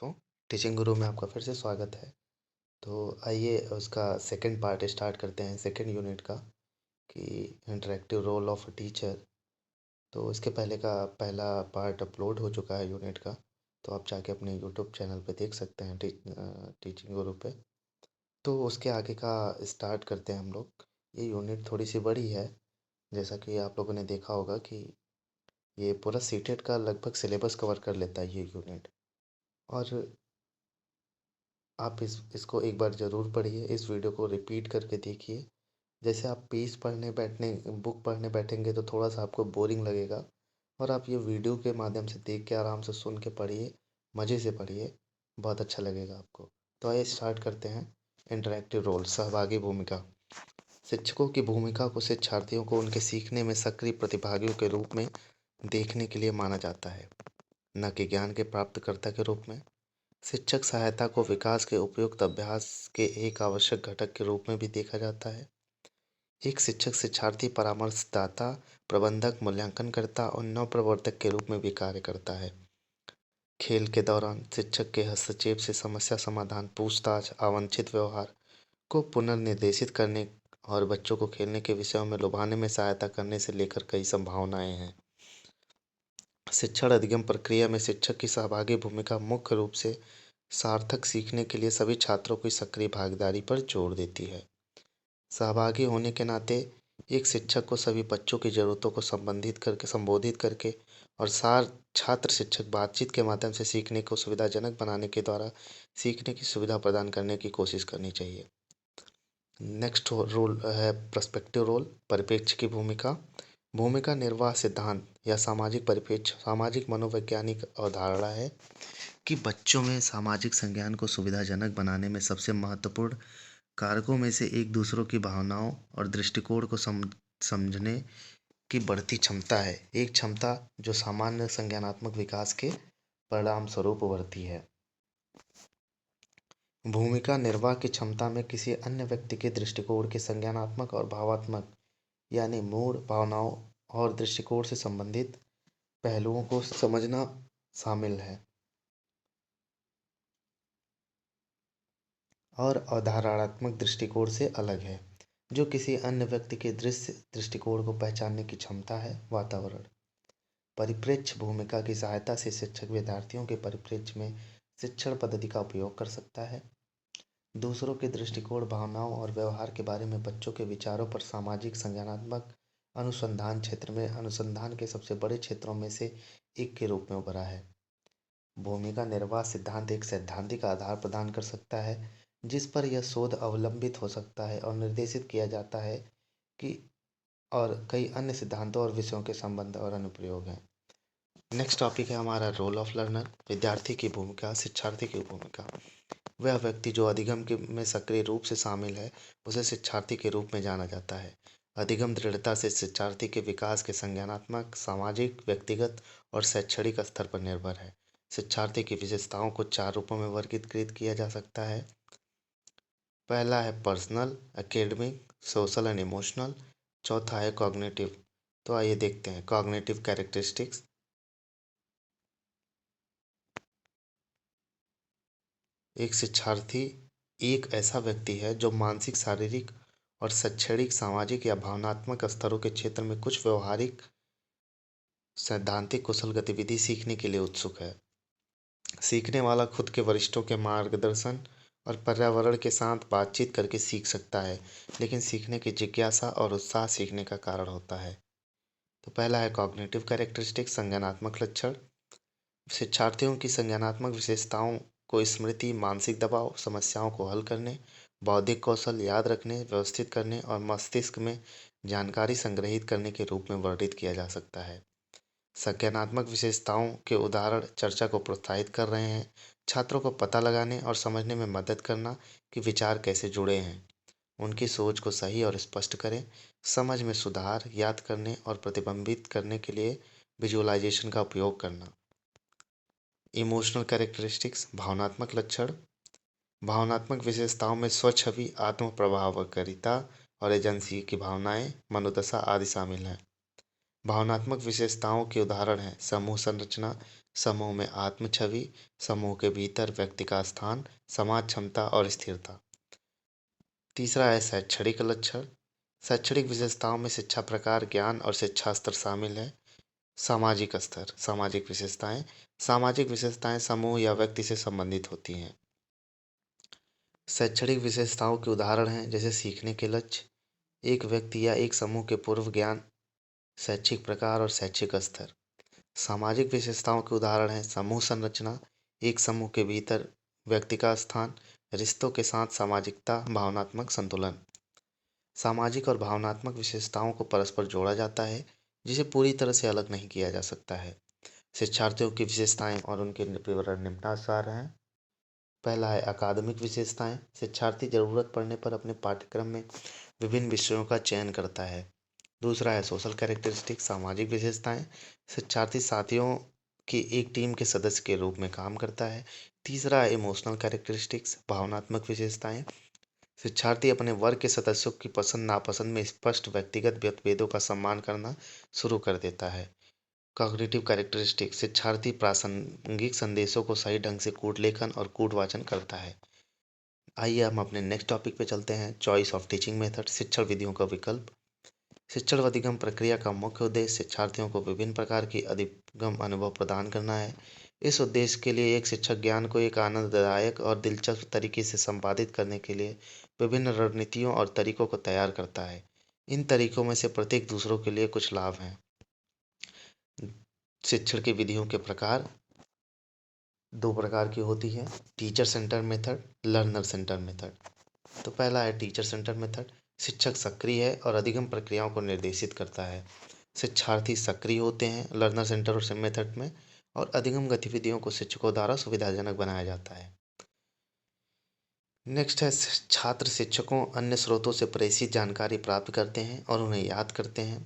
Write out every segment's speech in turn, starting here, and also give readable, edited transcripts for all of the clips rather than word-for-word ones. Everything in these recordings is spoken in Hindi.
तो टीचिंग गुरु में आपका फिर से स्वागत है। तो आइए उसका सेकंड पार्ट स्टार्ट करते हैं, सेकंड यूनिट का, कि इंटरेक्टिव रोल ऑफ टीचर। तो इसके पहले का पहला पार्ट अपलोड हो चुका है यूनिट का, तो आप जाके अपने यूट्यूब चैनल पे देख सकते हैं, टीचिंग गुरु पे। तो उसके आगे का स्टार्ट करते हैं हम लोग। ये यूनिट थोड़ी सी बड़ी है, जैसा कि आप लोगों ने देखा होगा कि ये पूरा सीटेट का लगभग सिलेबस कवर कर लेता है ये यूनिट। और आप इसको एक बार ज़रूर पढ़िए, इस वीडियो को रिपीट करके देखिए। जैसे आप पीस पढ़ने बैठने बुक पढ़ने बैठेंगे तो थोड़ा-सा आपको बोरिंग लगेगा, और आप ये वीडियो के माध्यम से देख के आराम से सुन के पढ़िए, मज़े से पढ़िए, बहुत अच्छा लगेगा आपको। तो आइए स्टार्ट करते हैं। इंटरैक्टिव रोल, सहभागी भूमिका। शिक्षकों की भूमिका को शिक्षार्थियों को उनके सीखने में सक्रिय प्रतिभागियों के रूप में देखने के लिए माना जाता है, न कि ज्ञान के प्राप्तकर्ता के रूप में। शिक्षक सहायता को विकास के उपयुक्त अभ्यास के एक आवश्यक घटक के रूप में भी देखा जाता है। एक शिक्षक शिक्षार्थी परामर्शदाता, प्रबंधक, मूल्यांकनकर्ता और नवप्रवर्तक के रूप में भी कार्य करता है। खेल के दौरान शिक्षक के हस्तक्षेप से समस्या समाधान, पूछताछ, अवांछित व्यवहार को पुनर्निर्देशित करने और बच्चों को खेलने के विषयों में लुभाने में सहायता करने से लेकर कई संभावनाएं हैं। शिक्षण अधिगम प्रक्रिया में शिक्षक की सहभागी भूमिका मुख्य रूप से सार्थक सीखने के लिए सभी छात्रों की सक्रिय भागीदारी पर जोर देती है। सहभागी होने के नाते एक शिक्षक को सभी बच्चों की ज़रूरतों को संबोधित करके और सार छात्र शिक्षक बातचीत के माध्यम से सीखने को सुविधाजनक बनाने के द्वारा सीखने की सुविधा प्रदान करने की कोशिश करनी चाहिए। नेक्स्ट रोल है पर्सपेक्टिव रोल, परिप्रेक्ष्य की भूमिका। भूमिका निर्वाह सिद्धांत या सामाजिक परिप्रेक्ष्य सामाजिक मनोवैज्ञानिक अवधारणा है कि बच्चों में सामाजिक संज्ञान को सुविधाजनक बनाने में सबसे महत्वपूर्ण कारकों में से एक दूसरों की भावनाओं और दृष्टिकोण को समझने की बढ़ती क्षमता है। एक क्षमता जो सामान्य संज्ञानात्मक विकास के परिणाम स्वरूप उभरती है। भूमिका निर्वाह की क्षमता में किसी अन्य व्यक्ति के दृष्टिकोण के संज्ञानात्मक और भावात्मक, यानी मूड, भावनाओं और दृष्टिकोण से संबंधित पहलुओं को समझना शामिल है, और अवधारणात्मक दृष्टिकोण से अलग है, जो किसी अन्य व्यक्ति के दृष्टिकोण को पहचानने की क्षमता है। वातावरण, परिप्रेक्ष्य भूमिका की सहायता से शिक्षक विद्यार्थियों के परिप्रेक्ष्य में शिक्षण पद्धति का उपयोग कर सकता है। दूसरों के दृष्टिकोण, भावनाओं और व्यवहार के बारे में बच्चों के विचारों पर सामाजिक संज्ञानात्मक अनुसंधान क्षेत्र में अनुसंधान के सबसे बड़े क्षेत्रों में से एक के रूप में उभरा है। भूमिका निर्वाह सिद्धांत एक सैद्धांतिक आधार प्रदान कर सकता है जिस पर यह शोध अवलंबित हो सकता है और निर्देशित किया जाता है कि और कई अन्य सिद्धांतों और विषयों के संबंध और अनुप्रयोग हैं। नेक्स्ट टॉपिक है हमारा रोल ऑफ लर्नर, विद्यार्थी की भूमिका, शिक्षार्थी की भूमिका। वह व्यक्ति जो अधिगम के में सक्रिय रूप से शामिल है उसे शिक्षार्थी के रूप में जाना जाता है। अधिगम दृढ़ता से शिक्षार्थी के विकास के संज्ञानात्मक, सामाजिक, व्यक्तिगत और शैक्षणिक स्तर पर निर्भर है। शिक्षार्थी की विशेषताओं को 4 रूपों में वर्गीकृत किया जा सकता है। पहला है personal, academic, social and emotional. चौथा है कॉग्निटिव। तो आइए देखते हैं कॉग्निटिव कैरेक्टरिस्टिक्स। एक शिक्षार्थी एक ऐसा व्यक्ति है जो मानसिक, शारीरिक और शैक्षणिक, सामाजिक या भावनात्मक स्तरों के क्षेत्र में कुछ व्यवहारिक, सैद्धांतिक, कुशल गतिविधि सीखने के लिए उत्सुक है। सीखने वाला खुद के वरिष्ठों के मार्गदर्शन और पर्यावरण के साथ बातचीत करके सीख सकता है, लेकिन सीखने की जिज्ञासा और उत्साह सीखने का कारण होता है। तो पहला है कॉग्निटिव कैरेक्टरिस्टिक, संज्ञानात्मक लक्षण। शिक्षार्थियों की संज्ञानात्मक विशेषताओं को स्मृति, मानसिक दबाव, समस्याओं को हल करने, बौद्धिक कौशल, याद रखने, व्यवस्थित करने और मस्तिष्क में जानकारी संग्रहीत करने के रूप में वर्णित किया जा सकता है। संज्ञानात्मक विशेषताओं के उदाहरण चर्चा को प्रोत्साहित कर रहे हैं, छात्रों को पता लगाने और समझने में मदद करना कि विचार कैसे जुड़े हैं, उनकी सोच को सही और स्पष्ट करें, समझ में सुधार, याद करने और प्रतिबिंबित करने के लिए विजुअलाइजेशन का उपयोग करना। इमोशनल कैरेक्टरिस्टिक्स, भावनात्मक लक्षण। भावनात्मक विशेषताओं में स्वछवि, आत्म प्रभावकारिता और एजेंसी की भावनाएं, मनोदशा आदि शामिल हैं। भावनात्मक विशेषताओं के उदाहरण हैं समूह संरचना, समूह में आत्म छवि, समूह के भीतर व्यक्ति का स्थान, समाज क्षमता और स्थिरता। तीसरा है शैक्षणिक लक्षण। शैक्षणिक विशेषताओं में शिक्षा प्रकार, ज्ञान और शिक्षा स्तर शामिल है। सामाजिक स्तर, सामाजिक विशेषताएं। सामाजिक विशेषताएं समूह या व्यक्ति से संबंधित होती हैं। शैक्षणिक विशेषताओं के उदाहरण हैं जैसे सीखने के लक्ष्य, एक व्यक्ति या एक समूह के पूर्व ज्ञान, शैक्षिक प्रकार और शैक्षिक स्तर। सामाजिक विशेषताओं के उदाहरण हैं समूह संरचना, एक समूह के भीतर व्यक्ति का स्थान, रिश्तों के साथ सामाजिकता, भावनात्मक संतुलन। सामाजिक और भावनात्मक विशेषताओं को परस्पर जोड़ा जाता है, जिसे पूरी तरह से अलग नहीं किया जा सकता है। शिक्षार्थियों की विशेषताएं और उनके विवरण निम्नानुसार हैं। पहला है अकादमिक विशेषताएं। शिक्षार्थी जरूरत पड़ने पर अपने पाठ्यक्रम में विभिन्न विषयों का चयन करता है। दूसरा है सोशल कैरेक्टरिस्टिक, सामाजिक विशेषताएं। शिक्षार्थी साथियों की एक टीम के सदस्य के रूप में काम करता है। तीसरा है इमोशनल कैरेक्टरिस्टिक्स, भावनात्मक विशेषताएं। शिक्षार्थी अपने वर्ग के सदस्यों की पसंद नापसंद में स्पष्ट व्यक्तिगत मतभेदों का सम्मान करना शुरू कर देता है। कॉग्निटिव कैरेक्टरिस्टिक्स, शिक्षार्थी प्रासंगिक संदेशों को सही ढंग से कूट लेखन और कूट वाचन करता है। आइए हम अपने नेक्स्ट टॉपिक पे चलते हैं, चॉइस ऑफ टीचिंग मेथड, शिक्षण विधियों का विकल्प। शिक्षण अधिगम प्रक्रिया का मुख्य उद्देश्य शिक्षार्थियों को विभिन्न प्रकार की अधिगम अनुभव प्रदान करना है। इस उद्देश्य के लिए एक शिक्षक ज्ञान को एक आनंददायक और दिलचस्प तरीके से संपादित करने के लिए विभिन्न रणनीतियों और तरीकों को तैयार करता है। इन तरीकों में से प्रत्येक दूसरों के लिए कुछ लाभ हैं। शिक्षण की विधियों के प्रकार दो प्रकार की होती है, teacher centre method, learner centre method. तो पहला है टीचर सेंटर मेथड। शिक्षक सक्रिय है और अधिगम प्रक्रियाओं को निर्देशित करता है। शिक्षार्थी सक्रिय होते हैं लर्नर सेंटर मेथड में, और अधिगम गतिविधियों को शिक्षकों द्वारा सुविधाजनक बनाया जाता है। नेक्स्ट है छात्र शिक्षकों अन्य स्रोतों से प्रेषित जानकारी प्राप्त करते हैं और उन्हें याद करते हैं।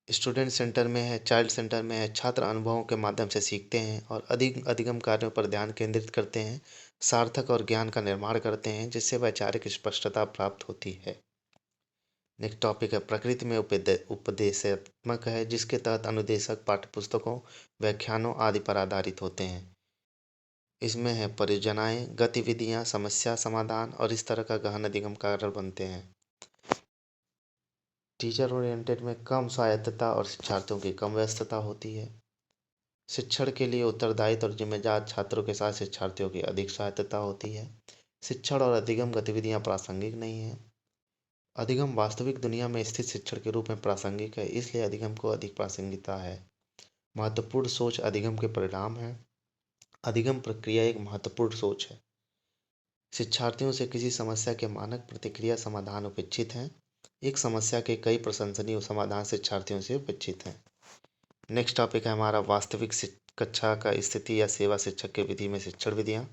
स्टूडेंट सेंटर में है, चाइल्ड सेंटर में है, छात्र अनुभवों के माध्यम से सीखते हैं और अधिगम कार्यों पर ध्यान केंद्रित करते हैं, सार्थक और ज्ञान का निर्माण करते हैं जिससे वैचारिक स्पष्टता प्राप्त होती है। नेक्स्ट टॉपिक है प्रकृति में उपदेशात्मक है, जिसके तहत अनुदेशक पाठ्यपुस्तकों, व्याख्यानों आदि पर आधारित होते हैं। इसमें है परियोजनाएं, गतिविधियां, समस्या समाधान और इस तरह का गहन अधिगम कारण बनते हैं। टीचर ओरिएंटेड में कम स्वायत्तता और शिक्षार्थियों की कम व्यस्तता होती है। शिक्षण के लिए उत्तरदायित्व और जिम्मेदार छात्रों के साथ शिक्षार्थियों की अधिक स्वायत्तता होती है। शिक्षण और अधिगम गतिविधियां प्रासंगिक नहीं हैं। अधिगम वास्तविक दुनिया में स्थित शिक्षण के रूप में प्रासंगिक है, इसलिए अधिगम को अधिक प्रासंगिकता है। महत्वपूर्ण सोच अधिगम के परिणाम है। अधिगम प्रक्रिया एक महत्वपूर्ण सोच है। शिक्षार्थियों से किसी समस्या के मानक प्रतिक्रिया समाधान अपेक्षित हैं। एक समस्या के कई प्रशंसनीय समाधान शिक्षार्थियों से अपेक्षित हैं। नेक्स्ट टॉपिक है हमारा वास्तविक कक्षा का स्थिति या सेवा शिक्षक की विधि में शिक्षण विधियाँ।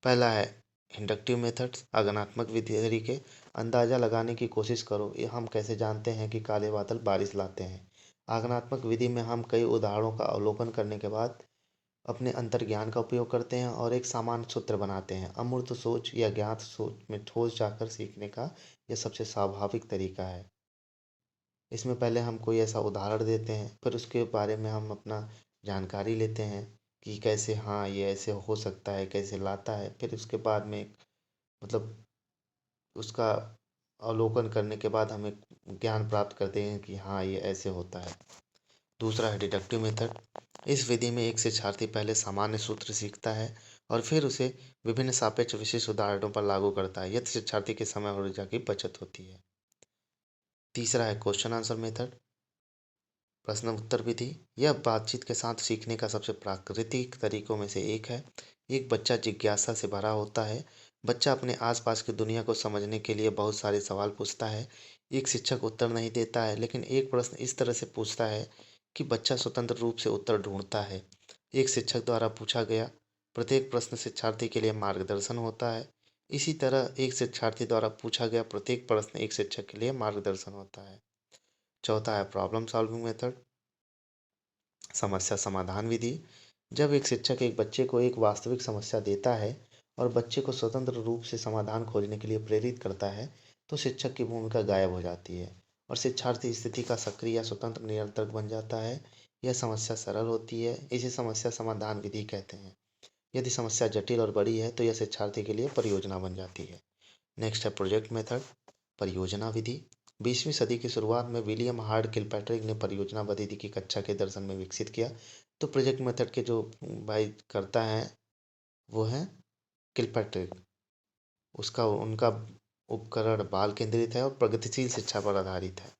पहला है इंडक्टिव मेथड्स, आगमनात्मक विधि तरीके। अंदाजा लगाने की कोशिश करो, ये हम कैसे जानते हैं कि काले बादल बारिश लाते हैं। आगमनात्मक विधि में हम कई उदाहरणों का अवलोकन करने के बाद अपने अंतर्ज्ञान का उपयोग करते हैं और एक सामान्य सूत्र बनाते हैं। अमूर्त सोच या ज्ञात सोच में ठोस जाकर सीखने का यह सबसे स्वाभाविक तरीका है। इसमें पहले हम कोई ऐसा उदाहरण देते हैं, फिर उसके बारे में हम अपना जानकारी लेते हैं कि कैसे हाँ ये ऐसे हो सकता है, कैसे लाता है। फिर उसके बाद में मतलब उसका अवलोकन करने के बाद हमें ज्ञान प्राप्त करते हैं कि हाँ ये ऐसे होता है। दूसरा है डिडक्टिव मेथड। इस विधि में एक शिक्षार्थी पहले सामान्य सूत्र सीखता है और फिर उसे विभिन्न सापेक्ष विशिष्ट उदाहरणों पर लागू करता है। यह शिक्षार्थी के समय और ऊर्जा की बचत होती है। तीसरा है क्वेश्चन आंसर मेथड, प्रश्न उत्तर विधि। यह बातचीत के साथ सीखने का सबसे प्राकृतिक तरीकों में से एक है। एक बच्चा जिज्ञासा से भरा होता है। बच्चा अपने आसपास की दुनिया को समझने के लिए बहुत सारे सवाल पूछता है। एक शिक्षक उत्तर नहीं देता है, लेकिन एक प्रश्न इस तरह से पूछता है कि बच्चा स्वतंत्र रूप से उत्तर ढूंढता है। एक शिक्षक द्वारा पूछा गया प्रत्येक प्रश्न शिक्षार्थी के लिए मार्गदर्शन होता है। इसी तरह एक शिक्षार्थी द्वारा पूछा गया प्रत्येक प्रश्न एक शिक्षक के लिए मार्गदर्शन होता है। चौथा है प्रॉब्लम सॉल्विंग मेथड, समस्या समाधान विधि। जब एक शिक्षक एक बच्चे को एक वास्तविक समस्या देता है और बच्चे को स्वतंत्र रूप से समाधान खोजने के लिए प्रेरित करता है, तो शिक्षक की भूमिका गायब हो जाती है और शिक्षार्थी स्थिति का सक्रिय या स्वतंत्र नियंत्रक बन जाता है। यह समस्या सरल होती है, इसे समस्या समाधान विधि कहते हैं। यदि समस्या जटिल और बड़ी है तो यह शिक्षार्थी के लिए परियोजना बन जाती है। नेक्स्ट है प्रोजेक्ट मेथड, परियोजना विधि। 20वीं सदी की शुरुआत में विलियम हार्ड किलपैट्रिक ने परियोजना विधि की कक्षा के दर्शन में विकसित किया। तो प्रोजेक्ट मेथड के जो भाई करता है वो है किलपैट्रिक। उनका उपकरण बाल केंद्रित है और प्रगतिशील शिक्षा पर आधारित है।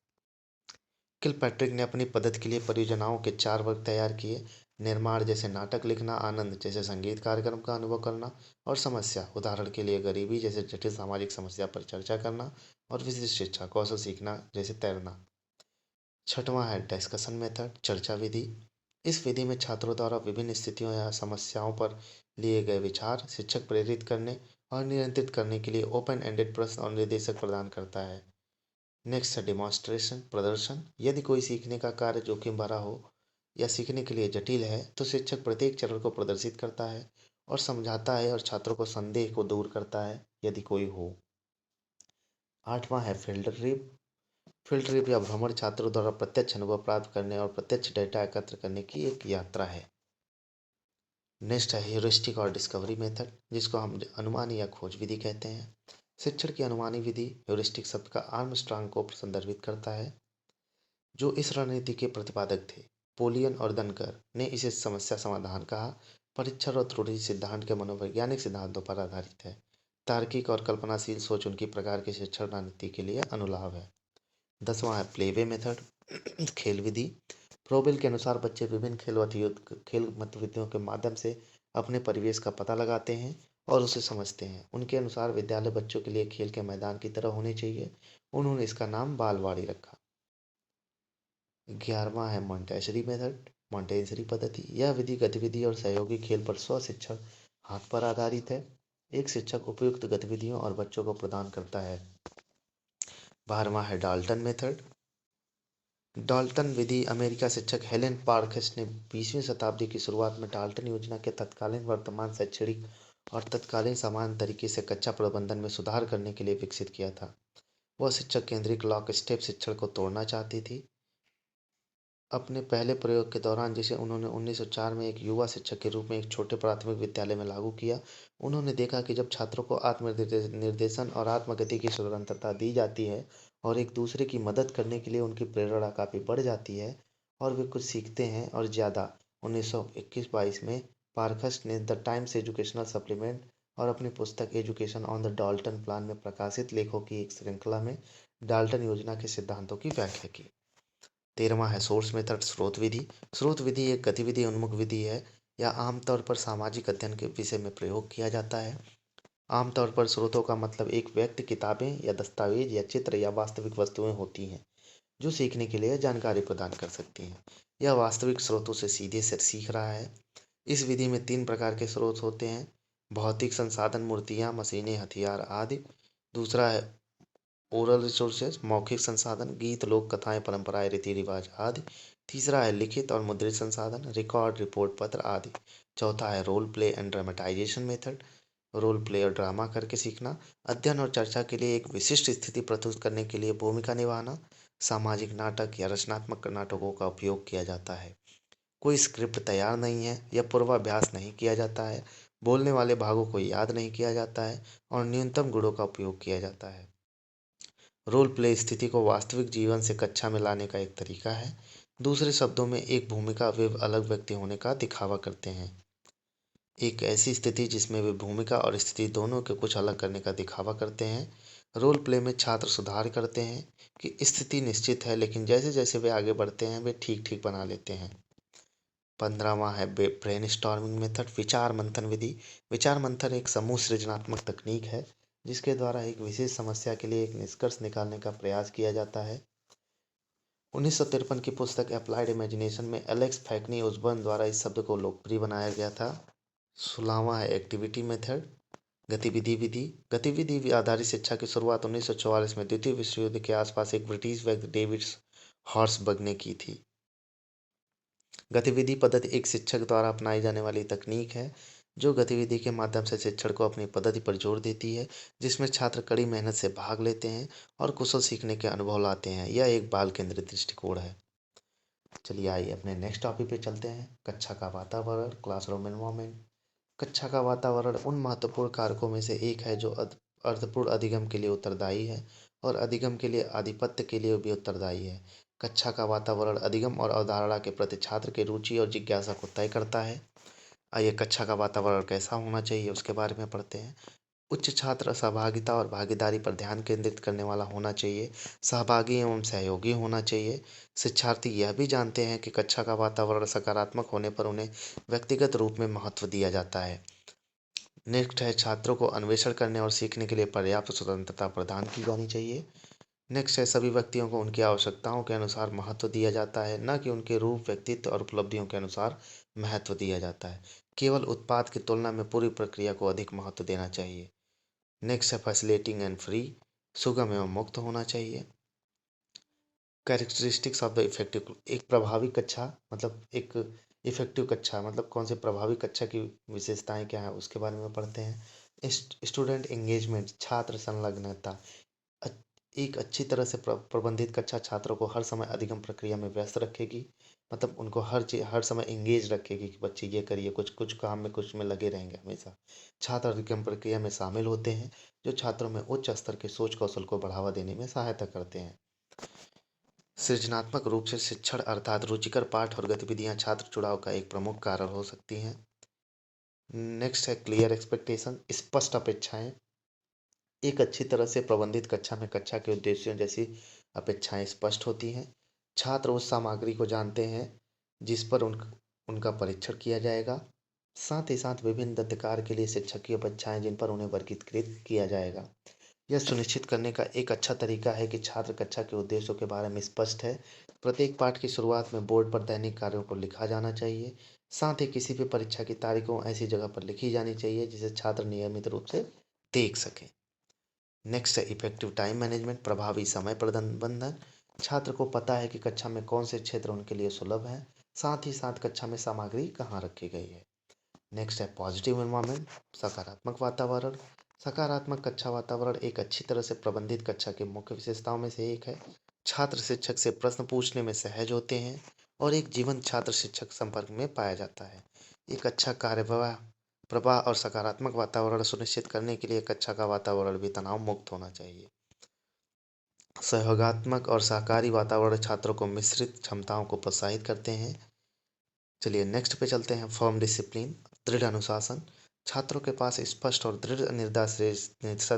किलपैट्रिक ने अपनी पद्धति के लिए परियोजनाओं के 4 वर्ग तैयार किए। निर्माण जैसे नाटक लिखना, आनंद जैसे संगीत कार्यक्रम का अनुभव करना, और समस्या उदाहरण के लिए गरीबी जैसे जटिल सामाजिक समस्या पर चर्चा करना, और विशिष्ट शिक्षा कौशल सीखना जैसे तैरना। छठवां है डिस्कशन मेथड, चर्चा विधि। इस विधि में छात्रों द्वारा विभिन्न स्थितियों या समस्याओं पर लिए गए विचार शिक्षक प्रेरित करने और नियंत्रित करने के लिए ओपन एंडेड प्रश्न और निर्देशक प्रदान करता है। नेक्स्ट है डिमॉन्स्ट्रेशन, प्रदर्शन। यदि कोई सीखने का कार्य जोखिम भरा हो या सीखने के लिए जटिल है तो शिक्षक प्रत्येक चरण को प्रदर्शित करता है और समझाता है और छात्रों को संदेह को दूर करता है यदि कोई हो। आठवां है फील्ड ट्रिप। फील्ड ट्रिप या भ्रमण छात्रों द्वारा प्रत्यक्ष अनुभव प्राप्त करने और प्रत्यक्ष डेटा एकत्र करने की एक यात्रा है। नेक्स्ट है ह्यूरिस्टिक और डिस्कवरी मेथड, जिसको हम अनुमानी या खोज विधि कहते हैं। शिक्षण की अनुमानी विधि ह्यूरिस्टिक शब्द का आर्मस्ट्रांग को संदर्भित करता है, जो इस रणनीति के प्रतिपादक थे। पोलियन और दनकर ने इसे समस्या समाधान कहा। परीक्षण और त्रुटि सिद्धांत के मनोवैज्ञानिक सिद्धांतों पर आधारित है। तार्किक और कल्पनाशील सोच उनकी प्रकार की शिक्षण रणनीति के लिए अनुलाभ है। 10वां है प्लेवे मेथड, खेल विधि। फ्रोबेल के अनुसार बच्चे विभिन्न खेल गतिविधियों के माध्यम से अपने परिवेश का पता लगाते हैं और उसे समझते हैं। उनके अनुसार विद्यालय बच्चों के लिए खेल के मैदान की तरह होने चाहिए। उन्होंने इसका नाम बालवाड़ी रखा। 11वां है मॉन्टेसरी मेथड, मॉन्टेसरी पद्धति। यह विधि गतिविधि और सहयोगी खेल पर स्व शिक्षण हाथ पर आधारित है। एक शिक्षक उपयुक्त गतिविधियों और बच्चों को प्रदान करता है। 12वां है डाल्टन मेथड। डाल्टन विधि अमेरिका शिक्षक हेलेन पार्क्स ने 20वीं शताब्दी की शुरुआत में डाल्टन योजना के तत्कालीन वर्तमान शैक्षणिक और तत्कालीन समान तरीके से कक्षा प्रबंधन में सुधार करने के लिए विकसित किया था। वह शिक्षक केंद्रित लॉक स्टेप शिक्षण को तोड़ना चाहती थी। अपने पहले प्रयोग के दौरान, जिसे उन्होंने 1904 में एक युवा शिक्षक के रूप में एक छोटे प्राथमिक विद्यालय में लागू किया, उन्होंने देखा कि जब छात्रों को निर्देशन और आत्मगति की स्वतंत्रता दी जाती है और एक दूसरे की मदद करने के लिए उनकी प्रेरणा काफ़ी बढ़ जाती है और वे कुछ सीखते हैं और ज़्यादा। 1921-22 में पार्खस ने द टाइम्स एजुकेशनल सप्लीमेंट और अपनी पुस्तक education on the Dalton plan में प्रकाशित लेखों की एक श्रृंखला में डाल्टन योजना के सिद्धांतों की व्याख्या की। 13वां है सोर्स मेथड, स्रोत विधि। स्रोत विधि एक गतिविधि उन्मुख विधि है या आमतौर पर सामाजिक अध्ययन के विषय में प्रयोग किया जाता है। आमतौर पर स्रोतों का मतलब एक व्यक्ति, किताबें या दस्तावेज या चित्र या वास्तविक वस्तुएं होती हैं जो सीखने के लिए जानकारी प्रदान कर सकती हैं। यह वास्तविक स्रोतों से सीधे से सीख रहा है। इस विधि में 3 प्रकार के स्रोत होते हैं: भौतिक संसाधन, मूर्तियाँ, मशीनें, हथियार आदि। दूसरा है ओरल रिसोर्सेज, मौखिक संसाधन, गीत, लोक कथाएं, परंपराएं, रीति रिवाज आदि। तीसरा है लिखित और मुद्रित संसाधन, रिकॉर्ड, रिपोर्ट, पत्र आदि। चौथा है role play and dramatization method, role play और ड्रामा करके सीखना। अध्ययन और चर्चा के लिए एक विशिष्ट स्थिति प्रस्तुत करने के लिए भूमिका निभाना। सामाजिक नाटक या रचनात्मक नाटकों का उपयोग किया जाता है। कोई स्क्रिप्ट तैयार नहीं है या पूर्वाभ्यास नहीं किया जाता है। बोलने वाले भागों को याद नहीं किया जाता है और न्यूनतम गुणों का उपयोग किया जाता है। रोल प्ले स्थिति को वास्तविक जीवन से कक्षा में लाने का एक तरीका है। दूसरे शब्दों में, एक भूमिका वे अलग व्यक्ति होने का दिखावा करते हैं। एक ऐसी स्थिति जिसमें वे भूमिका और स्थिति दोनों के कुछ अलग करने का दिखावा करते हैं। रोल प्ले में छात्र सुधार करते हैं कि स्थिति निश्चित है, लेकिन जैसे जैसे वे आगे बढ़ते हैं वे ठीक ठीक बना लेते हैं। 15वां है ब्रेन स्टॉर्मिंग मेथड, विचार मंथन विधि। विचार मंथन एक समूह सृजनात्मक तकनीक है जिसके द्वारा एक विशेष समस्या के लिए एक निष्कर्ष निकालने का प्रयास किया जाता है। 1953 की पुस्तक अप्लाइड इमेजिनेशन में एलेक्स फैक्नी ओसबर्न द्वारा इस शब्द को लोकप्रिय बनाया गया था। 16वां है एक्टिविटी मेथड, गतिविधि विधि। गतिविधि आधारित शिक्षा की शुरुआत 1944 में द्वितीय विश्व युद्ध के आसपास एक ब्रिटिश व्यक्ति डेविड हॉर्सबर्ग ने की थी। गतिविधि पद्धति एक शिक्षक द्वारा अपनाई जाने वाली तकनीक है जो गतिविधि के माध्यम से शिक्षण को अपनी पद्धति पर जोर देती है, जिसमें छात्र कड़ी मेहनत से भाग लेते हैं और कुशल सीखने के अनुभव लाते हैं। यह एक बाल केंद्रित दृष्टिकोण है। चलिए आइए अपने नेक्स्ट टॉपिक पे चलते हैं, कक्षा का वातावरण, क्लासरूम एनवायरनमेंट। कक्षा का वातावरण उन महत्वपूर्ण कारकों में से एक है जो अर्थपूर्ण अधिगम के लिए उत्तरदायी है और अधिगम के लिए आधिपत्य के लिए भी उत्तरदायी है। कक्षा का वातावरण अधिगम और अवधारणा के प्रति छात्र की रुचि और जिज्ञासा को तय करता है। आइए कक्षा का वातावरण कैसा होना चाहिए उसके बारे में पढ़ते हैं। उच्च छात्र सहभागिता और भागीदारी पर ध्यान केंद्रित करने वाला होना चाहिए, सहभागी एवं सहयोगी होना चाहिए। शिक्षार्थी यह भी जानते हैं कि कक्षा का वातावरण सकारात्मक होने पर उन्हें व्यक्तिगत रूप में महत्व दिया जाता है। नेक्स्ट है, छात्रों को अन्वेषण करने और सीखने के लिए पर्याप्त स्वतंत्रता प्रदान की जानी चाहिए। नेक्स्ट है, सभी व्यक्तियों को उनकी आवश्यकताओं के अनुसार महत्व दिया जाता है, न कि उनके रूप, व्यक्तित्व और उपलब्धियों के अनुसार महत्व दिया जाता है। केवल उत्पाद की तुलना में पूरी प्रक्रिया को अधिक महत्व देना चाहिए। नेक्स्ट है, फैसिलिटेटिंग एंड फ्री, सुगम एवं मुक्त होना चाहिए। कैरेक्टरिस्टिक्स ऑफ द इफेक्टिव, एक प्रभावी कक्षा मतलब एक इफेक्टिव कक्षा मतलब कौन से प्रभावी कक्षा की विशेषताएं क्या है उसके बारे में पढ़ते हैं। स्टूडेंट एंगेजमेंट, छात्र संलग्नता। एक अच्छी तरह से प्रबंधित कक्षा छात्रों को हर समय अधिगम प्रक्रिया में व्यस्त रखेगी, मतलब उनको हर समय एंगेज रखेगी कि बच्चे ये करिए, कुछ कुछ काम में कुछ में लगे रहेंगे हमेशा। छात्र अधिगम प्रक्रिया में शामिल होते हैं, जो छात्रों में उच्च स्तर के सोच कौशल को बढ़ावा देने में सहायता करते हैं। सृजनात्मक रूप से शिक्षण अर्थात रुचिकर पाठ और गतिविधियां छात्र जुड़ाव का एक प्रमुख कारण हो सकती हैं। नेक्स्ट है, क्लियर एक्सपेक्टेशन, स्पष्ट अपेक्षाएं। एक अच्छी तरह से प्रबंधित कक्षा में कक्षा के उद्देश्यों जैसी अपेक्षाएं स्पष्ट होती हैं। छात्र उस सामग्री को जानते हैं जिस पर उनका परीक्षण किया जाएगा। साथ ही साथ विभिन्न गद्यकार के लिए शिक्षक की अपेक्षाएं जिन पर उन्हें वर्गीकृत किया जाएगा। यह सुनिश्चित करने का एक अच्छा तरीका है कि छात्र कक्षा के उद्देश्यों के बारे में स्पष्ट है। प्रत्येक पाठ की शुरुआत में बोर्ड पर दैनिक कार्यों को लिखा जाना चाहिए। साथ ही किसी भी परीक्षा की तारीखों ऐसी जगह पर लिखी जानी चाहिए जिसे छात्र नियमित रूप से देख सकें। नेक्स्ट है, इफेक्टिव टाइम मैनेजमेंट, प्रभावी समय प्रबंधन। छात्र को पता है कि कक्षा में कौन से क्षेत्र उनके लिए सुलभ हैं, साथ ही साथ कक्षा में सामग्री कहाँ रखी गई है। नेक्स्ट है, पॉजिटिव एनवायरनमेंट, सकारात्मक वातावरण। सकारात्मक कक्षा वातावरण एक अच्छी तरह से प्रबंधित कक्षा की मुख्य विशेषताओं में से एक है। छात्र शिक्षक से प्रश्न पूछने में सहज होते हैं और एक जीवंत छात्र शिक्षक संपर्क में पाया जाता है। एक अच्छा कार्य प्रवाह और सकारात्मक वातावरण सुनिश्चित करने के लिए कक्षा का वातावरण भी तनाव मुक्त होना चाहिए। सहयोगात्मक और सहकारी वातावरण छात्रों को मिश्रित क्षमताओं को प्रोत्साहित करते हैं। चलिए नेक्स्ट पे चलते हैं, फर्म डिसिप्लिन, दृढ़ अनुशासन। छात्रों के पास स्पष्ट और दृढ़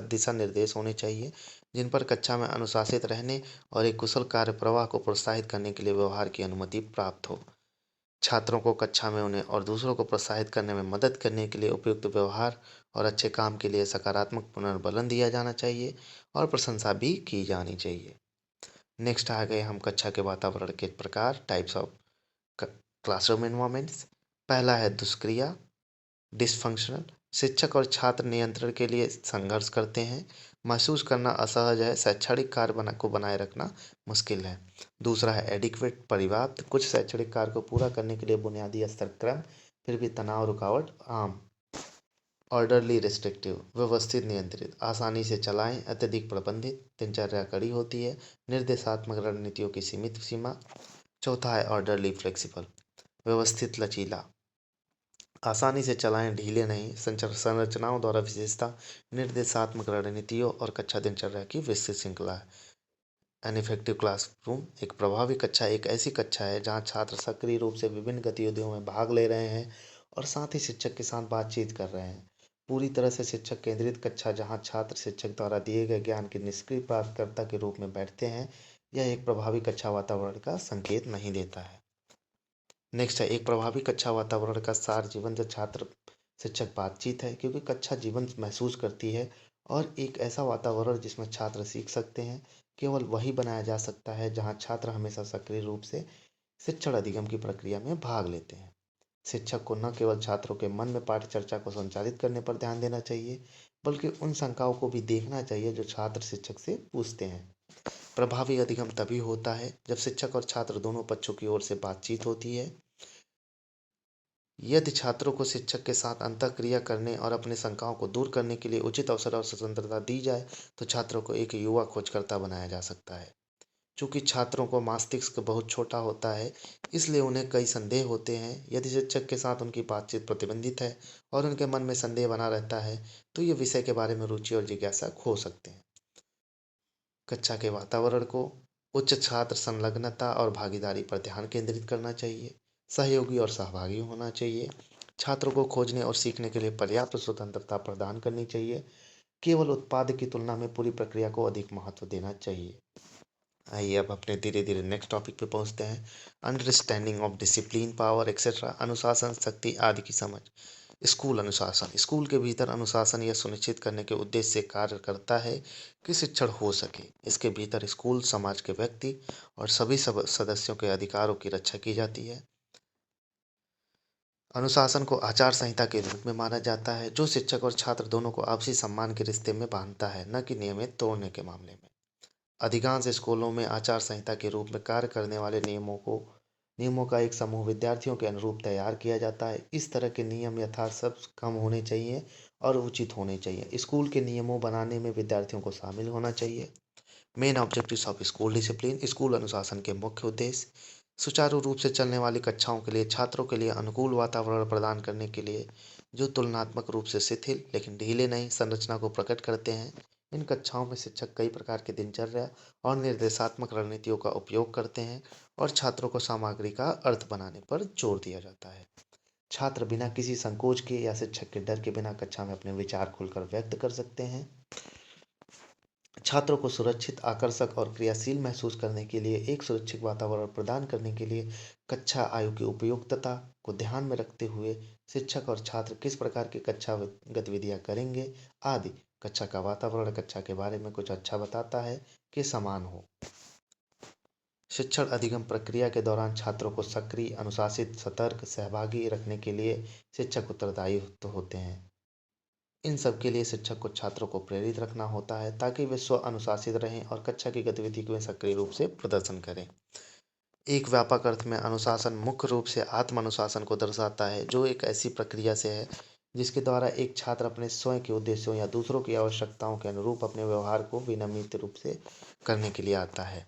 दिशा निर्देश होने चाहिए जिन पर कक्षा में अनुशासित रहने और एक कुशल कार्य प्रवाह को प्रोत्साहित करने के लिए व्यवहार की अनुमति प्राप्त हो। छात्रों को कक्षा में उन्हें और दूसरों को प्रोत्साहित करने में मदद करने के लिए उपयुक्त व्यवहार और अच्छे काम के लिए सकारात्मक पुनर्बलन दिया जाना चाहिए और प्रशंसा भी की जानी चाहिए। नेक्स्ट आ गए हम कक्षा के वातावरण के प्रकार, टाइप्स ऑफ क्लासरूम एनवायरमेंट्स। पहला है दुष्क्रिया, डिसफंक्शनल। शिक्षक और छात्र नियंत्रण के लिए संघर्ष करते हैं, महसूस करना असहज है, शैक्षणिक कार्य को बनाए रखना मुश्किल है। दूसरा है एडिक्वेट, पर्याप्त। कुछ शैक्षणिक कार्य को पूरा करने के लिए बुनियादी स्तर क्रम, फिर भी तनाव रुकावट आम। ऑर्डरली, रिस्ट्रिक्टिव, व्यवस्थित नियंत्रित, आसानी से चलाएं, अत्यधिक प्रबंधित, दिनचर्या कड़ी होती है, निर्देशात्मक रणनीतियों की सीमित सीमा। चौथा है ऑर्डरली फ्लेक्सिबल, व्यवस्थित लचीला, आसानी से चलाएं, ढीले नहीं, संरचनाओं द्वारा विशेषता, निर्देशात्मक रणनीतियों और कक्षा दिनचर्या की विस्तृत श्रृंखला है। एन इफेक्टिव क्लासरूम, एक प्रभावी कक्षा एक ऐसी कक्षा है जहां छात्र सक्रिय रूप से विभिन्न गतिविधियों में भाग ले रहे हैं और साथ ही शिक्षक के साथ बातचीत कर रहे हैं। पूरी तरह से शिक्षक केंद्रित कक्षा जहां छात्र शिक्षक द्वारा दिए गए ज्ञान के निष्क्रिय प्राप्तकर्ता के रूप में बैठते हैं, यह एक प्रभावी कक्षा वातावरण का संकेत नहीं देता है। नेक्स्ट है, एक प्रभावी कक्षा वातावरण का सार जीवंत छात्र शिक्षक बातचीत है, क्योंकि कक्षा जीवंत महसूस करती है और एक ऐसा वातावरण जिसमें छात्र सीख सकते हैं केवल वही बनाया जा सकता है जहां छात्र हमेशा सक्रिय रूप से शिक्षण अधिगम की प्रक्रिया में भाग लेते हैं। शिक्षक को न केवल छात्रों के मन में पाठ चर्चा को संचालित करने पर ध्यान देना चाहिए, बल्कि उन शंकाओं को भी देखना चाहिए जो छात्र शिक्षक से पूछते हैं। प्रभावी अधिगम तभी होता है जब शिक्षक और छात्र दोनों पक्षों की ओर से बातचीत होती है। यदि छात्रों को शिक्षक के साथ अंतःक्रिया करने और अपनी शंकाओं को दूर करने के लिए उचित अवसर और स्वतंत्रता दी जाए, तो छात्रों को एक युवा खोजकर्ता बनाया जा सकता है। चूंकि छात्रों को मस्तिष्क बहुत छोटा होता है, इसलिए उन्हें कई संदेह होते हैं। यदि शिक्षक के साथ उनकी बातचीत प्रतिबंधित है और उनके मन में संदेह बना रहता है, तो ये विषय के बारे में रुचि और जिज्ञासा खो सकते हैं। कक्षा के वातावरण को उच्च छात्र संलग्नता और भागीदारी पर ध्यान केंद्रित करना चाहिए। सहयोगी और सहभागी होना चाहिए। छात्रों को खोजने और सीखने के लिए पर्याप्त स्वतंत्रता प्रदान करनी चाहिए। केवल उत्पाद की तुलना में पूरी प्रक्रिया को अधिक महत्व देना चाहिए। आइए अब अपने धीरे धीरे नेक्स्ट टॉपिक पे पहुंचते हैं। Understanding of discipline, power etcetera, अनुशासन, शक्ति आदि की समझ। स्कूल अनुशासन। स्कूल के भीतर अनुशासन यह सुनिश्चित करने के उद्देश्य से कार्य करता है कि शिक्षण हो सके। इसके भीतर स्कूल समाज के व्यक्ति और सभी सदस्यों के अधिकारों की रक्षा की जाती है। अनुशासन को आचार संहिता के रूप में माना जाता है, जो शिक्षक और छात्र दोनों को आपसी सम्मान के रिश्ते में बांधता है, न कि नियमित तोड़ने के मामले में। अधिकांश स्कूलों में आचार संहिता के रूप में कार्य करने वाले नियमों का एक समूह विद्यार्थियों के अनुरूप तैयार किया जाता है। इस तरह के नियम यथासंभव कम होने चाहिए और उचित होने चाहिए। स्कूल के नियमों बनाने में विद्यार्थियों को शामिल होना चाहिए। Main objectives of school discipline. School अनुशासन के मुख्य उद्देश्य सुचारू रूप से चलने वाली कक्षाओं के लिए छात्रों के लिए अनुकूल वातावरण प्रदान करने के लिए, जो तुलनात्मक रूप से शिथिल लेकिन ढीले नहीं संरचना को प्रकट करते हैं। इन कक्षाओं में शिक्षक कई प्रकार की दिनचर्या और निर्देशात्मक रणनीतियों का उपयोग करते हैं और छात्रों को सामग्री का अर्थ बनाने पर जोर दिया जाता है। छात्र बिना किसी संकोच के या शिक्षक के डर के बिना कक्षा में अपने विचार खुलकर व्यक्त कर सकते हैं। छात्रों को सुरक्षित, आकर्षक और क्रियाशील महसूस करने के लिए एक सुरक्षित वातावरण प्रदान करने के लिए कक्षा आयु की उपयुक्तता को ध्यान में रखते हुए शिक्षक और छात्र किस प्रकार की कक्षा गतिविधियां करेंगे आदि। कक्षा का वातावरण कक्षा के बारे में कुछ अच्छा बताता है कि समान हो। शिक्षण अधिगम प्रक्रिया के दौरान छात्रों को सक्रिय, अनुशासित, सतर्क, सहभागी रखने के लिए शिक्षक उत्तरदायी होते हैं। इन सब के लिए शिक्षक को छात्रों को प्रेरित रखना होता है ताकि वे स्व अनुशासित रहें और कक्षा की गतिविधि में सक्रिय रूप से प्रदर्शन करें। एक व्यापक अर्थ में अनुशासन मुख्य रूप से आत्म अनुशासन को दर्शाता है, जो एक ऐसी प्रक्रिया से है जिसके द्वारा एक छात्र अपने स्वयं के उद्देश्यों या दूसरों की आवश्यकताओं के अनुरूप अपने व्यवहार को विनियमित रूप से करने के लिए आता है।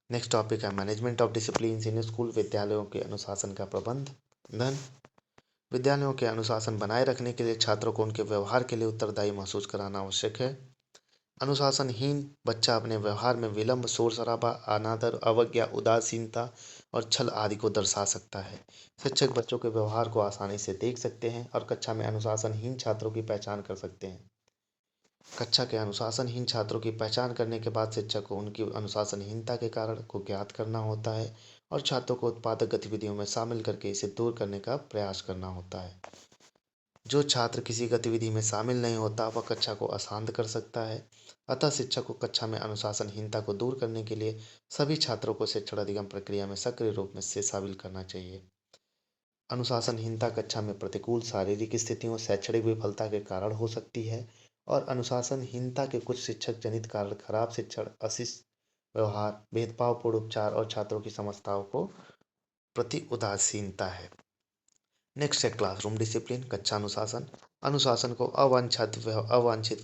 नेक्स्ट टॉपिक है management of discipline in school. विद्यालयों के अनुशासन का प्रबंधन। विद्यालयों के अनुशासन बनाए रखने के लिए छात्रों को उनके व्यवहार के लिए उत्तरदायी महसूस कराना आवश्यक है। अनुशासनहीन बच्चा अपने व्यवहार में विलंब, शोर शराबा, अनादर, अवज्ञा, उदासीनता और छल आदि को दर्शा सकता है। शिक्षक बच्चों के व्यवहार को आसानी से देख सकते हैं और कक्षा में अनुशासनहीन छात्रों की पहचान कर सकते हैं। कक्षा के अनुशासनहीन छात्रों की पहचान करने के बाद शिक्षक को उनकी अनुशासनहीनता के कारण को ज्ञात करना होता है और छात्रों को उत्पादक गतिविधियों में शामिल करके इसे दूर करने का प्रयास करना होता है। जो छात्र किसी गतिविधि में शामिल नहीं होता वह कक्षा को अशांत कर सकता है। अतः शिक्षक को कक्षा में अनुशासनहीनता को दूर करने के लिए सभी छात्रों को शिक्षण अधिगम प्रक्रिया में सक्रिय रूप में से शामिल करना चाहिए। अनुशासनहीनता कक्षा में प्रतिकूल शारीरिक स्थितियों, शैक्षणिक विफलता के कारण हो सकती है और अनुशासनहीनता के कुछ शिक्षक जनित कारण खराब शिक्षण, अशिष्ट व्यवहार, भेदभावपूर्ण उपचार और छात्रों की समस्याओं को प्रति उदासीनता है। नेक्स्ट है क्लासरूम डिसिप्लिन, कक्षा अनुशासन। अनुशासन को अवांछित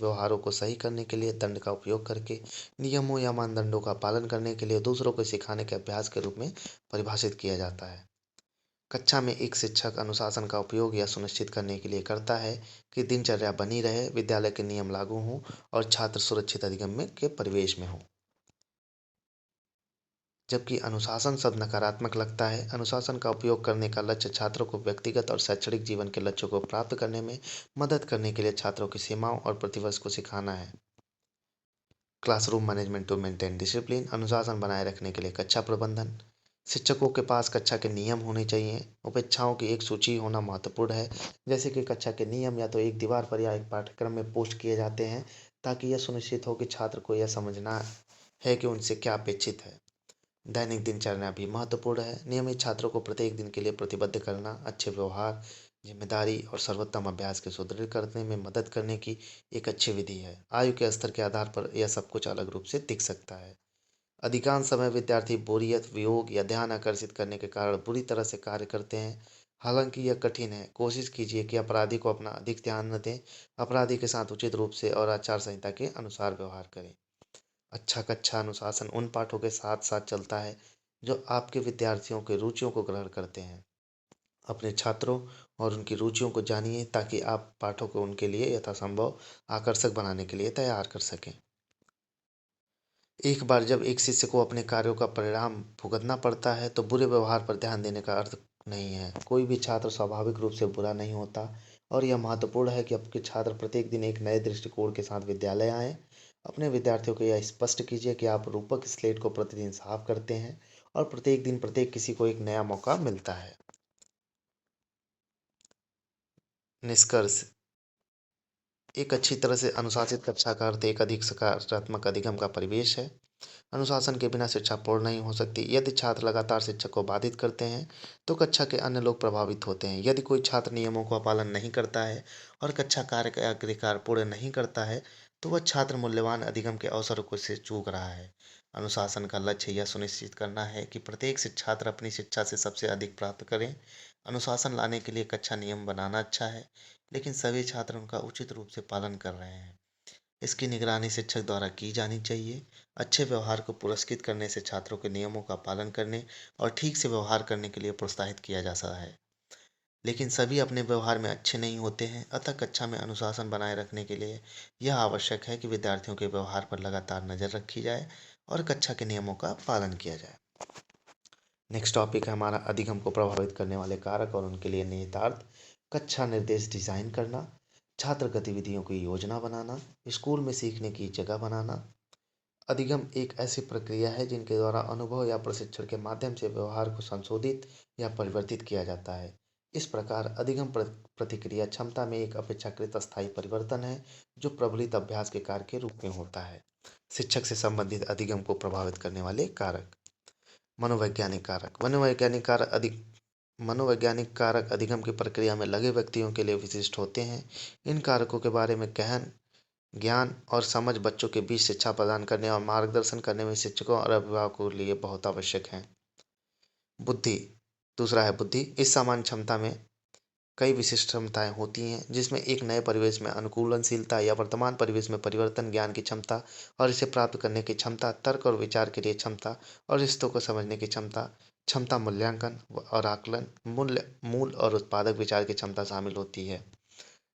व्यवहारों को सही करने के लिए दंड का उपयोग करके नियमों या मानदंडों का पालन करने के लिए दूसरों को सिखाने के अभ्यास के रूप में परिभाषित किया जाता है। कक्षा में एक शिक्षक अनुशासन का उपयोग यह सुनिश्चित करने के लिए करता है कि दिनचर्या बनी रहे, विद्यालय के नियम लागू हों और छात्र सुरक्षित अधिगम के परिवेश में हों। जबकि अनुशासन शब्द नकारात्मक लगता है, अनुशासन का उपयोग करने का लक्ष्य छात्रों को व्यक्तिगत और शैक्षणिक जीवन के लक्ष्यों को प्राप्त करने में मदद करने के लिए छात्रों की सीमाओं और प्रतिवर्ष को सिखाना है। Classroom management to maintain discipline, अनुशासन बनाए रखने के लिए कक्षा प्रबंधन। शिक्षकों के पास कक्षा के नियम होने चाहिए। उपेक्षाओं की एक सूची होना महत्वपूर्ण है, जैसे कि कक्षा के नियम या तो एक दीवार पर या एक पाठ्यक्रम में पोस्ट किए जाते हैं ताकि यह सुनिश्चित हो कि छात्र को यह समझना है कि उनसे क्या अपेक्षित है। दैनिक दिनचर्या भी महत्वपूर्ण है। नियमित छात्रों को प्रत्येक दिन के लिए प्रतिबद्ध करना अच्छे व्यवहार, जिम्मेदारी और सर्वोत्तम अभ्यास के सुदृढ़ करने में मदद करने की एक अच्छी विधि है। आयु के स्तर के आधार पर यह सब कुछ अलग रूप से दिख सकता है। अधिकांश समय विद्यार्थी बोरियत, वियोग या ध्यान आकर्षित करने के कारण बुरी तरह से कार्य करते हैं। हालांकि यह कठिन है। कोशिश कीजिए कि अपराधी को अपना अधिक ध्यान न दें। अपराधी के साथ उचित रूप से और आचार संहिता के अनुसार व्यवहार करें। अच्छा कक्षा अनुशासन उन पाठों के साथ साथ चलता है जो आपके विद्यार्थियों के रुचियों को ग्रहण करते हैं। अपने छात्रों और उनकी रुचियों को जानिए ताकि आप पाठों को उनके लिए यथासंभव आकर्षक बनाने के लिए तैयार कर सकें। एक बार जब एक शिष्य को अपने कार्यों का परिणाम भुगतना पड़ता है तो बुरे व्यवहार पर ध्यान देने का अर्थ नहीं है। कोई भी छात्र स्वाभाविक रूप से बुरा नहीं होता और यह महत्वपूर्ण है कि आपके छात्र प्रत्येक दिन एक नए दृष्टिकोण के साथ विद्यालय आएं। अपने विद्यार्थियों को यह स्पष्ट कीजिए कि आप रूपक स्लेट को प्रतिदिन साफ करते हैं और प्रत्येक दिन प्रत्येक किसी को एक नया मौका मिलता है। निष्कर्ष। एक अच्छी तरह से अनुशासित कक्षा का अर्थ एक अधिक सकारात्मक अधिगम का परिवेश है। अनुशासन के बिना शिक्षा पूर्ण नहीं हो सकती। यदि छात्र लगातार शिक्षक को बाधित करते हैं तो कक्षा के अन्य लोग प्रभावित होते हैं। यदि कोई छात्र नियमों का पालन नहीं करता है और कक्षा कार्य का अधिकार पूर्ण नहीं करता है तो वह छात्र मूल्यवान अधिगम के अवसरों को से चूक रहा है। अनुशासन का लक्ष्य यह सुनिश्चित करना है कि प्रत्येक छात्र अपनी शिक्षा से सबसे अधिक प्राप्त करें। अनुशासन लाने के लिए कक्षा नियम बनाना अच्छा है, लेकिन सभी छात्र उनका उचित रूप से पालन कर रहे हैं। इसकी निगरानी शिक्षक द्वारा की जानी चाहिए। अच्छे व्यवहार को पुरस्कृत करने से छात्रों के नियमों का पालन करने और ठीक से व्यवहार करने के लिए प्रोत्साहित किया जा सकता है। लेकिन सभी अपने व्यवहार में अच्छे नहीं होते हैं, अतः कक्षा में अनुशासन बनाए रखने के लिए यह आवश्यक है कि विद्यार्थियों के व्यवहार पर लगातार नजर रखी जाए और कक्षा के नियमों का पालन किया जाए। नेक्स्ट टॉपिक है हमारा अधिगम को प्रभावित करने वाले कारक और उनके लिए निहितार्थ। कक्षा निर्देश डिजाइन करना, छात्र गतिविधियों की योजना बनाना, स्कूल में सीखने की जगह बनाना। अधिगम एक ऐसी प्रक्रिया है जिनके द्वारा अनुभव या प्रशिक्षण के माध्यम से व्यवहार को संशोधित या परिवर्तित किया जाता है। इस प्रकार अधिगम प्रतिक्रिया क्षमता में एक अपेक्षाकृत अस्थायी परिवर्तन है जो प्रबलित अभ्यास के कार्य के रूप में होता है। शिक्षक से संबंधित अधिगम को प्रभावित करने वाले कारक। मनोवैज्ञानिक कारक। मनोवैज्ञानिक कारक अधिगम की प्रक्रिया में लगे व्यक्तियों के लिए विशिष्ट होते हैं। इन कारकों के बारे में गहन ज्ञान और समझ बच्चों के बीच शिक्षा प्रदान करने और मार्गदर्शन करने में शिक्षकों और अभिभावकों के लिए बहुत आवश्यक है। बुद्धि। दूसरा है बुद्धि। इस सामान्य क्षमता में कई विशिष्ट क्षमताएं होती हैं जिसमें एक नए परिवेश में अनुकूलनशीलता या वर्तमान परिवेश में परिवर्तन, ज्ञान की क्षमता और इसे प्राप्त करने की क्षमता, तर्क और विचार के लिए क्षमता और रिश्तों को समझने की क्षमता, क्षमता मूल्यांकन और आकलन, मूल और उत्पादक विचार की क्षमता शामिल होती है।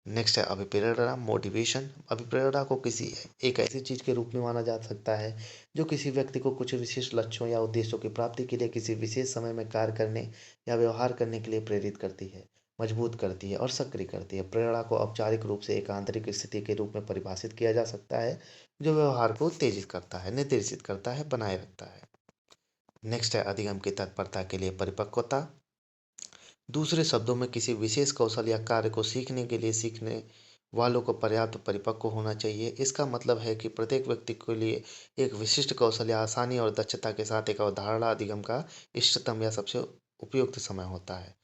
नेक्स्ट है अभिप्रेरणा, मोटिवेशन। अभिप्रेरणा को किसी एक ऐसी चीज के रूप में माना जा सकता है जो किसी व्यक्ति को कुछ विशिष्ट लक्ष्यों या उद्देश्यों की प्राप्ति के लिए किसी विशेष समय में कार्य करने या व्यवहार करने के लिए प्रेरित करती है, मजबूत करती है और सक्रिय करती है। प्रेरणा को औपचारिक रूप से एक आंतरिक स्थिति के रूप में परिभाषित किया जा सकता है जो व्यवहार को उत्तेजित करता है, निर्देशित करता है, बनाए रखता है। नेक्स्ट है अधिगम की तत्परता के लिए परिपक्वता। दूसरे शब्दों में किसी विशेष कौशल या कार्य को सीखने के लिए सीखने वालों को पर्याप्त परिपक्व होना चाहिए। इसका मतलब है कि प्रत्येक व्यक्ति के लिए एक विशिष्ट कौशल या आसानी और दक्षता के साथ एक अवधारणा अधिगम का इष्टतम या सबसे उपयुक्त समय होता है।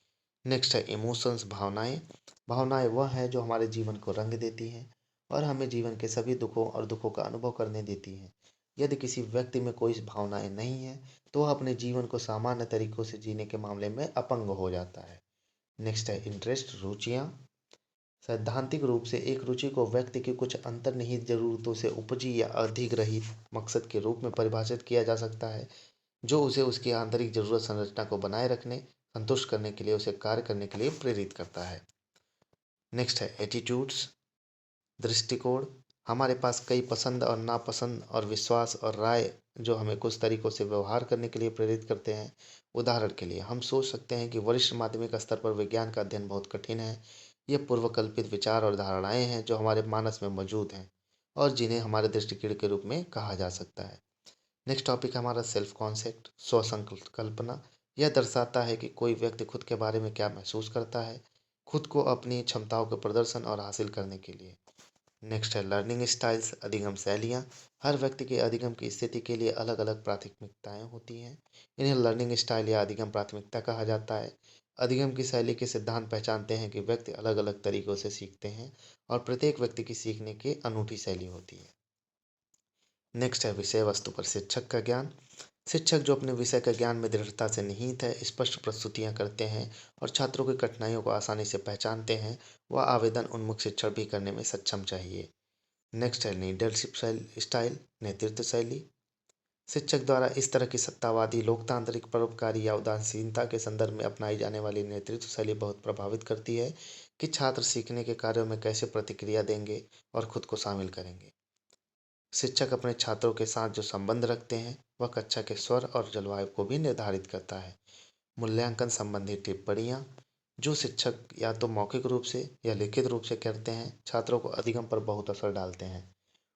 नेक्स्ट है इमोशंस, भावनाएं। भावनाएं वह है जो हमारे जीवन को रंग देती हैं और हमें जीवन के सभी दुखों और दुखों का अनुभव करने देती हैं। यदि किसी व्यक्ति में कोई भावनाएं नहीं है तो वह अपने जीवन को सामान्य तरीकों से जीने के मामले में अपंग हो जाता है। नेक्स्ट है इंटरेस्ट, रुचियाँ। सैद्धांतिक रूप से एक रुचि को व्यक्ति की कुछ अंतर्निहित जरूरतों से उपजी या अधिग्रहित मकसद के रूप में परिभाषित किया जा सकता है जो उसे उसकी आंतरिक जरूरत संरचना को बनाए रखने, संतुष्ट करने के लिए उसे कार्य करने के लिए प्रेरित करता है। नेक्स्ट है एटीट्यूड्स, दृष्टिकोण। हमारे पास कई पसंद और नापसंद और विश्वास और राय जो हमें कुछ तरीकों से व्यवहार करने के लिए प्रेरित करते हैं। उदाहरण के लिए हम सोच सकते हैं कि वरिष्ठ माध्यमिक स्तर पर विज्ञान का अध्ययन बहुत कठिन है। ये पूर्वकल्पित विचार और धारणाएं हैं जो हमारे मानस में मौजूद हैं और जिन्हें हमारे दृष्टिकोण के रूप में कहा जा सकता है। नेक्स्ट टॉपिक है हमारा सेल्फ कॉन्सेप्ट, स्व संकल्पना। यह दर्शाता है कि कोई व्यक्ति खुद के बारे में क्या महसूस करता है, खुद को अपनी क्षमताओं के प्रदर्शन और हासिल करने के लिए। नेक्स्ट है लर्निंग स्टाइल्स, अधिगम शैलियाँ। हर व्यक्ति के अधिगम की स्थिति के लिए अलग अलग प्राथमिकताएं होती हैं। इन्हें लर्निंग स्टाइल या अधिगम प्राथमिकता कहा जाता है। अधिगम की शैली के सिद्धांत पहचानते हैं कि व्यक्ति अलग अलग तरीकों से सीखते हैं और प्रत्येक व्यक्ति की सीखने की अनूठी शैली होती है। नेक्स्ट है विषय वस्तु पर शिक्षक का ज्ञान। शिक्षक जो अपने विषय का ज्ञान में दृढ़ता से निहित है, स्पष्ट प्रस्तुतियाँ करते हैं और छात्रों की कठिनाइयों को आसानी से पहचानते हैं, वह आवेदन उन्मुख शिक्षण भी करने में सक्षम चाहिए। नेक्स्ट है लीडरशिप स्टाइल, नेतृत्व शैली। शिक्षक द्वारा इस तरह की सत्तावादी, लोकतांत्रिक, परोपकारी या उदासीनता के संदर्भ में अपनाई जाने वाली नेतृत्व शैली बहुत प्रभावित करती है कि छात्र सीखने के कार्यों में कैसे प्रतिक्रिया देंगे और खुद को शामिल करेंगे। शिक्षक अपने छात्रों के साथ जो संबंध रखते हैं वह कक्षा के स्वर और जलवायु को भी निर्धारित करता है। मूल्यांकन संबंधी टिप्पणियाँ, जो शिक्षक या तो मौखिक रूप से या लिखित रूप से करते हैं, छात्रों को अधिगम पर बहुत असर डालते हैं।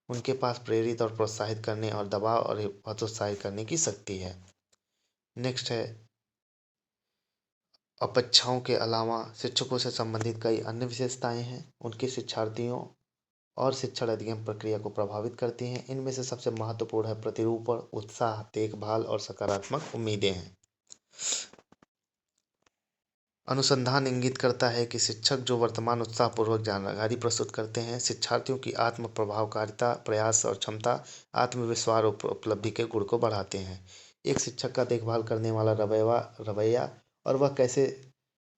उनके पास प्रेरित और प्रोत्साहित करने और दबाव और हतोत्साहित करने की शक्ति है। नेक्स्ट है अपेक्षाओं के अलावा शिक्षकों से संबंधित कई अन्य विशेषताएं हैं, उनके शिक्षार्थियों और शिक्षण अधिगम प्रक्रिया को प्रभावित करती हैं। इनमें से सबसे महत्वपूर्ण है प्रतिरूपण, उत्साह, देखभाल और सकारात्मक उम्मीदें हैं। अनुसंधान इंगित करता है कि शिक्षक जो वर्तमान उत्साहपूर्वक जानकारी प्रस्तुत करते हैं, शिक्षार्थियों की आत्म प्रभावकारिता, प्रयास और क्षमता, आत्मविश्वास और उपलब्धि के गुण को बढ़ाते हैं। एक शिक्षक का देखभाल करने वाला रवैया और वह कैसे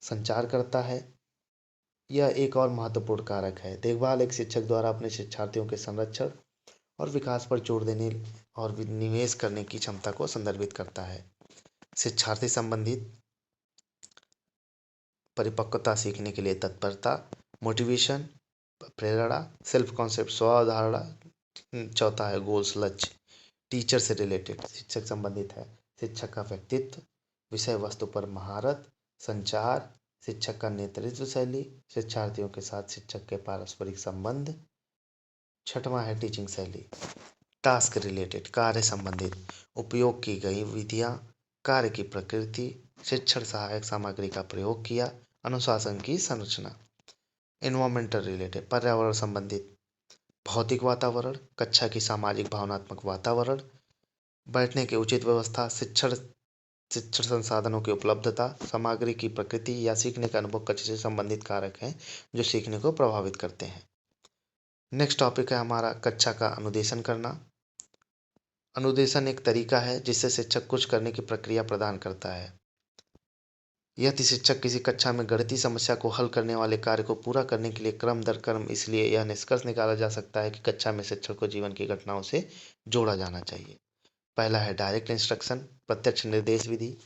संचार करता है, यह एक और महत्वपूर्ण कारक है। देखभाल एक शिक्षक द्वारा अपने शिक्षार्थियों के संरक्षण और विकास पर जोर देने और निवेश करने की क्षमता को संदर्भित करता है। शिक्षार्थी संबंधित परिपक्वता, सीखने के लिए तत्परता, मोटिवेशन, प्रेरणा, सेल्फ कॉन्सेप्ट, स्व अवधारणा। चौथा है गोल्स, लक्ष्य। टीचर से रिलेटेड शिक्षक संबंधित है शिक्षक का व्यक्तित्व, विषय वस्तु पर महारत, संचार, शिक्षक का नेतृत्व शैली, शिक्षार्थियों के साथ शिक्षक के पारस्परिक संबंध। छठवां है टीचिंग शैली। टास्क रिलेटेड, कार्य संबंधित, उपयोग की गई विधियाँ, कार्य की प्रकृति, शिक्षण सहायक सामग्री का प्रयोग किया, अनुशासन की संरचना। एनवायरमेंटल रिलेटेड, पर्यावरण संबंधित, भौतिक वातावरण, कक्षा की सामाजिक भावनात्मक वातावरण, बैठने की उचित व्यवस्था, शिक्षण शिक्षण संसाधनों की उपलब्धता, सामग्री की प्रकृति या सीखने का अनुभव कक्षा से संबंधित कारक हैं जो सीखने को प्रभावित करते हैं। नेक्स्ट टॉपिक है हमारा कक्षा का अनुदेशन करना। अनुदेशन एक तरीका है जिससे शिक्षक कुछ करने की प्रक्रिया प्रदान करता है। यदि शिक्षक किसी कक्षा में गणितीय समस्या को हल करने वाले कार्य को पूरा करने के लिए क्रम दर क्रम, इसलिए यह निष्कर्ष निकाला जा सकता है कि कक्षा में शिक्षण को जीवन की घटनाओं से जोड़ा जाना चाहिए। पहला है डायरेक्ट इंस्ट्रक्शन, प्रत्यक्ष निर्देश विधि।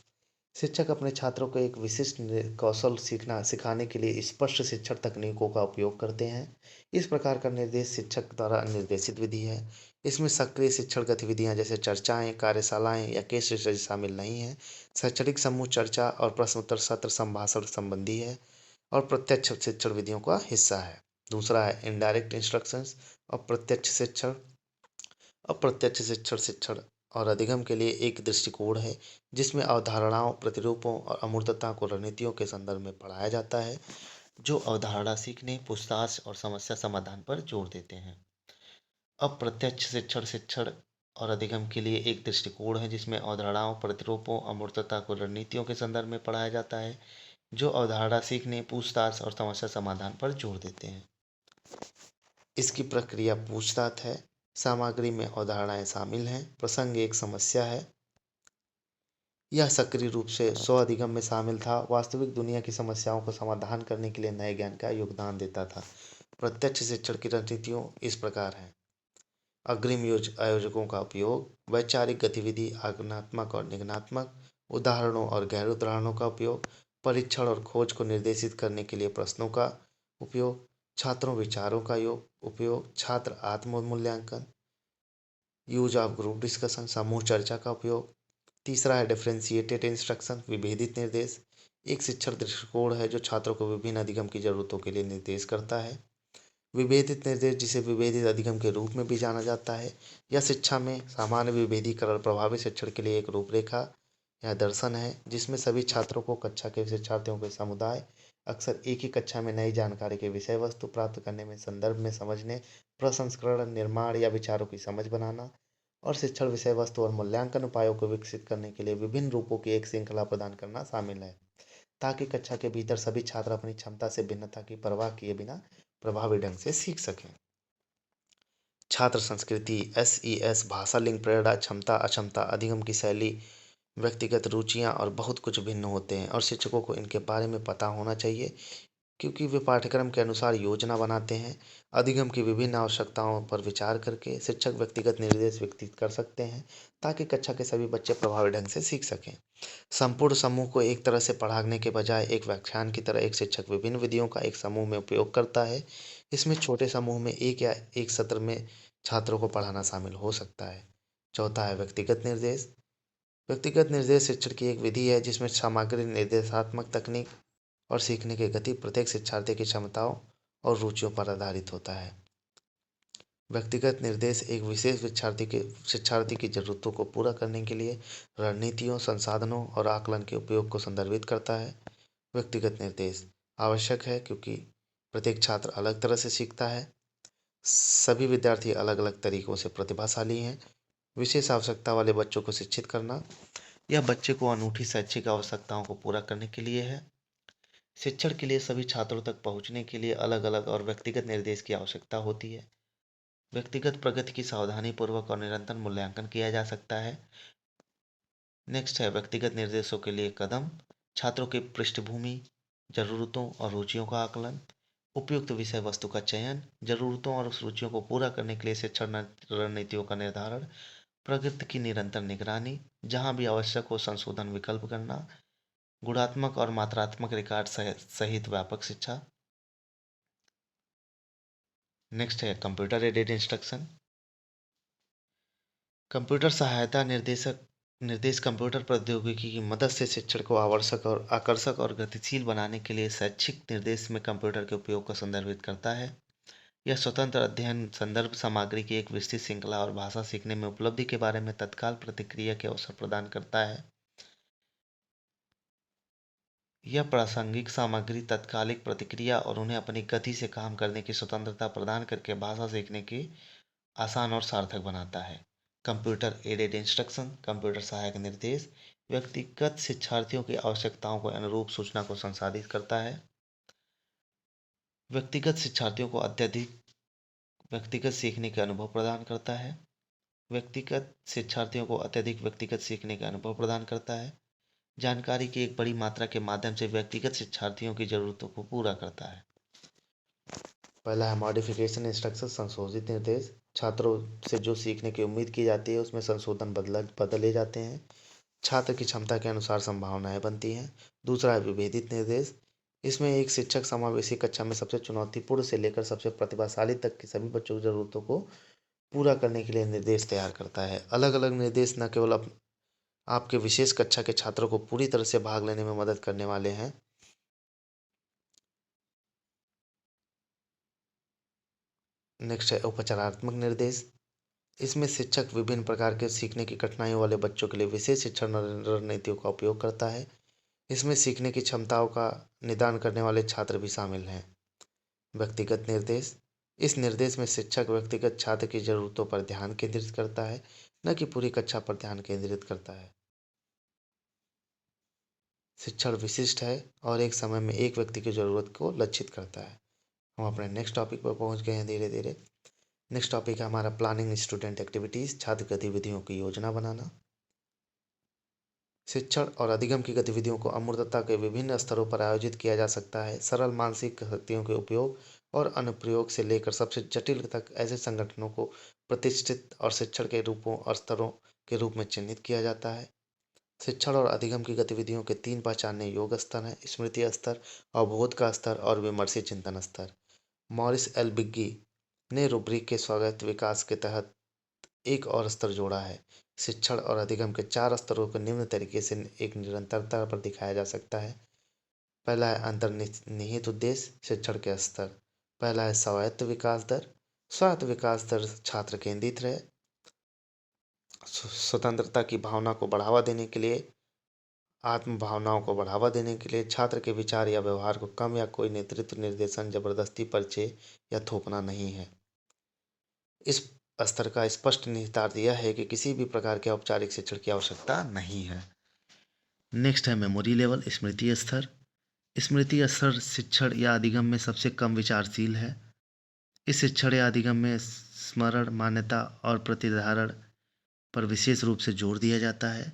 शिक्षक अपने छात्रों को एक विशिष्ट कौशल सिखाने के लिए स्पष्ट शिक्षण तकनीकों का उपयोग करते हैं। इस प्रकार का निर्देश शिक्षक द्वारा निर्देशित विधि है। इसमें सक्रिय शिक्षण गतिविधियां जैसे चर्चाएं, कार्यशालाएं या केस स्टडी शामिल नहीं है। शैक्षणिक समूह चर्चा और प्रश्नोत्तर सत्र संभाषण संबंधी है और प्रत्यक्ष शिक्षण विधियों का हिस्सा है। दूसरा है इनडायरेक्ट इंस्ट्रक्शंस, अप्रत्यक्ष शिक्षण। अप्रत्यक्ष शिक्षण शिक्षण और अधिगम के लिए एक दृष्टिकोण है जिसमें अवधारणाओं, प्रतिरूपों और अमूर्तता को रणनीतियों के संदर्भ में पढ़ाया जाता है, जो अवधारणा सीखने, पूछताछ और समस्या समाधान पर जोर देते हैं। अप्रत्यक्ष शिक्षण शिक्षण और अधिगम के लिए एक दृष्टिकोण है जिसमें अवधारणाओं, प्रतिरूपों, अमूर्तता को रणनीतियों के संदर्भ में पढ़ाया जाता है, जो अवधारणा सीखने, पूछताछ और समस्या समाधान पर जोर देते हैं। इसकी प्रक्रिया पूछताछ है। सामग्री में अवधारणाएं शामिल हैं। प्रसंग एक समस्या है। यह सक्रिय रूप से स्व अधिगम में शामिल था, वास्तविक दुनिया की समस्याओं को समाधान करने के लिए नए ज्ञान का योगदान देता था। प्रत्यक्ष शिक्षण की रणनीतियों इस प्रकार हैं। अग्रिम आयोजकों का उपयोग, वैचारिक गतिविधि, आज्ञानात्मक और निगमनात्मक, उदाहरणों और गैर उदाहरणों का उपयोग, परीक्षण और खोज को निर्देशित करने के लिए प्रश्नों का उपयोग, छात्रों विचारों का उपयोग, छात्र आत्म मूल्यांकन, यूज ऑफ ग्रुप डिस्कशन, समूह चर्चा का उपयोग। तीसरा है डिफरेंशिएटेड इंस्ट्रक्शन, विभेदित निर्देश। एक शिक्षण दृष्टिकोण है जो छात्रों को विभिन्न अधिगम की जरूरतों के लिए निर्देश करता है। विभेदित निर्देश, जिसे विभेदित अधिगम के रूप में भी जाना जाता है, यह शिक्षा में सामान्य विभेदीकरण प्रभावी शिक्षण के लिए एक रूपरेखा या दर्शन है जिसमें सभी छात्रों को कक्षा के शिक्षार्थियों के समुदाय अक्सर एक ही कक्षा में नई जानकारी के विषय वस्तु प्राप्त करने में, संदर्भ में समझने, प्रसंस्करण, निर्माण या विचारों की समझ बनाना और शिक्षण विषय वस्तु और मूल्यांकन उपायों को विकसित करने के लिए विभिन्न रूपों की एक श्रृंखला प्रदान करना शामिल है, ताकि कक्षा के भीतर सभी छात्र अपनी क्षमता से भिन्नता की परवाह किए बिना प्रभावी ढंग से सीख सकें। छात्र संस्कृति, SES, भाषा, लिंग, प्रेरणा, क्षमता, अक्षमता, अधिगम की शैली, व्यक्तिगत रुचियाँ और बहुत कुछ भिन्न होते हैं और शिक्षकों को इनके बारे में पता होना चाहिए, क्योंकि वे पाठ्यक्रम के अनुसार योजना बनाते हैं। अधिगम की विभिन्न आवश्यकताओं पर विचार करके शिक्षक व्यक्तिगत निर्देश विकसित कर सकते हैं, ताकि कक्षा के सभी बच्चे प्रभावी ढंग से सीख सकें। संपूर्ण समूह को एक तरह से पढ़ाने के बजाय एक व्याख्यान की तरह एक शिक्षक विभिन्न विधियों का एक समूह में उपयोग करता है। इसमें छोटे समूह में एक या एक सत्र में छात्रों को पढ़ाना शामिल हो सकता है। चौथा है व्यक्तिगत निर्देश। व्यक्तिगत निर्देश शिक्षण की एक विधि है जिसमें सामग्री, निर्देशात्मक तकनीक और सीखने की गति प्रत्येक शिक्षार्थी की क्षमताओं और रुचियों पर आधारित होता है। व्यक्तिगत निर्देश एक विशेष शिक्षार्थी की ज़रूरतों को पूरा करने के लिए रणनीतियों, संसाधनों और आकलन के उपयोग को संदर्भित करता है। व्यक्तिगत निर्देश आवश्यक है क्योंकि प्रत्येक छात्र अलग तरह से सीखता है। सभी विद्यार्थी अलग अलग तरीकों से प्रतिभाशाली हैं। विशेष आवश्यकता वाले बच्चों को शिक्षित करना यह बच्चे को अनूठी शैक्षिक आवश्यकताओं को पूरा करने के लिए है। शिक्षण के लिए सभी छात्रों तक पहुंचने के लिए अलग अलग और व्यक्तिगत निर्देश की आवश्यकता होती है। व्यक्तिगत प्रगति की सावधानीपूर्वक और निरंतर मूल्यांकन किया जा सकता है। नेक्स्ट है व्यक्तिगत निर्देशों के लिए कदम। छात्रों की पृष्ठभूमि, ज़रूरतों और रुचियों का आकलन, उपयुक्त विषय वस्तु का चयन, ज़रूरतों और रुचियों को पूरा करने के लिए शिक्षण रणनीतियों का निर्धारण, प्रगति की निरंतर निगरानी, जहां भी आवश्यक हो संशोधन विकल्प करना, गुणात्मक और मात्रात्मक रिकॉर्ड सहित व्यापक शिक्षा। नेक्स्ट है कंप्यूटर एडेड इंस्ट्रक्शन। कंप्यूटर सहायता निर्देश कंप्यूटर प्रौद्योगिकी की मदद से शिक्षण को आकर्षक और गतिशील बनाने के लिए शैक्षिक निर्देश में कंप्यूटर के उपयोग को संदर्भित करता है। यह स्वतंत्र अध्ययन, संदर्भ सामग्री की एक विस्तृत श्रृंखला और भाषा सीखने में उपलब्धि के बारे में तत्काल प्रतिक्रिया के अवसर प्रदान करता है। यह प्रासंगिक सामग्री, तत्कालिक प्रतिक्रिया और उन्हें अपनी गति से काम करने की स्वतंत्रता प्रदान करके भाषा सीखने की आसान और सार्थक बनाता है। कंप्यूटर एडेड इंस्ट्रक्शन, कंप्यूटर सहायक निर्देश व्यक्तिगत शिक्षार्थियों की आवश्यकताओं के अनुरूप सूचना को संसाधित करता है। व्यक्तिगत शिक्षार्थियों को अत्यधिक व्यक्तिगत सीखने का अनुभव प्रदान करता है। व्यक्तिगत शिक्षार्थियों को अत्यधिक व्यक्तिगत सीखने का अनुभव प्रदान करता है। जानकारी की एक बड़ी मात्रा के माध्यम से व्यक्तिगत शिक्षार्थियों की ज़रूरतों को पूरा करता है। पहला है मॉडिफिकेशन इंस्ट्रक्शन, संशोधित निर्देश। छात्रों से जो सीखने की उम्मीद की जाती है उसमें संशोधन बदले जाते हैं। छात्र की क्षमता के अनुसार संभावनाएं बनती हैं। दूसरा है विभेदित निर्देश। इसमें एक शिक्षक समावेशी कक्षा में सबसे चुनौतीपूर्ण से लेकर सबसे प्रतिभाशाली तक की सभी बच्चों की ज़रूरतों को पूरा करने के लिए निर्देश तैयार करता है। अलग अलग निर्देश न केवल आपके विशेष कक्षा के छात्रों को पूरी तरह से भाग लेने में मदद करने वाले हैं। नेक्स्ट है उपचारात्मक निर्देश। इसमें शिक्षक विभिन्न प्रकार के सीखने की कठिनाइयों वाले बच्चों के लिए विशेष शिक्षण रणनीतियों का उपयोग करता है। इसमें सीखने की क्षमताओं का निदान करने वाले छात्र भी शामिल हैं। व्यक्तिगत निर्देश। इस निर्देश में शिक्षक व्यक्तिगत छात्र की ज़रूरतों पर ध्यान केंद्रित करता है, न कि पूरी कक्षा पर ध्यान केंद्रित करता है। शिक्षण विशिष्ट है और एक समय में एक व्यक्ति की ज़रूरत को लक्षित करता है। हम अपने नेक्स्ट टॉपिक पर पहुंच गए हैं धीरे धीरे। नेक्स्ट टॉपिक है हमारा प्लानिंग स्टूडेंट एक्टिविटीज़, छात्र गतिविधियों की योजना बनाना। शिक्षण और अधिगम की गतिविधियों को अमूर्तता के विभिन्न स्तरों पर आयोजित किया जा सकता है। सरल मानसिक शक्तियों के उपयोग और अनुप्रयोग से लेकर सबसे जटिल तक ऐसे संगठनों को प्रतिष्ठित और शिक्षण के रूपों और स्तरों के रूप में चिह्नित किया जाता है। शिक्षण और अधिगम की गतिविधियों के 3 पहचानने योग्य स्तर हैं: स्मृति स्तर, अवबोध का स्तर और विमर्शी चिंतन स्तर। मॉरिस एल बिग्गी ने रूब्रिक के स्वायत्त विकास के तहत एक और स्तर जोड़ा है। शिक्षण और अधिगम के 4 स्तरों को निम्न तरीके से एक निरंतरता पर दिखाया जा सकता है। पहला है अंतर्निहित उद्देश्य, शिक्षण के स्तर। पहला है स्वायत्त विकास दर। स्वायत्त विकास दर छात्र केंद्रित रहे, स्वतंत्रता की भावना को बढ़ावा देने के लिए, आत्म भावनाओं को बढ़ावा देने के लिए छात्र के विचार या व्यवहार को कम या कोई नेतृत्व, निर्देशन, जबरदस्ती, परिचय या थोपना नहीं है। इस स्तर का स्पष्ट निहितार्थ यह है कि किसी भी प्रकार के औपचारिक शिक्षण की आवश्यकता नहीं है। नेक्स्ट है मेमोरी लेवल, स्मृति स्तर। स्मृति स्तर शिक्षण या अधिगम में सबसे कम विचारशील है। इस शिक्षण या अधिगम में स्मरण, मान्यता और प्रतिधारण पर विशेष रूप से जोर दिया जाता है।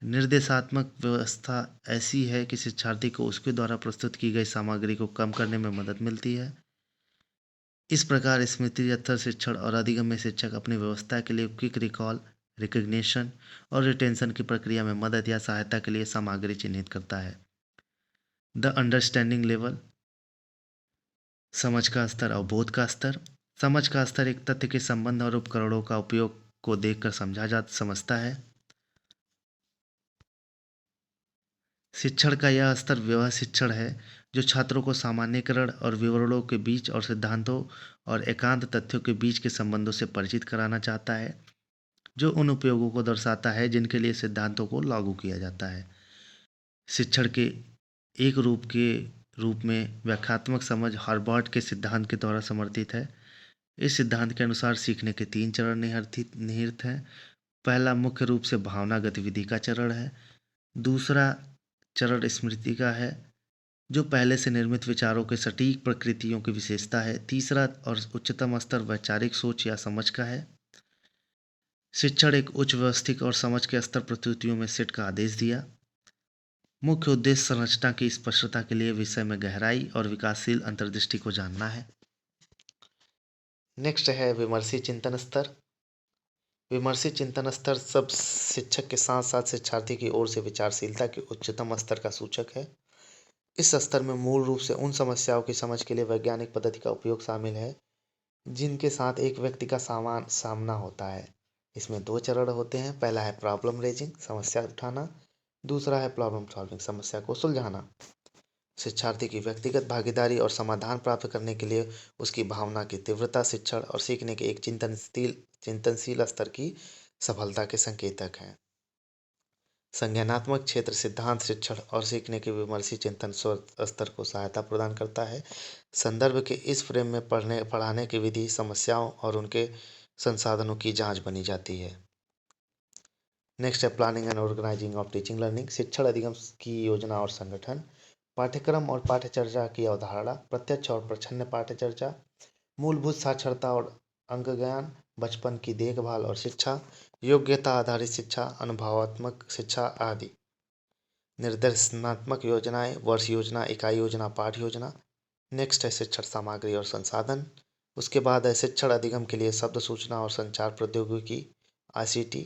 निर्देशात्मक व्यवस्था ऐसी है कि शिक्षार्थी को उसके द्वारा प्रस्तुत की गई सामग्री को कम करने में मदद मिलती है। इस प्रकार स्मृति स्तर शिक्षण और अधिगम में शिक्षक अपनी व्यवस्था के लिए क्विक रिकॉल, रिकग्निशन और रिटेंशन की प्रक्रिया में मदद या सहायता के लिए सामग्री चिन्हित करता है। द अंडरस्टैंडिंग लेवल, समझ का स्तर और बोध का स्तर। समझ का स्तर एक तथ्य के संबंध और उपकरणों का उपयोग को देखकर समझता है। शिक्षण का यह स्तर वह शिक्षण है जो छात्रों को सामान्यीकरण और विवरणों के बीच और सिद्धांतों और एकांत तथ्यों के बीच के संबंधों से परिचित कराना चाहता है, जो उन उपयोगों को दर्शाता है जिनके लिए सिद्धांतों को लागू किया जाता है। शिक्षण के एक रूप में व्याख्यात्मक समझ हार्वर्ड के सिद्धांत के द्वारा समर्थित है। इस सिद्धांत के अनुसार सीखने के 3 चरण निहित हैं। पहला मुख्य रूप से भावना गतिविधि का चरण है। दूसरा चरण स्मृति का है, जो पहले से निर्मित विचारों के सटीक प्रकृतियों की विशेषता है। तीसरा और उच्चतम स्तर वैचारिक सोच या समझ का है। शिक्षण एक उच्च व्यवस्थित और समझ के स्तर प्रस्तुतियों में सेट का आदेश दिया। मुख्य उद्देश्य संरचना की स्पष्टता के लिए विषय में गहराई और विकासशील अंतर्दृष्टि को जानना है। नेक्स्ट है विमर्शी चिंतन स्तर। विमर्शी चिंतन स्तर सब शिक्षक के साथ साथ शिक्षार्थी की ओर से विचारशीलता के उच्चतम स्तर का सूचक है। इस स्तर में मूल रूप से उन समस्याओं की समझ के लिए वैज्ञानिक पद्धति का उपयोग शामिल है जिनके साथ एक व्यक्ति का सामना होता है। इसमें 2 चरण होते हैं। पहला है प्रॉब्लम रेजिंग, समस्या उठाना। दूसरा है प्रॉब्लम सॉल्विंग, समस्या को सुलझाना। शिक्षार्थी की व्यक्तिगत भागीदारी और समाधान प्राप्त करने के लिए उसकी भावना की तीव्रता शिक्षण और सीखने के एक चिंतनशील स्तर की सफलता के संकेतक हैं। संज्ञानात्मक क्षेत्र सिद्धांत शिक्षण और सीखने के विमर्शी चिंतन स्तर को सहायता प्रदान करता है। संदर्भ के इस फ्रेम में पढ़ाने की विधि, समस्याओं और उनके संसाधनों की जांच बनी जाती है। नेक्स्ट है planning and organizing of teaching learning. शिक्षण अधिगम की योजना और संगठन। पाठ्यक्रम और पाठ्यचर्या की अवधारणा, प्रत्यक्ष और प्रच्छन्न पाठ्यचर्या, मूलभूत साक्षरता और अंक ज्ञान, बचपन की देखभाल और शिक्षा, योग्यता आधारित शिक्षा, अनुभवात्मक शिक्षा आदि। निर्देशात्मक योजनाएं, वर्ष योजना, इकाई योजना, पाठ योजना। नेक्स्ट है शिक्षण सामग्री और संसाधन। उसके बाद है शिक्षण अधिगम के लिए शब्द सूचना और संचार प्रौद्योगिकी, ICT।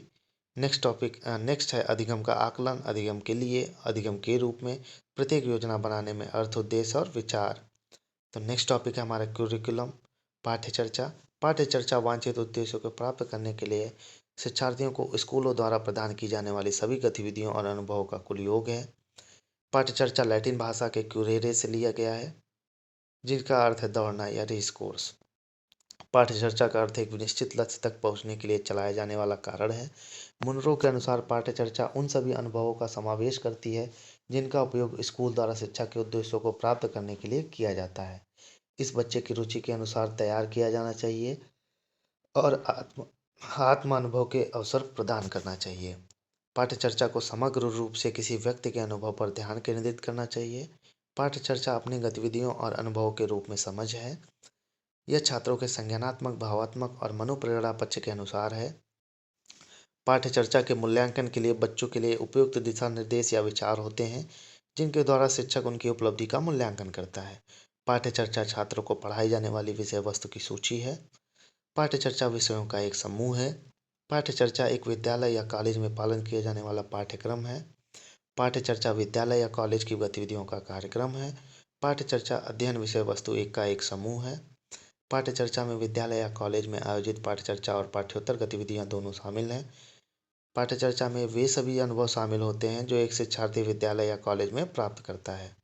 नेक्स्ट है अधिगम का आकलन। अधिगम के लिए, अधिगम के रूप में प्रत्येक योजना बनाने में अर्थ, उद्देश्य और विचार। तो नेक्स्ट टॉपिक है हमारा क्यूरिकुलम, पाठ्यचर्चा। पाठ्यचर्चा वांछित उद्देश्यों को प्राप्त करने के लिए शिक्षार्थियों को स्कूलों द्वारा प्रदान की जाने वाली सभी गतिविधियों और अनुभवों का कुल योग है। पाठ्यचर्चा लैटिन भाषा के क्यूरेरे से लिया गया है, जिसका अर्थ है दौड़ना या रेस कोर्स। पाठ्यचर्चा का अर्थ एक निश्चित लक्ष्य तक पहुंचने के लिए चलाया जाने वाला कारण है। मुनरो के अनुसार पाठ्यचर्चा उन सभी अनुभवों का समावेश करती है जिनका उपयोग स्कूल द्वारा शिक्षा के उद्देश्यों को प्राप्त करने के लिए किया जाता है। इस बच्चे की रुचि के अनुसार तैयार किया जाना चाहिए और आत्म अनुभव के अवसर प्रदान करना चाहिए। पाठ्यचर्चा को समग्र रूप से किसी व्यक्ति के अनुभव पर ध्यान केंद्रित करना चाहिए। पाठ्यचर्चा अपनी गतिविधियों और अनुभवों के रूप में समझ है। यह छात्रों के संज्ञानात्मक, भावात्मक और मनोप्रेरणा पक्ष के अनुसार है। पाठ्यचर्चा के मूल्यांकन के लिए बच्चों के लिए उपयुक्त दिशा निर्देश या विचार होते हैं जिनके द्वारा शिक्षक उनकी उपलब्धि का मूल्यांकन करता है। पाठ्यचर्चा छात्रों को पढ़ाई जाने वाली विषय वस्तु की सूची है। पाठ्यचर्चा विषयों का एक समूह है। पाठ्यचर्चा एक विद्यालय या कॉलेज में पालन किया जाने वाला पाठ्यक्रम है। पाठ्यचर्चा विद्यालय या कॉलेज की गतिविधियों का कार्यक्रम है। पाठ्यचर्चा अध्ययन विषय वस्तु का एक समूह है। पाठ्यचर्चा में विद्यालय या कॉलेज में आयोजित पाठ्यचर्चा और पाठ्येतर गतिविधियां दोनों शामिल हैं। पाठ्यचर्चा में वे सभी अनुभव शामिल होते हैं जो एक शिक्षार्थी विद्यालय या कॉलेज में प्राप्त करता है।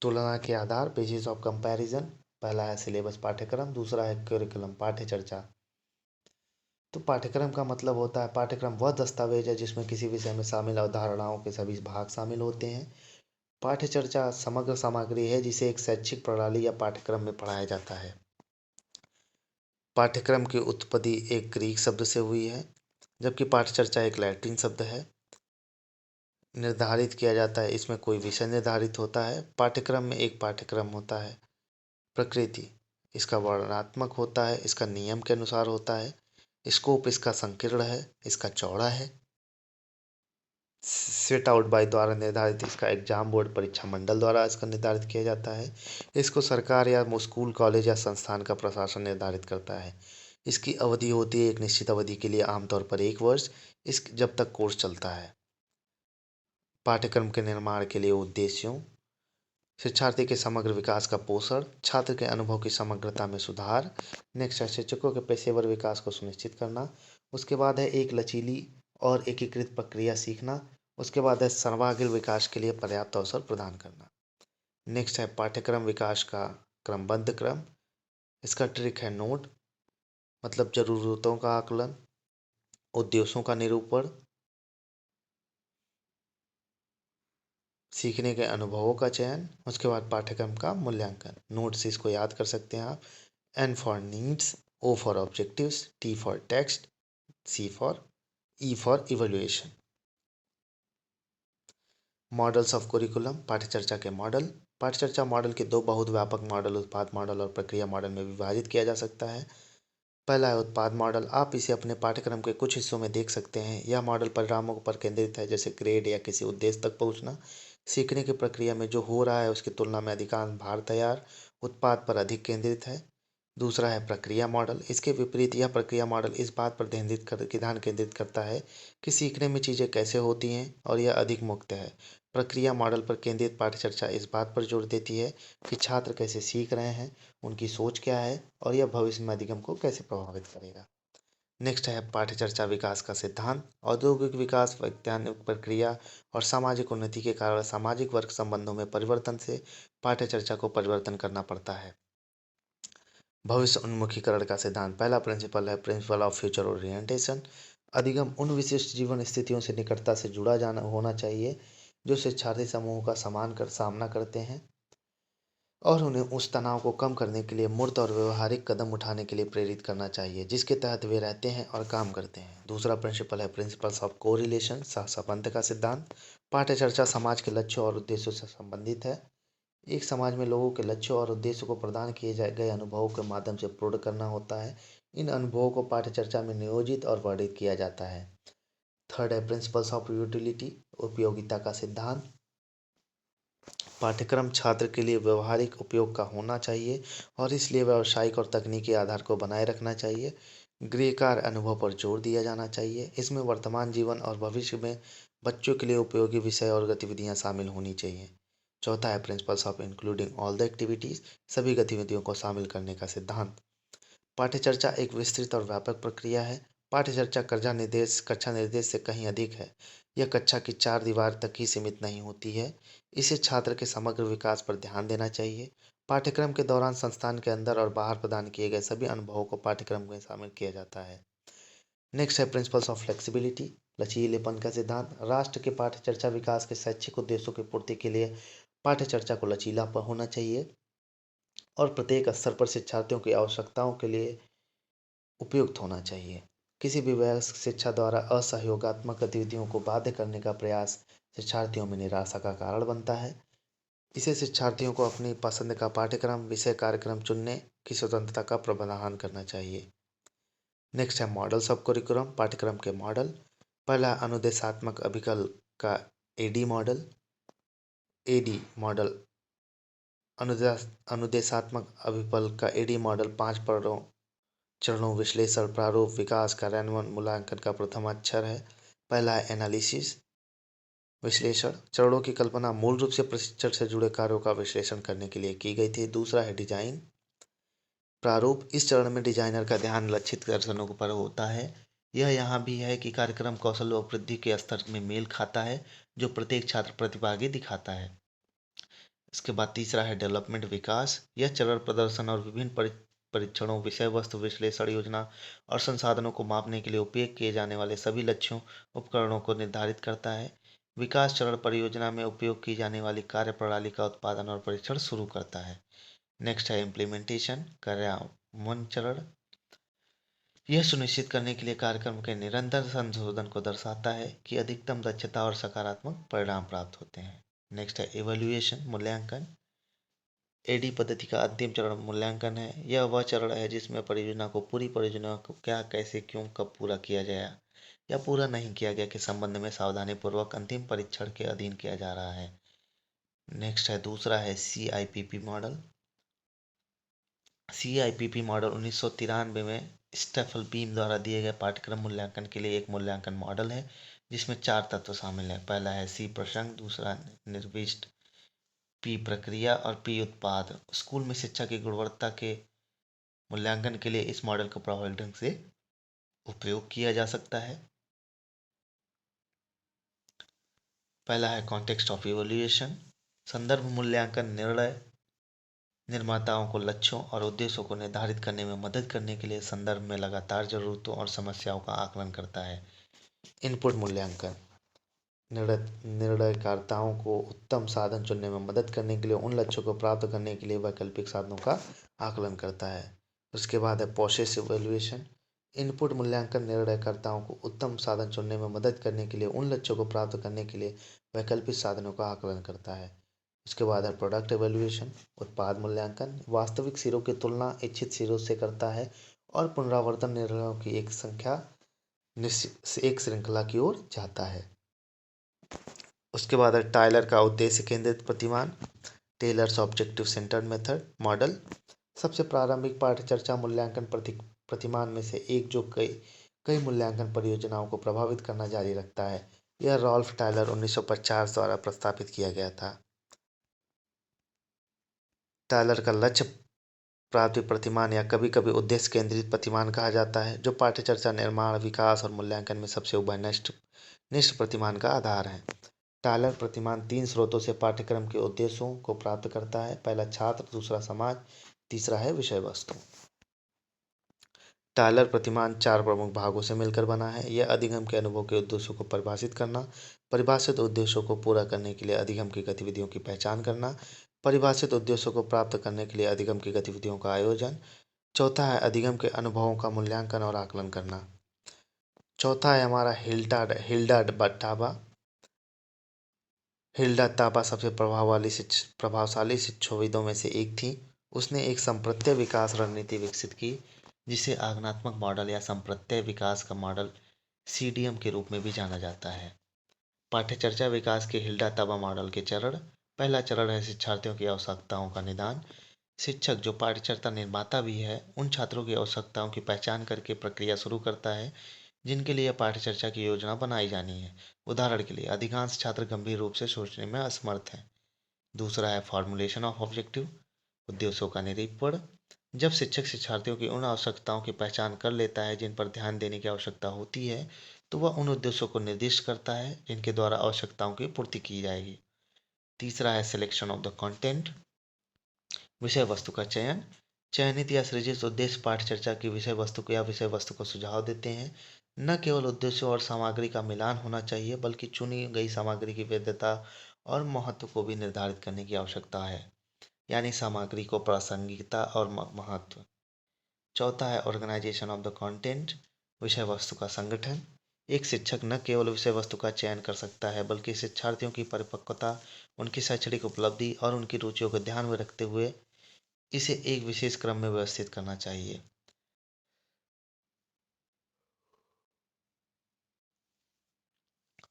तुलना के आधार, बेसिस ऑफ कंपैरिजन। पहला है सिलेबस पाठ्यक्रम, दूसरा है करिकुलम पाठ्यचर्चा। तो पाठ्यक्रम का मतलब होता है पाठ्यक्रम वह दस्तावेज है जिसमें किसी विषय में शामिल अवधारणाओं के सभी भाग शामिल होते हैं। पाठ्यचर्चा समग्र सामग्री है जिसे एक शैक्षिक प्रणाली या पाठ्यक्रम में पढ़ाया जाता है। पाठ्यक्रम की उत्पत्ति एक ग्रीक शब्द से हुई है, जबकि पाठ्यचर्चा एक लैटिन शब्द है। निर्धारित किया जाता है, इसमें कोई विषय निर्धारित होता है। पाठ्यक्रम में एक पाठ्यक्रम होता है। प्रकृति, इसका वर्णनात्मक होता है, इसका नियम के अनुसार होता है, स्कोप इसका संकीर्ण है, इसका चौड़ा है, सेट आउट बाय द्वारा निर्धारित, इसका एग्जाम बोर्ड परीक्षा मंडल द्वारा इसका निर्धारित किया जाता है। इसको सरकार या स्कूल कॉलेज या संस्थान का प्रशासन निर्धारित करता है। इसकी अवधि होती है एक निश्चित अवधि के लिए, आमतौर पर 1 वर्ष, इस जब तक कोर्स चलता है। पाठ्यक्रम के निर्माण के लिए उद्देश्यों: शिक्षार्थी के समग्र विकास का पोषण, छात्र के अनुभव की समग्रता में सुधार। नेक्स्ट है शिक्षकों के पेशेवर विकास को सुनिश्चित करना। उसके बाद है एक लचीली और एकीकृत प्रक्रिया सीखना। उसके बाद है सर्वांगीण विकास के लिए पर्याप्त अवसर प्रदान करना। नेक्स्ट है पाठ्यक्रम विकास का क्रमबद्ध क्रम। इसका ट्रिक है नोट, मतलब जरूरतों का आकलन, उद्देश्यों का निरूपण, सीखने के अनुभवों का चयन, उसके बाद पाठ्यक्रम का मूल्यांकन। नोट्स इसको याद कर सकते हैं आप। N for needs, O for objectives, T for text, C for E for evaluation. Models of curriculum, पाठ्यचर्चा के मॉडल। पाठ्यचर्चा मॉडल के 2 बहुत व्यापक मॉडल, उत्पाद मॉडल और प्रक्रिया मॉडल में विभाजित किया जा सकता है। पहला है उत्पाद मॉडल। आप इसे अपने पाठ्यक्रम के कुछ हिस्सों में देख सकते हैं। यह मॉडल परिणामों पर केंद्रित है, जैसे ग्रेड या किसी उद्देश्य तक पहुंचना। सीखने की प्रक्रिया में जो हो रहा है उसकी तुलना में अधिकांश भार तैयार उत्पाद पर अधिक केंद्रित है। दूसरा है प्रक्रिया मॉडल। इसके विपरीत यह प्रक्रिया मॉडल इस बात पर ध्यान केंद्रित करता है कि सीखने में चीज़ें कैसे होती हैं, और यह अधिक मुक्त है। प्रक्रिया मॉडल पर केंद्रित पाठ्यचर्चा इस बात पर जोर देती है कि छात्र कैसे सीख रहे हैं, उनकी सोच क्या है, और यह भविष्य में अधिगम को कैसे प्रभावित करेगा। नेक्स्ट है पाठ्यचर्चा विकास का सिद्धांत। औद्योगिक विकास, वैज्ञानिक प्रक्रिया और सामाजिक उन्नति के कारण सामाजिक वर्ग संबंधों में परिवर्तन से पाठ्यचर्चा को परिवर्तन करना पड़ता है। भविष्य उन्मुखीकरण का सिद्धांत। पहला प्रिंसिपल है प्रिंसिपल ऑफ फ्यूचर ओरिएंटेशन। अधिगम उन विशिष्ट जीवन स्थितियों से निकटता से जुड़ा जाना होना चाहिए जो शिक्षार्थी समूह का सामना करते हैं, और उन्हें उस तनाव को कम करने के लिए मूर्त और व्यवहारिक कदम उठाने के लिए प्रेरित करना चाहिए जिसके तहत वे रहते हैं और काम करते हैं। दूसरा प्रिंसिपल है प्रिंसिपल्स ऑफ कोरिलेशन, सहसंबंध का सिद्धांत। पाठ्यचर्चा समाज के लक्ष्यों और उद्देश्यों से संबंधित है। एक समाज में लोगों के लक्ष्यों और उद्देश्यों को प्रदान किए गए अनुभवों के माध्यम से पूर्ण करना होता है। इन अनुभवों को पाठ्यचर्चा में नियोजित और वर्णित किया जाता है। थर्ड है प्रिंसिपल्स ऑफ यूटिलिटी, उपयोगिता का सिद्धांत। पाठ्यक्रम छात्र के लिए व्यवहारिक उपयोग का होना चाहिए और इसलिए व्यावसायिक और तकनीकी आधार को बनाए रखना चाहिए। गृहकार्य अनुभव पर जोर दिया जाना चाहिए। इसमें वर्तमान जीवन और भविष्य में बच्चों के लिए उपयोगी विषय और गतिविधियां शामिल होनी चाहिए। चौथा है principles of including all the activities, सभी गतिविधियों को शामिल करने का सिद्धांत। पाठ्यचर्चा एक विस्तृत और व्यापक प्रक्रिया है। पाठ्यचर्चा कक्षा निर्देश से कहीं अधिक है। यह कक्षा की 4 दीवार तक ही सीमित नहीं होती है। इसे छात्र के समग्र विकास पर ध्यान देना चाहिए। पाठ्यक्रम के दौरान संस्थान के अंदर और बाहर प्रदान किए गए सभी अनुभवों को पाठ्यक्रम में शामिल किया जाता है। नेक्स्ट है प्रिंसिपल्स ऑफ फ्लेक्सिबिलिटी, लचीलेपन का सिद्धांत। राष्ट्र के पाठ्यचर्चा विकास के शैक्षिक उद्देश्यों की पूर्ति के लिए पाठ्यचर्चा को लचीला होना चाहिए और प्रत्येक स्तर पर शिक्षार्थियों की आवश्यकताओं के लिए उपयुक्त होना चाहिए। किसी भी वयस्क शिक्षा द्वारा असहयोगात्मक गतिविधियों को बाध्य करने का प्रयास शिक्षार्थियों में निराशा का कारण बनता है। इसे शिक्षार्थियों को अपनी पसंद का पाठ्यक्रम, विषय, कार्यक्रम चुनने की स्वतंत्रता का प्रावधान करना चाहिए। नेक्स्ट है मॉडल्स ऑफ करिकुलम, पाठ्यक्रम के मॉडल। पहला अनुदेशात्मक अभिकल का एडी मॉडल। एडी मॉडल अनुदेशात्मक अभिकल का एडी मॉडल 5 चरणों विश्लेषण, प्रारूप, विकास, कार्यान्वयन, मूल्यांकन का प्रथम अक्षर है। पहला है एनालिसिस, विश्लेषण। चरणों की कल्पना मूल रूप से प्रशिक्षण से जुड़े कार्यों का विश्लेषण करने के लिए की गई थी। दूसरा है डिजाइन, प्रारूप। इस चरण में डिजाइनर का ध्यान लक्षित दर्शनों पर होता है। यह यहाँ भी है कि कार्यक्रम कौशल व वृद्धि के स्तर में मेल खाता है जो प्रत्येक छात्र प्रतिभागी दिखाता है। इसके बाद तीसरा है डेवलपमेंट, विकास। यह चरण प्रदर्शन और विभिन्न परीक्षणों, विषय वस्तु विश्लेषण, योजना और संसाधनों को मापने के लिए उपयोग किए जाने वाले सभी लक्ष्यों, उपकरणों को निर्धारित करता है। विकास चरण परियोजना में उपयोग की जाने वाली कार्यप्रणाली का उत्पादन और परीक्षण शुरू करता है। नेक्स्ट है इम्प्लीमेंटेशन, कार्यान्वयन चरण। यह सुनिश्चित करने के लिए कार्यक्रम के निरंतर संशोधन को दर्शाता है कि अधिकतम दक्षता और सकारात्मक परिणाम प्राप्त होते हैं। नेक्स्ट है इवैल्यूएशन, मूल्यांकन। एडी पद्धति का अंतिम चरण मूल्यांकन है। यह वह चरण है जिसमें पूरी परियोजना को क्या, कैसे, क्यों, कब पूरा किया गया या पूरा नहीं किया गया के संबंध में सावधानी पूर्वक अंतिम परीक्षण के अधीन किया जा रहा है। नेक्स्ट है, दूसरा है CIPP मॉडल। CIPP मॉडल 1993 में स्टेफल बीम द्वारा दिए गए पाठ्यक्रम मूल्यांकन के लिए एक मूल्यांकन मॉडल है जिसमें 4 तत्व शामिल हैं। पहला है C प्रसंग, दूसरा निर्दिष्ट, P प्रक्रिया और P उत्पाद। स्कूल में शिक्षा की गुणवत्ता के मूल्यांकन के लिए इस मॉडल का प्रभावी ढंग से उपयोग किया जा सकता है। पहला है कॉन्टेक्स्ट ऑफ इवैल्यूएशन। संदर्भ मूल्यांकन निर्णय निर्माताओं को लक्ष्यों और उद्देश्यों को निर्धारित करने में मदद करने के लिए संदर्भ में लगातार जरूरतों और समस्याओं का आकलन करता है। इनपुट मूल्यांकन निर्णयकर्ताओं को उत्तम साधन चुनने में मदद करने के लिए उन लक्ष्यों को प्राप्त करने के लिए वैकल्पिक साधनों का आकलन करता है। उसके बाद है प्रोसेस इवैल्यूएशन। इनपुट मूल्यांकन निर्णयकर्ताओं को उत्तम साधन चुनने में मदद करने के लिए उन लक्ष्यों को प्राप्त करने के लिए वैकल्पिक साधनों का आकलन करता है। उसके बाद है प्रोडक्ट इवैल्यूएशन। उत्पाद मूल्यांकन वास्तविक सिरों की तुलना इच्छित सिरों से करता है और पुनरावर्तन निर्णयों की एक श्रृंखला की ओर जाता है। उसके बाद है टायलर का उद्देश्य केंद्रित प्रतिमान, Tyler's objective centred method model. सबसे प्रारंभिक पाठ चर्चा मूल्यांकन प्रतिमान में से एक जो कई मूल्यांकन परियोजनाओं को प्रभावित करना जारी रखता है। यह रॉल्फ टायलर 1950 द्वारा प्रस्तावित किया गया था। टायलर का लक्ष्य प्राप्ति प्रतिमान या कभी कभी उद्देश्य केंद्रित प्रतिमान कहा जाता है, जो पाठ्यचर्चा निर्माण, विकास और मूल्यांकन में सबसे उभयनिष्ठ प्रतिमान का आधार है। टायलर प्रतिमान 3 स्रोतों से पाठ्यक्रम के उद्देश्यों को प्राप्त करता है। पहला छात्र, दूसरा समाज, तीसरा है विषय वस्तु। टायलर प्रतिमान 4 प्रमुख भागों से मिलकर बना है। यह अधिगम के अनुभव के उद्देश्यों को परिभाषित करना, परिभाषित उद्देश्यों को पूरा करने के लिए अधिगम की गतिविधियों की पहचान करना, परिभाषित उद्देश्यों को प्राप्त करने के लिए अधिगम की गतिविधियों का आयोजन। चौथा है अधिगम के अनुभवों का मूल्यांकन और आकलन करना। चौथा है हमारा हिल्डा ताबा सबसे प्रभावशाली शिक्षाविदों में से एक थी। उसने एक संप्रत्यय विकास रणनीति विकसित की जिसे आगमनात्मक मॉडल या संप्रत्यय विकास का मॉडल CDM के रूप में भी जाना जाता है। पाठ्यचर्चा विकास के हिल्डा ताबा मॉडल के चरण। पहला चरण है शिक्षार्थियों की आवश्यकताओं का निदान। शिक्षक, जो पाठ्यचर्या निर्माता भी है, उन छात्रों की आवश्यकताओं की पहचान करके प्रक्रिया शुरू करता है जिनके लिए पाठ्यचर्या की योजना बनाई जानी है। उदाहरण के लिए, अधिकांश छात्र गंभीर रूप से सोचने में असमर्थ हैं। दूसरा है फॉर्मुलेशन ऑफ ऑब्जेक्टिव, उद्देश्यों का निरूपण। जब शिक्षक शिक्षार्थियों की उन आवश्यकताओं की पहचान कर लेता है जिन पर ध्यान देने की आवश्यकता होती है, तो वह उन उद्देश्यों को निर्दिष्ट करता है जिनके द्वारा आवश्यकताओं की पूर्ति की जाएगी। तीसरा है सिलेक्शन ऑफ द कंटेंट, विषय वस्तु का चयन। चयनित या सृजित उद्देश्य पाठ्यचर्या की विषय वस्तु को या विषय वस्तु को सुझाव देते हैं। न केवल उद्देश्यों और सामग्री का मिलान होना चाहिए, बल्कि चुनी गई सामग्री की वैधता और महत्व को भी निर्धारित करने की आवश्यकता है, यानी सामग्री को प्रासंगिकता और महत्व। चौथा है ऑर्गेनाइजेशन ऑफ द कंटेंट, विषय वस्तु का संगठन। एक शिक्षक न केवल विषय वस्तु का चयन कर सकता है, बल्कि शिक्षार्थियों की परिपक्वता, उनकी शैक्षणिक उपलब्धि और उनकी रुचियों को ध्यान में रखते हुए इसे एक विशेष क्रम में व्यवस्थित करना चाहिए।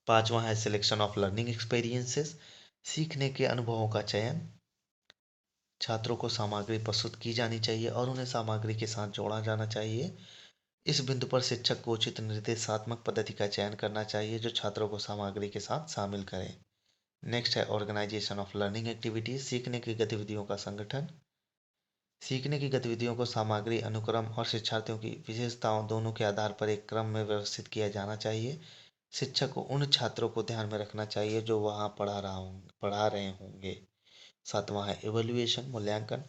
पांचवा है सिलेक्शन ऑफ लर्निंग एक्सपीरियंसेस, सीखने के अनुभवों का चयन। छात्रों को सामग्री प्रस्तुत की जानी चाहिए और उन्हें सामग्री के साथ जोड़ा जाना चाहिए। इस बिंदु पर शिक्षक को उचित निर्देशात्मक पद्धति का चयन करना चाहिए जो छात्रों को सामग्री के साथ शामिल करे। नेक्स्ट है ऑर्गेनाइजेशन ऑफ लर्निंग एक्टिविटीज, सीखने की गतिविधियों का संगठन। सीखने की गतिविधियों को सामग्री, अनुक्रम और शिक्षार्थियों की विशेषताओं दोनों के आधार पर एक क्रम में व्यवस्थित किया जाना चाहिए। शिक्षक को उन छात्रों को ध्यान में रखना चाहिए जो वहाँ पढ़ा रहे होंगे। सातवां है इवैल्यूएशन, मूल्यांकन।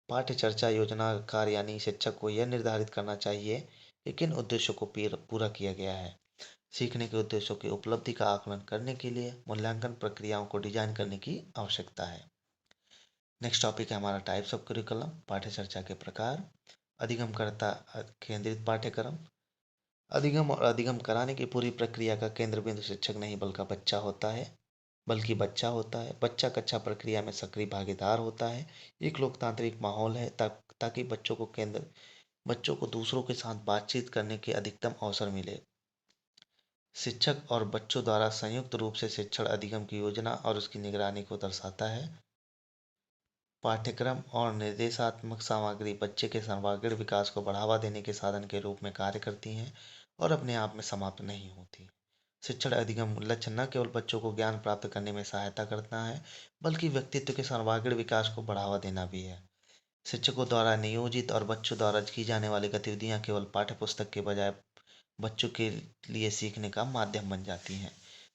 पाठ्य चर्चा योजनाकार यानी शिक्षक को यह निर्धारित करना चाहिए कि किन उद्देश्यों को पूरा किया गया है। सीखने के उद्देश्यों की उपलब्धि का आकलन करने के लिए मूल्यांकन प्रक्रियाओं को डिजाइन करने की आवश्यकता है। नेक्स्ट टॉपिक है हमारा टाइप्स ऑफ करिकुलम, पाठ्य चर्चा के प्रकार। अधिगमकर्ता केंद्रित पाठ्यक्रम। अधिगम और अधिगम कराने की पूरी प्रक्रिया का केंद्र बिंदु शिक्षक नहीं बल्कि बच्चा होता है। बल्कि बच्चा होता है। बच्चा कक्षा प्रक्रिया में सक्रिय भागीदार होता है। एक लोकतांत्रिक माहौल है ताकि बच्चों को दूसरों के साथ बातचीत करने के अधिकतम अवसर मिले। शिक्षक और बच्चों द्वारा संयुक्त रूप से शिक्षण अधिगम की योजना और उसकी निगरानी को दर्शाता है। पाठ्यक्रम और निर्देशात्मक सामग्री बच्चे के सर्वांगीण विकास को बढ़ावा देने के साधन के रूप में कार्य करती हैं और अपने आप में समाप्त नहीं होती। शिक्षण अधिगम लक्ष्य न केवल बच्चों को ज्ञान प्राप्त करने में सहायता करता है, बल्कि व्यक्तित्व के सर्वांगीण विकास को बढ़ावा देना भी है। शिक्षकों द्वारा नियोजित और बच्चों द्वारा की जाने वाली गतिविधियां केवल पाठ्यपुस्तक के बजाय बच्चों के लिए सीखने का माध्यम बन जाती हैं।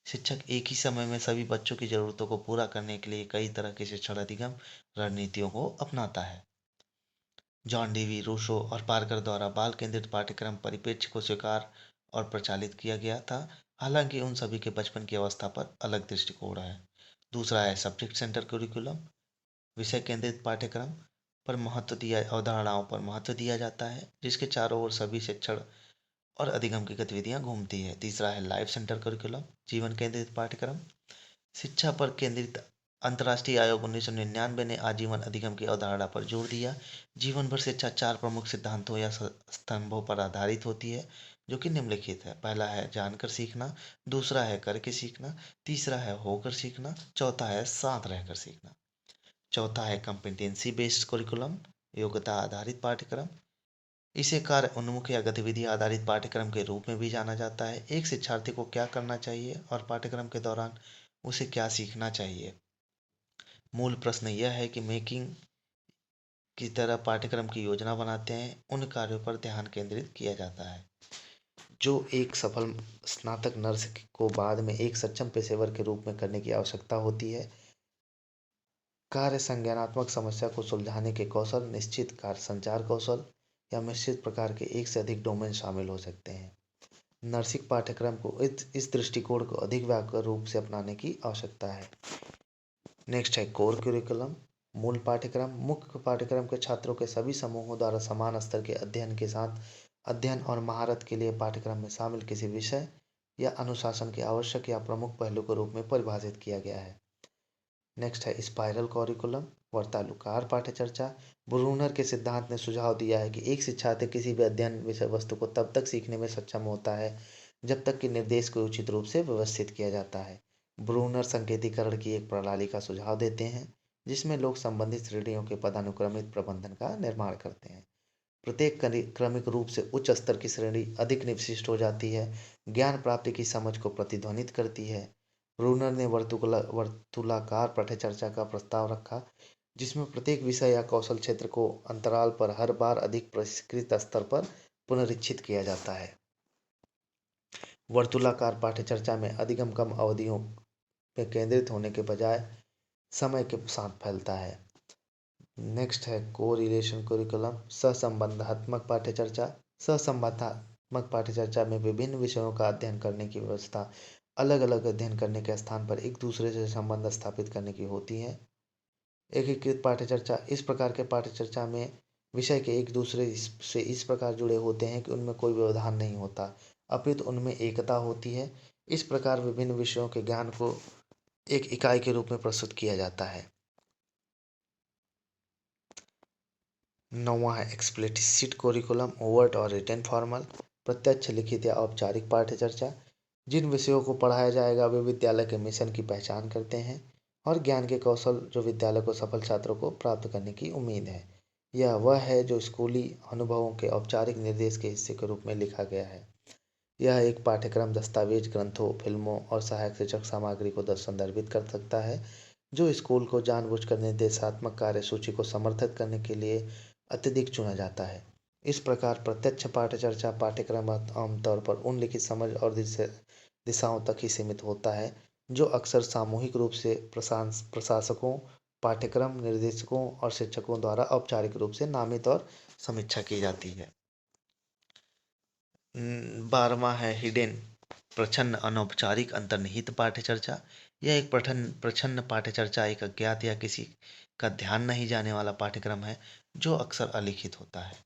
शिक्षक एक ही समय में सभी बच्चों की ज़रूरतों को पूरा करने के लिए कई तरह की शिक्षण अधिगम रणनीतियों को अपनाता है। जॉन डीवी, रूसो और पार्कर द्वारा बाल केंद्रित पाठ्यक्रम परिप्रेक्ष्य को स्वीकार और प्रचालित किया गया था, हालांकि उन सभी के बचपन की अवस्था पर अलग दृष्टिकोण है। दूसरा है सब्जेक्ट सेंटर करिकुलम। विषय केंद्रित पाठ्यक्रम पर महत्व दिया अवधारणाओं पर महत्व दिया जाता है, जिसके चारों ओर सभी शिक्षण और अधिगम की गतिविधियां घूमती है। तीसरा है लाइफ सेंटर करिकुलम, जीवन केंद्रित पाठ्यक्रम। शिक्षा पर केंद्रित अंतर्राष्ट्रीय आयोग 1999 ने आजीवन अधिगम की अवधारणा पर जोर दिया। जीवन भर शिक्षा 4 प्रमुख सिद्धांतों या स्तंभों पर आधारित होती है, जो कि निम्नलिखित है। पहला है जानकर सीखना, दूसरा है करके सीखना, तीसरा है होकर सीखना, चौथा है साथ रहकर सीखना। चौथा है कॉम्पिटेंसी बेस्ड करिकुलम, योग्यता आधारित पाठ्यक्रम। इसे कार्य उन्मुख या गतिविधि आधारित पाठ्यक्रम के रूप में भी जाना जाता है। एक शिक्षार्थी को क्या करना चाहिए और पाठ्यक्रम के दौरान उसे क्या सीखना चाहिए। मूल प्रश्न यह है कि मेकिंग की तरह पाठ्यक्रम की योजना बनाते हैं, उन कार्यों पर ध्यान केंद्रित किया जाता है जो एक सफल स्नातक नर्स को बाद में एक सक्षम पेशेवर के रूप में करने की आवश्यकता होती है। कार्य संज्ञानात्मक समस्या को सुलझाने के कौशल, निश्चित कार्य संचार कौशल या मिश्रित प्रकार के एक से अधिक डोमेन शामिल हो सकते हैं। नर्सिंग पाठ्यक्रम को इस दृष्टिकोण को अधिक व्यापक रूप से अपनाने की आवश्यकता है। नेक्स्ट है कोर करिकुलम, मूल पाठ्यक्रम। मुख्य पाठ्यक्रम के छात्रों के सभी समूहों द्वारा समान स्तर के अध्ययन के साथ अध्ययन और महारत के लिए पाठ्यक्रम में शामिल किसी विषय या अनुशासन के आवश्यक या प्रमुख पहलू के रूप में परिभाषित किया गया है। नेक्स्ट है स्पाइरल करिकुलम, वर्तालुकार पाठ्यचर्चा। ब्रूनर के सिद्धांत ने सुझाव दिया है कि एक शिक्षार्थी किसी भी अध्ययन विषय वस्तु को तब तक सीखने में सक्षम होता है जब तक कि निर्देश को उचित रूप से व्यवस्थित किया जाता है। ब्रूनर संकेतीकरण की एक प्रणाली का सुझाव देते हैं जिसमें लोग संबंधित श्रेणियों के पदानुक्रमित प्रबंधन का निर्माण करते हैं। प्रत्येक क्रमिक रूप से उच्च स्तर की श्रेणी अधिक विशिष्ट हो जाती है, ज्ञान प्राप्ति की समझ को प्रतिध्वनित करती है। ब्रूनर ने वर्तुलाकार पाठ्यचर्चा का प्रस्ताव रखा जिसमें प्रत्येक विषय या कौशल क्षेत्र को अंतराल पर हर बार अधिक परिष्कृत स्तर पर पुनरीक्षित किया जाता है। वर्तुलाकार पाठ्यचर्चा में अधिगम कम अवधियों पे केंद्रित होने के बजाय समय के साथ फैलता है। नेक्स्ट है को रिलेशन करिकुलम, सहसंबंधात्मक पाठ्यचर्चा। सहसंबंधात्मक पाठ्यचर्चा में विभिन्न विषयों का अध्ययन करने की व्यवस्था अलग अलग अध्ययन करने के स्थान पर एक दूसरे से संबंध स्थापित करने की होती है। एकीकृत पाठ्यचर्चा, इस प्रकार के पाठ्यचर्चा में विषय के एक दूसरे से इस प्रकार जुड़े होते हैं कि उनमें कोई व्यवधान नहीं होता, अपितु उनमें एकता होती है। इस प्रकार विभिन्न विषयों के ज्ञान को एक इकाई के रूप में प्रस्तुत किया जाता है। नौवां है एक्सप्लिसिट करिकुलम, ओवर्ट और रिटन फॉर्मल, प्रत्यक्ष लिखित या औपचारिक पाठ्यचर्चा। जिन विषयों को पढ़ाया जाएगा वे विद्यालय के मिशन की पहचान करते हैं और ज्ञान के कौशल जो विद्यालय को सफल छात्रों को प्राप्त करने की उम्मीद है। यह वह है जो स्कूली अनुभवों के औपचारिक निर्देश के हिस्से के रूप में लिखा गया है। यह एक पाठ्यक्रम दस्तावेज, ग्रंथों, फिल्मों और सहायक शिक्षक सामग्री को संदर्भित कर सकता है जो स्कूल को जानबूझकर निर्देशात्मक कार्यसूची को समर्थित करने के लिए अत्यधिक चुना जाता है। इस प्रकार प्रत्यक्ष पाठ्यचर्चा पाठ्यक्रम आमतौर पर उन लिखित समझ और दिशाओं तक ही सीमित होता है जो अक्सर सामूहिक रूप से प्रशासकों, पाठ्यक्रम निर्देशकों और शिक्षकों द्वारा औपचारिक रूप से नामित और समीक्षा की जाती है। 12वां है हिडन, प्रच्छन्न अनौपचारिक अंतर्निहित पाठ्यचर्चा। यह एक प्रच्छन्न पाठ्यचर्चा एक अज्ञात या किसी का ध्यान नहीं जाने वाला पाठ्यक्रम है जो अक्सर अलिखित होता है।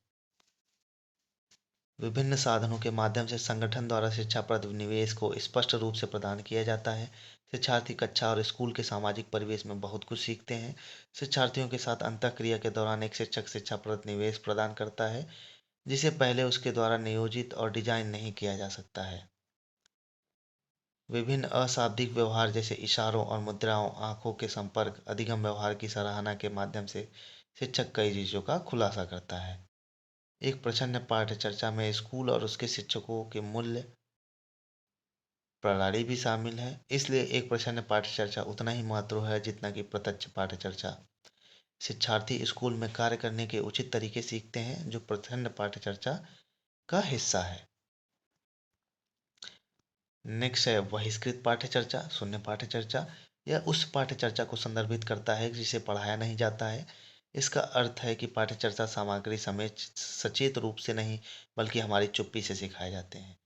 विभिन्न साधनों के माध्यम से संगठन द्वारा शिक्षाप्रद निवेश को स्पष्ट रूप से प्रदान किया जाता है। शिक्षार्थी कक्षा और स्कूल के सामाजिक परिवेश में बहुत कुछ सीखते हैं। शिक्षार्थियों के साथ अंतःक्रिया के दौरान एक शिक्षक शिक्षाप्रद निवेश प्रदान करता है, जिसे पहले उसके द्वारा नियोजित और डिजाइन नहीं किया जा सकता है। विभिन्न अशाब्दिक व्यवहार जैसे इशारों और मुद्राओं, आंखों के संपर्क, अधिगम व्यवहार की सराहना के माध्यम से शिक्षक कई चीजों का खुलासा करता है। एक प्रछन्न पाठ्य चर्चा में स्कूल और उसके शिक्षकों के मूल्य प्रणाली भी शामिल है, इसलिए एक प्रछन्न पाठ्य चर्चा उतना ही महत्व है जितना कि प्रत्यक्ष पाठ्य चर्चा। शिक्षार्थी स्कूल में कार्य करने के उचित तरीके सीखते हैं जो प्रछन्न पाठ्य चर्चा का हिस्सा है। नेक्स्ट है बहिष्कृत पाठ्य चर्चा, शून्य पाठ्य चर्चा। यह उस पाठ्य चर्चा को संदर्भित करता है जिसे पढ़ाया नहीं जाता है। इसका अर्थ है कि पाठ्य चर्चा सामग्री समेत सचेत रूप से नहीं, बल्कि हमारी चुप्पी से सिखाए जाते हैं।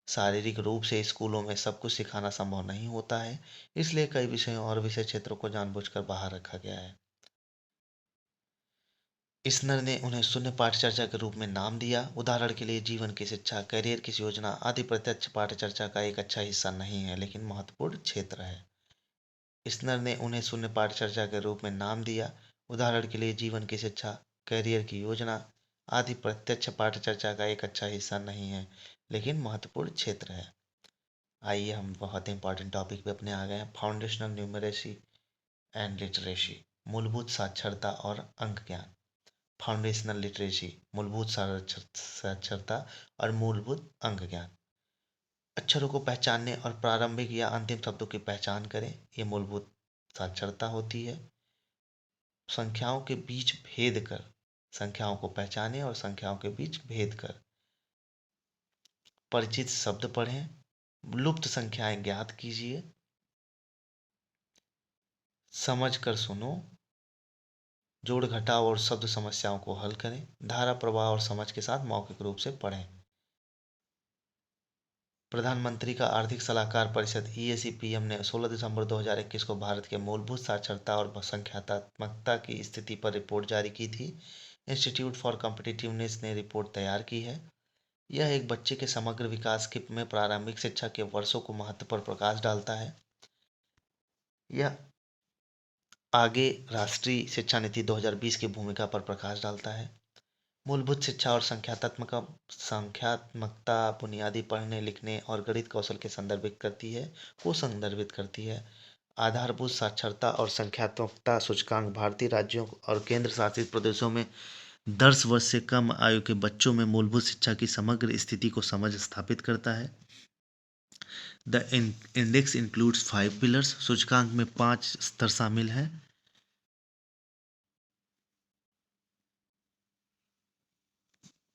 शारीरिक रूप से स्कूलों में सब कुछ सिखाना संभव नहीं होता है, इसलिए कई विषयों और विषय क्षेत्रों को जानबूझकर बाहर रखा गया है। इसनर ने उन्हें शून्य पाठ्य चर्चा के रूप में नाम दिया। उदाहरण के लिए जीवन की शिक्षा, करियर की योजना आदि प्रत्यक्ष पाठ्य चर्चा का एक अच्छा हिस्सा नहीं है, लेकिन महत्वपूर्ण क्षेत्र है। इसनर ने उन्हें शून्य पाठ्य चर्चा के रूप में नाम दिया। उदाहरण के लिए जीवन की शिक्षा, करियर की योजना आदि प्रत्यक्ष पाठ्य चर्चा का एक अच्छा हिस्सा नहीं है, लेकिन महत्वपूर्ण क्षेत्र है। आइए हम बहुत इंपॉर्टेंट टॉपिक पे अपने आ गए हैं, फाउंडेशनल न्यूमरेसी एंड लिटरेसी, मूलभूत साक्षरता और अंक ज्ञान। फाउंडेशनल लिटरेसी, मूलभूत साक्षरता और मूलभूत अंक ज्ञान। अक्षरों को पहचानने और प्रारंभिक या अंतिम शब्दों की पहचान करें, ये मूलभूत साक्षरता होती है। संख्याओं के बीच भेद कर, संख्याओं को पहचानें और संख्याओं के बीच भेद कर। परिचित शब्द पढ़ें, लुप्त संख्याएं ज्ञात कीजिए। समझ कर सुनो, जोड़ घटाव और शब्द समस्याओं को हल करें। धारा प्रवाह और समझ के साथ मौखिक रूप से पढ़ें। प्रधानमंत्री का आर्थिक सलाहकार परिषद EAC-PM ने 16 दिसंबर 2021 को भारत के मूलभूत साक्षरता और संख्यात्मकता की स्थिति पर रिपोर्ट जारी की थी। इंस्टीट्यूट फॉर कॉम्पिटिटिवनेस ने रिपोर्ट तैयार की है। यह एक बच्चे के समग्र विकास के में प्रारंभिक शिक्षा के वर्षों को महत्व पर प्रकाश डालता है। यह आगे राष्ट्रीय शिक्षा नीति 2020 की भूमिका पर प्रकाश डालता है। मूलभूत शिक्षा और संख्यात्मकता बुनियादी पढ़ने लिखने और गणित कौशल के संदर्भित करती है। आधारभूत साक्षरता और संख्यात्मकता सूचकांक भारतीय राज्यों और केंद्र शासित प्रदेशों में 10 वर्ष से कम आयु के बच्चों में मूलभूत शिक्षा की समग्र स्थिति को समझ स्थापित करता है। द इंडेक्स इंक्लूड्स 5 पिलर्स, सूचकांक में 5 स्तर शामिल हैं।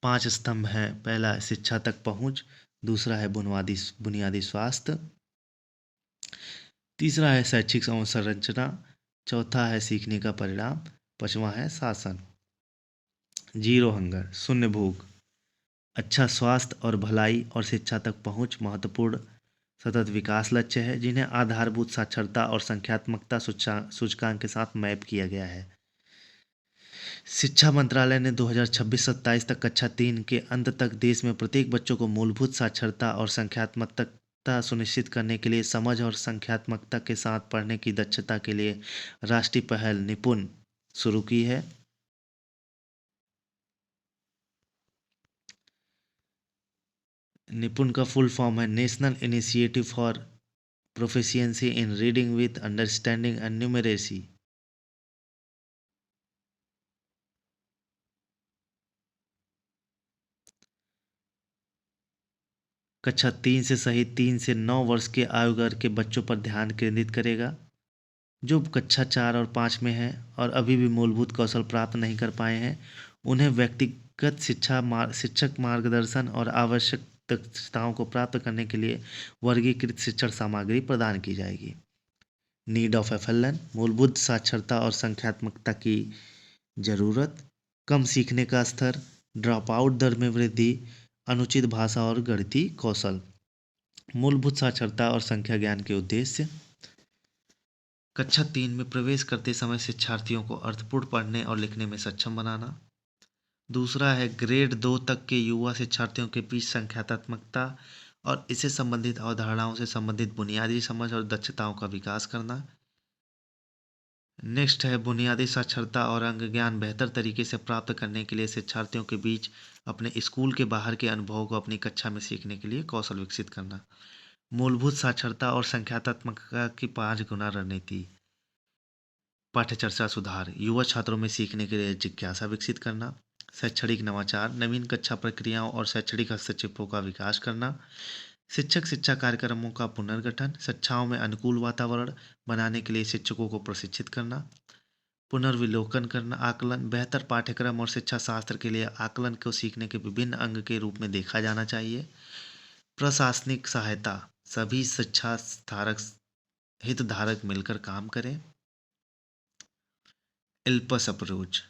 5 स्तंभ हैं। पहला शिक्षा तक पहुंच, दूसरा है बुनियादी स्वास्थ्य, तीसरा है शैक्षिक अवसंरचना, चौथा है सीखने का परिणाम, पांचवा है शासन। जीरो हंगर, शून्य भूख। अच्छा स्वास्थ्य और भलाई और शिक्षा तक पहुंच महत्वपूर्ण सतत विकास लक्ष्य है, जिन्हें आधारभूत साक्षरता और संख्यात्मकता सूचकांक के साथ मैप किया गया है। शिक्षा मंत्रालय ने 2026-27 तक कक्षा 3 के अंत तक देश में प्रत्येक बच्चों को मूलभूत साक्षरता और संख्यात्मकता सुनिश्चित करने के लिए समझ और संख्यात्मकता के साथ पढ़ने की दक्षता के लिए राष्ट्रीय पहल निपुण शुरू की है। निपुण का फुल फॉर्म है national initiative for proficiency in reading with understanding and numeracy. कक्षा 3 से सहित 3 से 9 वर्ष के आयु वर्ग के बच्चों पर ध्यान केंद्रित करेगा। जो कक्षा 4 और 5 में हैं और अभी भी मूलभूत कौशल प्राप्त नहीं कर पाए हैं, उन्हें व्यक्तिगत शिक्षक मार्गदर्शन और आवश्यक दक्षताओं को प्राप्त करने के लिए वर्गीकृत शिक्षण सामग्री प्रदान की जाएगी। नीड ऑफ FLN, मूलभूत साक्षरता और संख्यात्मकता की जरूरत, कम सीखने का स्तर, ड्रॉप आउट दर में वृद्धि, अनुचित भाषा और गणितीय कौशल। मूलभूत साक्षरता और संख्या ज्ञान के उद्देश्य। कक्षा 3 में प्रवेश करते समय शिक्षार्थियों को अर्थपूर्ण पढ़ने और लिखने में सक्षम बनाना। दूसरा है ग्रेड 2 तक के युवा शिक्षार्थियों के बीच संख्यात्मकता और इससे संबंधित अवधारणाओं से संबंधित बुनियादी समझ और दक्षताओं का विकास करना। नेक्स्ट है बुनियादी साक्षरता और अंक ज्ञान बेहतर तरीके से प्राप्त करने के लिए शिक्षार्थियों के बीच अपने स्कूल के बाहर के अनुभवों को अपनी कक्षा में सीखने के लिए कौशल विकसित करना। मूलभूत साक्षरता और संख्यात्मकता की 5 गुना रणनीति। पाठ्यचर्चा सुधार, युवा छात्रों में सीखने के लिए जिज्ञासा विकसित करना। शैक्षणिक नवाचार, नवीन कक्षा प्रक्रियाओं और शैक्षणिक हस्तक्षेपों का विकास करना। शिक्षक शिक्षा कार्यक्रमों का पुनर्गठन, शिक्षाओं में अनुकूल वातावरण बनाने के लिए शिक्षकों को प्रशिक्षित करना। पुनर्विलोकन करना, आकलन, बेहतर पाठ्यक्रम और शिक्षा शास्त्र के लिए आकलन को सीखने के विभिन्न अंग के रूप में देखा जाना चाहिए। प्रशासनिक सहायता, सभी शिक्षा धारक हितधारक मिलकर काम करें। इल्पस अप्रोच,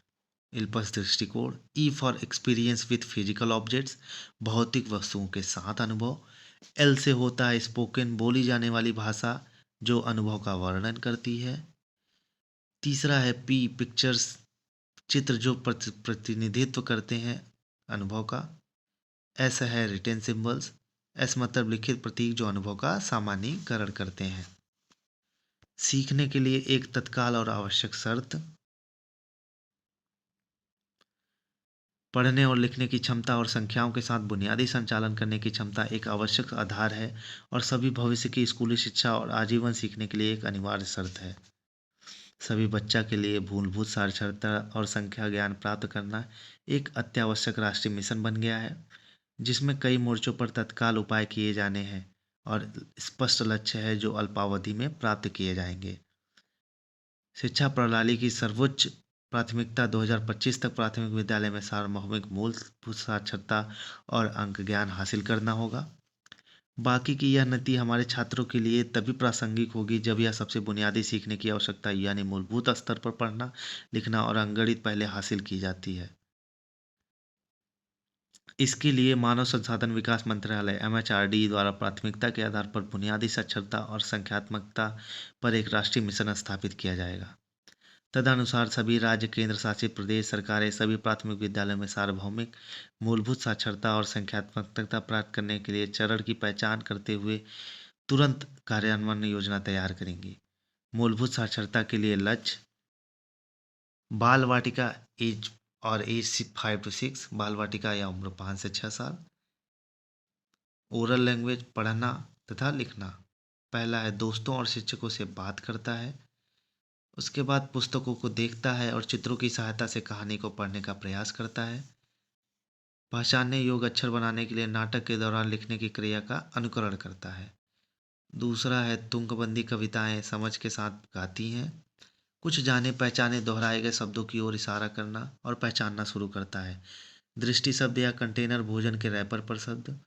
इल्पस दृष्टिकोण, E for experience with physical objects, भौतिक वस्तुओं के साथ अनुभव। एल से होता है स्पोकन, बोली जाने वाली भाषा जो अनुभव का वर्णन करती है। तीसरा है पी, पिक्चर्स, चित्र जो प्रतिनिधित्व करते हैं अनुभव का। एस है रिटेन सिंबल्स, एस मतलब लिखित प्रतीक जो अनुभव का सामान्यीकरण करते हैं। सीखने के लिए एक तत्काल और आवश्यक शर्त, पढ़ने और लिखने की क्षमता और संख्याओं के साथ बुनियादी संचालन करने की क्षमता एक आवश्यक आधार है और सभी भविष्य की स्कूली शिक्षा और आजीवन सीखने के लिए एक अनिवार्य शर्त है। सभी बच्चा के लिए मूलभूत साक्षरता और संख्या ज्ञान प्राप्त करना एक अत्यावश्यक राष्ट्रीय मिशन बन गया है जिसमें कई मोर्चों पर तत्काल उपाय किए जाने हैं और स्पष्ट लक्ष्य है जो अल्पावधि में प्राप्त किए जाएंगे। शिक्षा प्रणाली की सर्वोच्च प्राथमिकता 2025 तक प्राथमिक विद्यालय में सार्वभौमिक मूलभूत साक्षरता और अंक ज्ञान हासिल करना होगा। बाकी की यह नीति हमारे छात्रों के लिए तभी प्रासंगिक होगी जब यह सबसे बुनियादी सीखने की आवश्यकता यानी मूलभूत स्तर पर पढ़ना, लिखना और अंकगणित पहले हासिल की जाती है। इसके लिए मानव संसाधन विकास मंत्रालय MHRD द्वारा प्राथमिकता के आधार पर बुनियादी साक्षरता और संख्यात्मकता पर एक राष्ट्रीय मिशन स्थापित किया जाएगा। तदनुसार सभी राज्य, केंद्र शासित प्रदेश सरकारें सभी प्राथमिक विद्यालयों में सार्वभौमिक मूलभूत साक्षरता और संख्यात्मकता प्राप्त करने के लिए चरण की पहचान करते हुए तुरंत कार्यान्वयन योजना तैयार करेंगी। मूलभूत साक्षरता के लिए लक्ष्य, बाल वाटिका एज 5 to 6, बाल वाटिका या उम्र 5 से 6 साल। ओरल लैंग्वेज, पढ़ना तथा लिखना। पहला है दोस्तों और शिक्षकों से बात करता है। उसके बाद पुस्तकों को देखता है और चित्रों की सहायता से कहानी को पढ़ने का प्रयास करता है। पहचानने योग्य अक्षर बनाने के लिए नाटक के दौरान लिखने की क्रिया का अनुकरण करता है। दूसरा है तुकबंदी, कविताएं समझ के साथ गाती हैं। कुछ जाने पहचाने दोहराए गए शब्दों की ओर इशारा करना और पहचानना शुरू करता है। दृष्टि शब्द या कंटेनर भोजन के रैपर पर शब्द।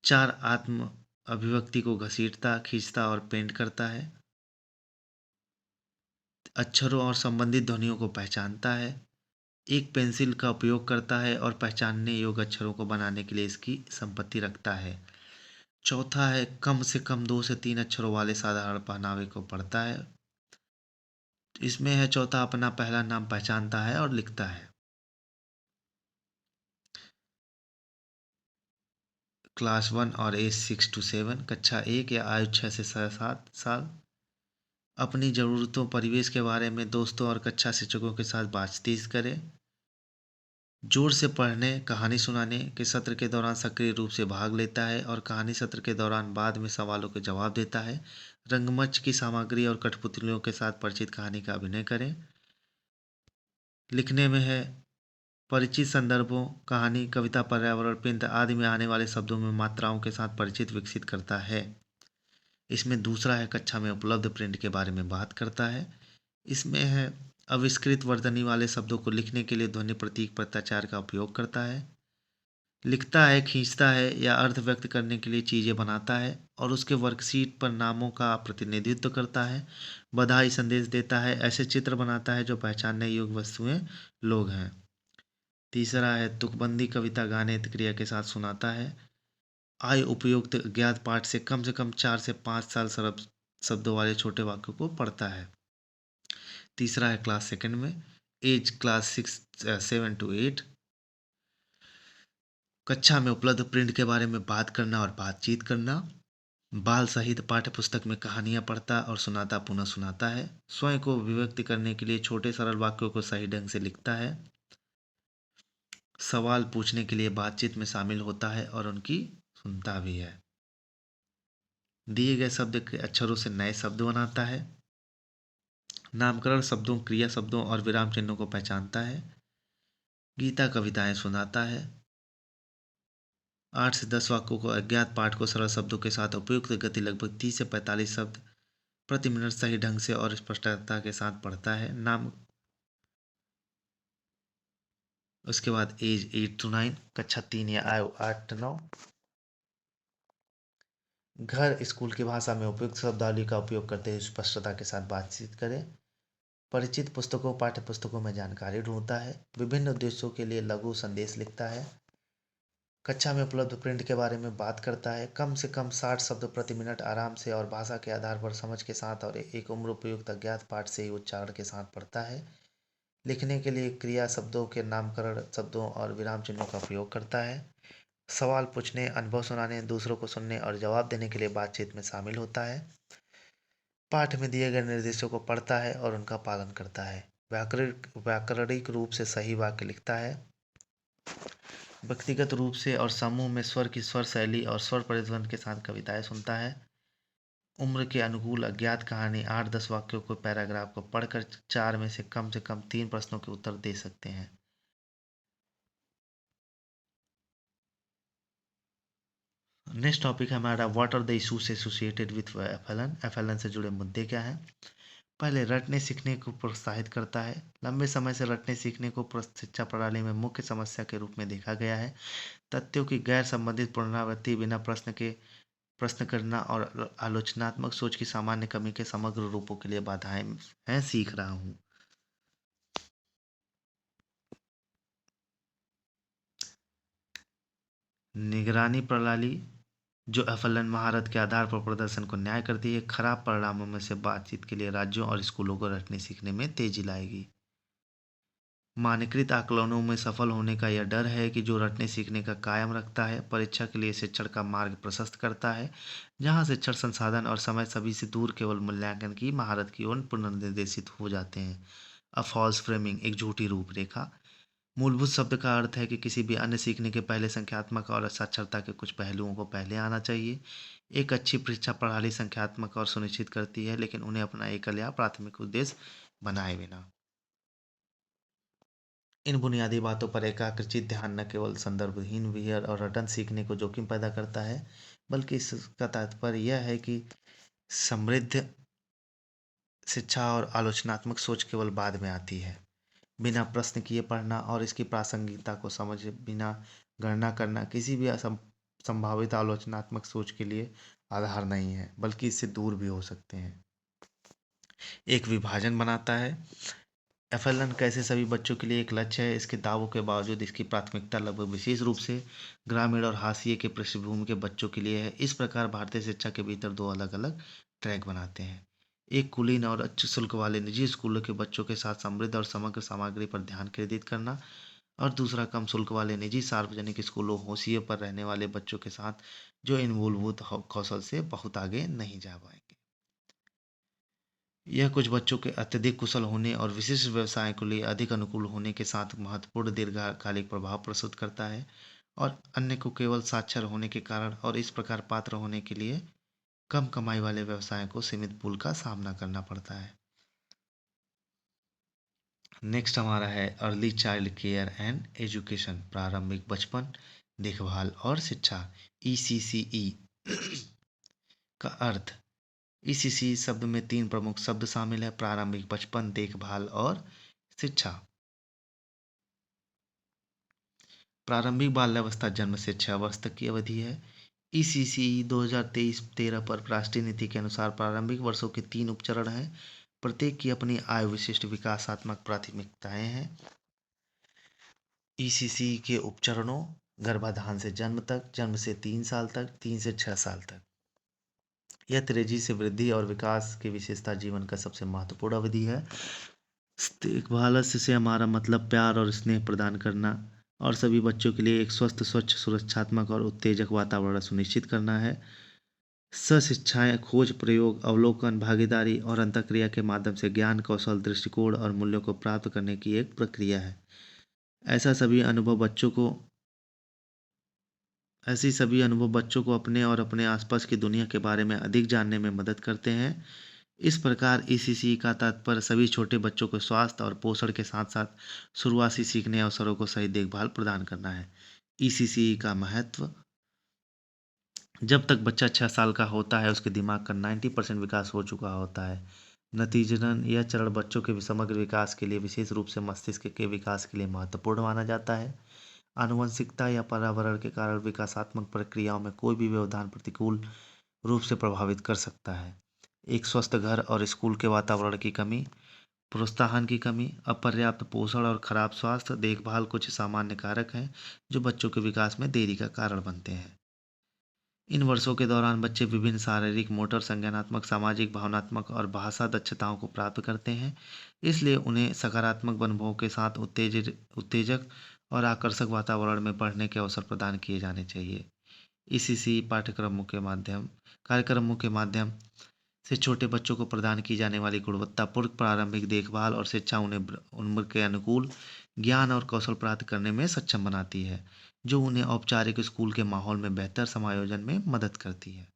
4 आत्म अभिव्यक्ति को घसीटता, खींचता और पेंट करता है। अक्षरों और संबंधित ध्वनियों को पहचानता है। एक पेंसिल का उपयोग करता है और पहचानने योग्य अक्षरों को बनाने के लिए इसकी संपत्ति रखता है। चौथा है कम से कम 2 से 3 अक्षरों वाले साधारण पहनावे को पढ़ता है। इसमें है चौथा अपना पहला नाम पहचानता है और लिखता है। क्लास 1 और एज 6 to 7, कक्षा 1 या आयु 6 से 7 साल। अपनी ज़रूरतों, परिवेश के बारे में दोस्तों और कक्षा शिक्षकों के साथ बातचीत करें। जोर से पढ़ने, कहानी सुनाने के सत्र के दौरान सक्रिय रूप से भाग लेता है और कहानी सत्र के दौरान बाद में सवालों के जवाब देता है। रंगमंच की सामग्री और कठपुतलियों के साथ परिचित कहानी का अभिनय करें। लिखने में है परिचित संदर्भों, कहानी, कविता, पर्यावरण, प्रिंट आदि में आने वाले शब्दों में मात्राओं के साथ परिचित विकसित करता है। इसमें दूसरा है कक्षा में उपलब्ध प्रिंट के बारे में बात करता है। इसमें है अविष्कृत वर्तनी वाले शब्दों को लिखने के लिए ध्वनि प्रतीक प्रत्याचार का उपयोग करता है। लिखता है, खींचता है या अर्थ व्यक्त करने के लिए चीज़ें बनाता है और उसके वर्कशीट पर नामों का प्रतिनिधित्व करता है। बधाई संदेश देता है, ऐसे चित्र बनाता है जो पहचानने योग्य वस्तुएं, लोग हैं। तीसरा है तुकबंदी, कविता, गाने क्रिया के साथ सुनाता है। आय उपयुक्त ज्ञात पाठ से कम 4 से 5 साल शब्दों वाले छोटे वाक्यों को पढ़ता है। तीसरा है क्लास 2 में एज क्लास 7 to 8। कक्षा में उपलब्ध प्रिंट के बारे में बात करना और बातचीत करना। बाल साहित्य पाठ्य पुस्तक में कहानियां पढ़ता और सुनाता पुनः सुनाता है। स्वयं को अभिव्यक्त करने के लिए छोटे सरल वाक्यों को सही ढंग से लिखता है। सवाल पूछने के लिए बातचीत में शामिल होता है और उनकी सुनता भी है। दिए गए शब्द के अक्षरों से नए शब्द बनाता है। नामकरण शब्दों, क्रिया शब्दों और विराम चिन्हों को पहचानता है। गीता कविताएं सुनाता है। 8 से 10 वाक्यों को अज्ञात पाठ को सरल शब्दों के साथ उपयुक्त गति लगभग 30 से 45 शब्द प्रति मिनट सही ढंग से और स्पष्टता के साथ पढ़ता है। नाम उसके बाद एज 8 to 9, कक्षा 3 या आयु 8 से 9। घर स्कूल की भाषा में उपयुक्त शब्दावली का उपयोग करते हुए स्पष्टता के साथ बातचीत करें। परिचित पुस्तकों पाठ्य पुस्तकों में जानकारी ढूंढता है। विभिन्न उद्देश्यों के लिए लघु संदेश लिखता है। कक्षा में उपलब्ध प्रिंट के बारे में बात करता है। कम से कम 60 शब्द प्रति मिनट आराम से और भाषा के आधार पर समझ के साथ और एक उम्र उपयुक्त अज्ञात पाठ से ही उच्चारण के साथ पढ़ता है। लिखने के लिए क्रिया शब्दों के नामकरण शब्दों और विराम चिन्हों का उपयोग करता है। सवाल पूछने, अनुभव सुनाने, दूसरों को सुनने और जवाब देने के लिए बातचीत में शामिल होता है। पाठ में दिए गए निर्देशों को पढ़ता है और उनका पालन करता है। व्याकरणिक रूप से सही वाक्य लिखता है। व्यक्तिगत रूप से और समूह में स्वर की स्वर शैली और स्वर परिवर्तन के साथ कविताएं सुनता है। उम्र के अनुकूल अज्ञात कहानी 8-10 वाक्यों को पैराग्राफ को पढ़कर 4 में से कम 3 प्रश्नों के उत्तर दे सकते हैं। नेक्स्ट टॉपिक है हमारा what are the issues associated with FLN. FLN से जुड़े मुद्दे क्या हैं। पहले, रटने सीखने को प्रोत्साहित करता है। लंबे समय से रटने सीखने को शिक्षा प्रणाली में मुख्य समस्या के रूप में देखा गया है। तथ्यों की गैर संबंधित पुनरावृत्ति, बिना प्रश्न करना और आलोचनात्मक सोच की सामान्य कमी के समग्र रूपों के लिए बाधाएं हैं। सीख रहा हूं। निगरानी प्रणाली जो एफएलएन महारत के आधार पर प्रदर्शन को न्याय करती है, खराब परिणामों में से बातचीत के लिए राज्यों और स्कूलों को रटने सीखने में तेजी लाएगी। मानकीकृत आकलनों में सफल होने का यह डर है कि जो रटने सीखने का कायम रखता है, परीक्षा के लिए शिक्षण का मार्ग प्रशस्त करता है, जहां शिक्षण संसाधन और समय सभी से दूर केवल मूल्यांकन की महारत की ओर पुनर्निर्देशित हो जाते हैं। अ फॉल्स फ्रेमिंग, एक झूठी रूपरेखा। मूलभूत शब्द का अर्थ है कि किसी भी अन्य सीखने के पहले संख्यात्मक और साक्षरता के कुछ पहलुओं को पहले आना चाहिए। एक अच्छी शिक्षा प्रणाली संख्यात्मक और सुनिश्चित करती है, लेकिन उन्हें अपना एकल या प्राथमिक उद्देश्य बनाए बिना। इन बुनियादी बातों पर एकाग्रचित ध्यान न केवल संदर्भहीन विहर और रटन सीखने को जोखिम पैदा करता है, बल्कि इसका तात्पर्य यह है कि समृद्ध शिक्षा और आलोचनात्मक सोच केवल बाद में आती है। बिना प्रश्न किए पढ़ना और इसकी प्रासंगिकता को समझे बिना गणना करना किसी भी संभावित आलोचनात्मक सोच के लिए आधार नहीं है, बल्कि इससे दूर भी हो सकते हैं। एक विभाजन बनाता है। एफएलएन कैसे सभी बच्चों के लिए एक लक्ष्य है, इसके दावों के बावजूद इसकी प्राथमिकता लगभग विशेष रूप से ग्रामीण और हाशिए के पृष्ठभूमि के बच्चों के लिए है। इस प्रकार भारतीय शिक्षा के भीतर दो अलग अलग ट्रैक बनाते हैं। एक कुलीन और उच्च शुल्क वाले निजी स्कूलों के बच्चों के साथ समृद्ध और समग्र सामग्री पर ध्यान केंद्रित करना, और दूसरा कम शुल्क वाले निजी सार्वजनिक स्कूलों होशिये पर रहने वाले बच्चों के साथ जो इन मूलभूत कौशल से बहुत आगे नहीं जा पाएंगे। यह कुछ बच्चों के अत्यधिक कुशल होने और विशिष्ट व्यवसाय के लिए अधिक अनुकूल होने के साथ महत्वपूर्ण दीर्घकालिक प्रभाव प्रस्तुत करता है, और अन्य को केवल साक्षर होने के कारण और इस प्रकार पात्र होने के लिए कम कमाई वाले व्यवसाय को सीमित पूल का सामना करना पड़ता है। नेक्स्ट हमारा है early child care and education, प्रारंभिक बचपन देखभाल और शिक्षा, ECCE का अर्थ। ECC शब्द में 3 प्रमुख शब्द शामिल है: प्रारंभिक बचपन, देखभाल और शिक्षा। प्रारंभिक बाल्यावस्था जन्म से 6 वर्ष तक की अवधि है। ECCE 2023-13 पर राष्ट्रीय नीति के अनुसार प्रारंभिक वर्षों के 3 उपचरण हैं। प्रत्येक की अपनी आयु विशिष्ट विकासात्मक प्राथमिकताएं हैं। ECC के उपचरणों: गर्भाधान से जन्म तक, जन्म से 3 साल तक, 3 से 6 साल तक। यह तेजी से वृद्धि और विकास की विशेषता जीवन का सबसे महत्वपूर्ण अवधि है। देखभाल से हमारा मतलब प्यार और स्नेह प्रदान करना और सभी बच्चों के लिए एक स्वस्थ, स्वच्छ, सुरक्षात्मक और उत्तेजक वातावरण सुनिश्चित करना है। शिक्षाएं खोज, प्रयोग, अवलोकन, भागीदारी और अंतःक्रिया के माध्यम से ज्ञान, कौशल, दृष्टिकोण और मूल्यों को प्राप्त करने की एक प्रक्रिया है। ऐसा सभी अनुभव बच्चों को ऐसी सभी अनुभव बच्चों को अपने और अपने आसपास की दुनिया के बारे में अधिक जानने में मदद करते हैं। इस प्रकार ईसीसी का तात्पर्य सभी छोटे बच्चों को स्वास्थ्य और पोषण के साथ साथ शुरुआती सीखने अवसरों को सही देखभाल प्रदान करना है। ईसीसी का महत्व: जब तक बच्चा 6 साल का होता है उसके दिमाग का 90% विकास हो चुका होता है। नतीजतन यह चरण बच्चों के समग्र विकास के लिए, विशेष रूप से मस्तिष्क के विकास के लिए महत्वपूर्ण माना जाता है। आनुवंशिकता या पर्यावरण के कारण विकासात्मक प्रक्रियाओं में कोई भी व्यवधान प्रतिकूल रूप से प्रभावित कर सकता है। एक स्वस्थ घर और स्कूल के वातावरण की कमी, प्रोत्साहन की कमी, अपर्याप्त पोषण और खराब स्वास्थ्य देखभाल कुछ सामान्य कारक हैं जो बच्चों के विकास में देरी का कारण बनते हैं। इन वर्षों के दौरान बच्चे विभिन्न शारीरिक, मोटर, संज्ञानात्मक, सामाजिक, भावनात्मक और भाषा दक्षताओं को प्राप्त करते हैं। इसलिए उन्हें सकारात्मक अनुभवों के साथ उत्तेजक और आकर्षक वातावरण में पढ़ने के अवसर प्रदान किए जाने चाहिए। ईसीसी कार्यक्रमों के माध्यम से छोटे बच्चों को प्रदान की जाने वाली गुणवत्तापूर्ण प्रारंभिक देखभाल और शिक्षा उन्हें उम्र के अनुकूल ज्ञान और कौशल प्राप्त करने में सक्षम बनाती है, जो उन्हें औपचारिक स्कूल के माहौल में बेहतर समायोजन में मदद करती है।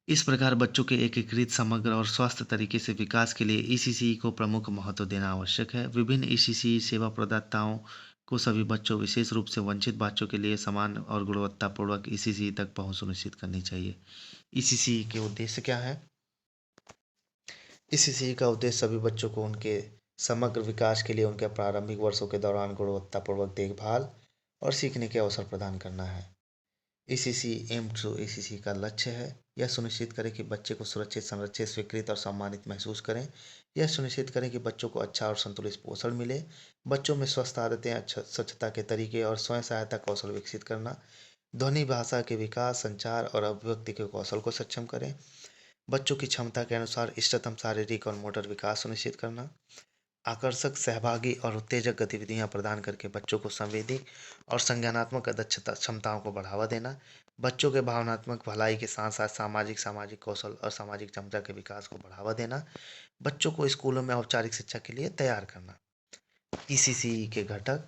इस प्रकार बच्चों के एकीकृत, समग्र और स्वस्थ तरीके से विकास के लिए ईसीसी को प्रमुख महत्व देना आवश्यक है। विभिन्न ईसीसी सेवा प्रदाताओं को सभी बच्चों, विशेष रूप से वंचित बच्चों के लिए समान और गुणवत्तापूर्वक ईसीसी तक पहुंच सुनिश्चित करनी चाहिए। ईसीसी के उद्देश्य क्या है? ईसीसी का उद्देश्य सभी बच्चों को उनके समग्र विकास के लिए उनके प्रारंभिक वर्षों के दौरान गुणवत्तापूर्वक देखभाल और सीखने के अवसर प्रदान करना है। ईसीसी एम टू ईसीसी का लक्ष्य है यह सुनिश्चित करें कि बच्चे को सुरक्षित, संरक्षित, स्वीकृत और सम्मानित महसूस करें। यह सुनिश्चित करें कि बच्चों को अच्छा और संतुलित पोषण मिले। बच्चों में स्वस्थ आदतें, स्वच्छता के तरीके और स्वयं सहायता कौशल विकसित करना। ध्वनि भाषा के विकास, संचार और अभिव्यक्ति के कौशल को सक्षम करें। बच्चों की क्षमता के अनुसार इष्टतम शारीरिक और मोटर विकास सुनिश्चित करना। आकर्षक, सहभागी और उत्तेजक गतिविधियां प्रदान करके बच्चों को संवेदी और संज्ञानात्मक दक्षता क्षमताओं को बढ़ावा देना। बच्चों के भावनात्मक भलाई के साथ साथ सामाजिक सामाजिक कौशल और सामाजिक क्षमता के विकास को बढ़ावा देना। बच्चों को स्कूलों में औपचारिक शिक्षा के लिए तैयार करना। ईसीसी के घटक: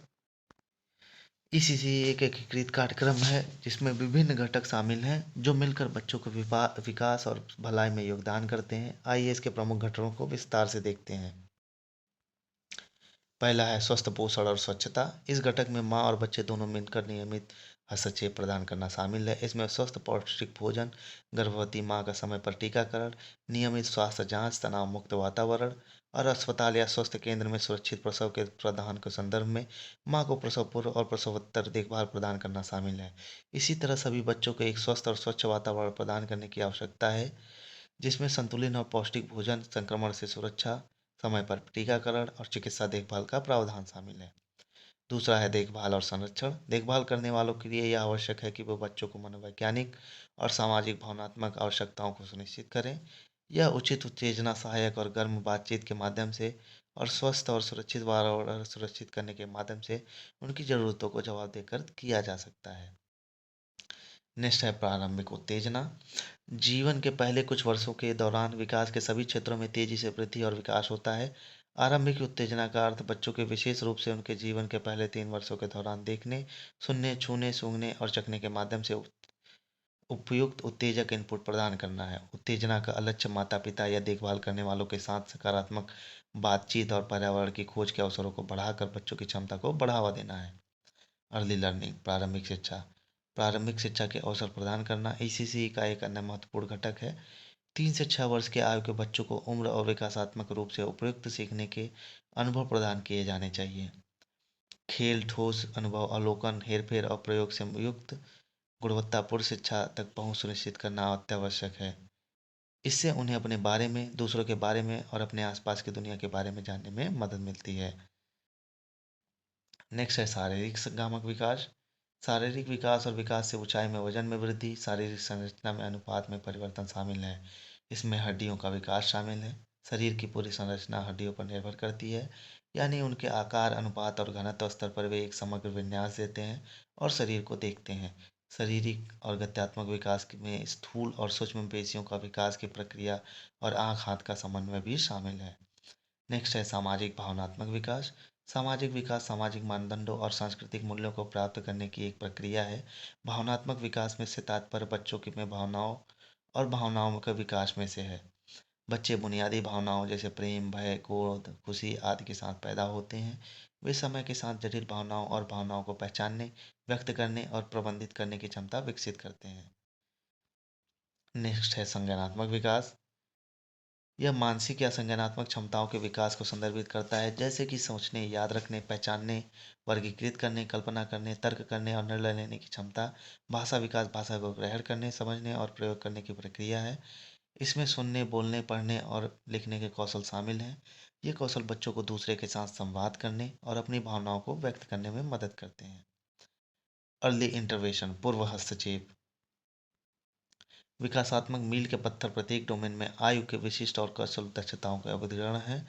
ईसीसी एक एकीकृत कार्यक्रम है जिसमें विभिन्न घटक शामिल हैं जो मिलकर बच्चों के विकास और भलाई में योगदान करते हैं। आइए इसके प्रमुख घटकों को विस्तार से देखते हैं। पहला है स्वस्थ पोषण और स्वच्छता। इस घटक में माँ और बच्चे दोनों मिलकर नियमित हस्तक्षेप प्रदान करना शामिल है। इसमें स्वस्थ पौष्टिक भोजन, गर्भवती माँ का समय पर टीकाकरण, नियमित स्वास्थ्य जांच, तनाव मुक्त वातावरण और अस्पताल या स्वास्थ्य केंद्र में सुरक्षित प्रसव के प्रदान के संदर्भ में माँ को प्रसव पूर्व और प्रसवोत्तर देखभाल प्रदान करना शामिल है। इसी तरह सभी बच्चों को एक स्वस्थ और स्वच्छ वातावरण प्रदान करने की आवश्यकता है जिसमें संतुलित और पौष्टिक भोजन, संक्रमण से सुरक्षा, समय पर टीकाकरण और चिकित्सा देखभाल का प्रावधान शामिल है। दूसरा है देखभाल और संरक्षण। देखभाल करने वालों के लिए यह आवश्यक है कि वो बच्चों को मनोवैज्ञानिक और सामाजिक भावनात्मक आवश्यकताओं को सुनिश्चित करें। यह उचित उत्तेजना, सहायक और गर्म बातचीत के माध्यम से और स्वस्थ और सुरक्षित वातावरण सुरक्षित करने के माध्यम से उनकी ज़रूरतों को जवाब देकर किया जा सकता है। नेक्स्ट है प्रारंभिक उत्तेजना। जीवन के पहले कुछ वर्षों के दौरान विकास के सभी क्षेत्रों में तेजी से वृद्धि और विकास होता है। आरंभिक उत्तेजना का अर्थ बच्चों के विशेष रूप से उनके जीवन के पहले 3 वर्षों के दौरान देखने, सुनने, छूने, सूंघने और चखने के माध्यम से उपयुक्त उत्तेजक इनपुट प्रदान करना है। उत्तेजना का लक्ष्य माता पिता या देखभाल करने वालों के साथ सकारात्मक बातचीत और पर्यावरण की खोज के अवसरों को बढ़ाकर बच्चों की क्षमता को बढ़ावा देना है। अर्ली लर्निंग, प्रारंभिक शिक्षा। प्रारंभिक शिक्षा के अवसर प्रदान करना ईसीसी का एक अन्य महत्वपूर्ण घटक है। 3 से 6 वर्ष के आयु के बच्चों को उम्र और विकासात्मक रूप से उपयुक्त सीखने के अनुभव प्रदान किए जाने चाहिए। खेल, ठोस अनुभव, अवलोकन, हेरफेर और प्रयोग से युक्त गुणवत्तापूर्ण शिक्षा तक पहुंच सुनिश्चित करना अत्यावश्यक है। इससे उन्हें अपने बारे में, दूसरों के बारे में और अपने आसपास की दुनिया के बारे में जानने में मदद मिलती है। नेक्स्ट है शारीरिक संज्ञानात्मक विकास। शारीरिक विकास और विकास से ऊंचाई में, वजन में वृद्धि, शारीरिक संरचना में अनुपात में परिवर्तन शामिल है। इसमें हड्डियों का विकास शामिल है, शरीर की पूरी संरचना हड्डियों पर निर्भर करती है, यानी उनके आकार, अनुपात और घनत्व स्तर पर वे एक समग्र विन्यास देते हैं और शरीर को देखते हैं। शारीरिक और गत्यात्मक विकास में स्थूल और सूक्ष्म पेशियों का विकास की प्रक्रिया और आँख हाथ का समन्वय भी शामिल है। नेक्स्ट है सामाजिक भावनात्मक विकास। सामाजिक विकास सामाजिक मानदंडों और सांस्कृतिक मूल्यों को प्राप्त करने की एक प्रक्रिया है। भावनात्मक विकास में से तात्पर्य बच्चों की में भावनाओं और भावनाओं के विकास में से है। बच्चे बुनियादी भावनाओं जैसे प्रेम, भय, क्रोध, खुशी आदि के साथ पैदा होते हैं। वे समय के साथ जटिल भावनाओं और भावनाओं को पहचानने, व्यक्त करने और प्रबंधित करने की क्षमता विकसित करते हैं। नेक्स्ट है संज्ञानात्मक विकास। यह मानसिक या संज्ञानात्मक क्षमताओं के विकास को संदर्भित करता है, जैसे कि सोचने, याद रखने, पहचानने, वर्गीकृत करने, कल्पना करने, तर्क करने और निर्णय लेने की क्षमता। भाषा विकास भाषा को ग्रहण करने, समझने और प्रयोग करने की प्रक्रिया है। इसमें सुनने, बोलने, पढ़ने और लिखने के कौशल शामिल हैं। ये कौशल बच्चों को दूसरे के साथ संवाद करने और अपनी भावनाओं को व्यक्त करने में मदद करते हैं। अर्ली इंटरवेंशन, पूर्व हस्तक्षेप। विकासात्मक मील के पत्थर प्रत्येक डोमेन में आयु के विशिष्ट और कौशल दक्षताओं का अवधिकरण है।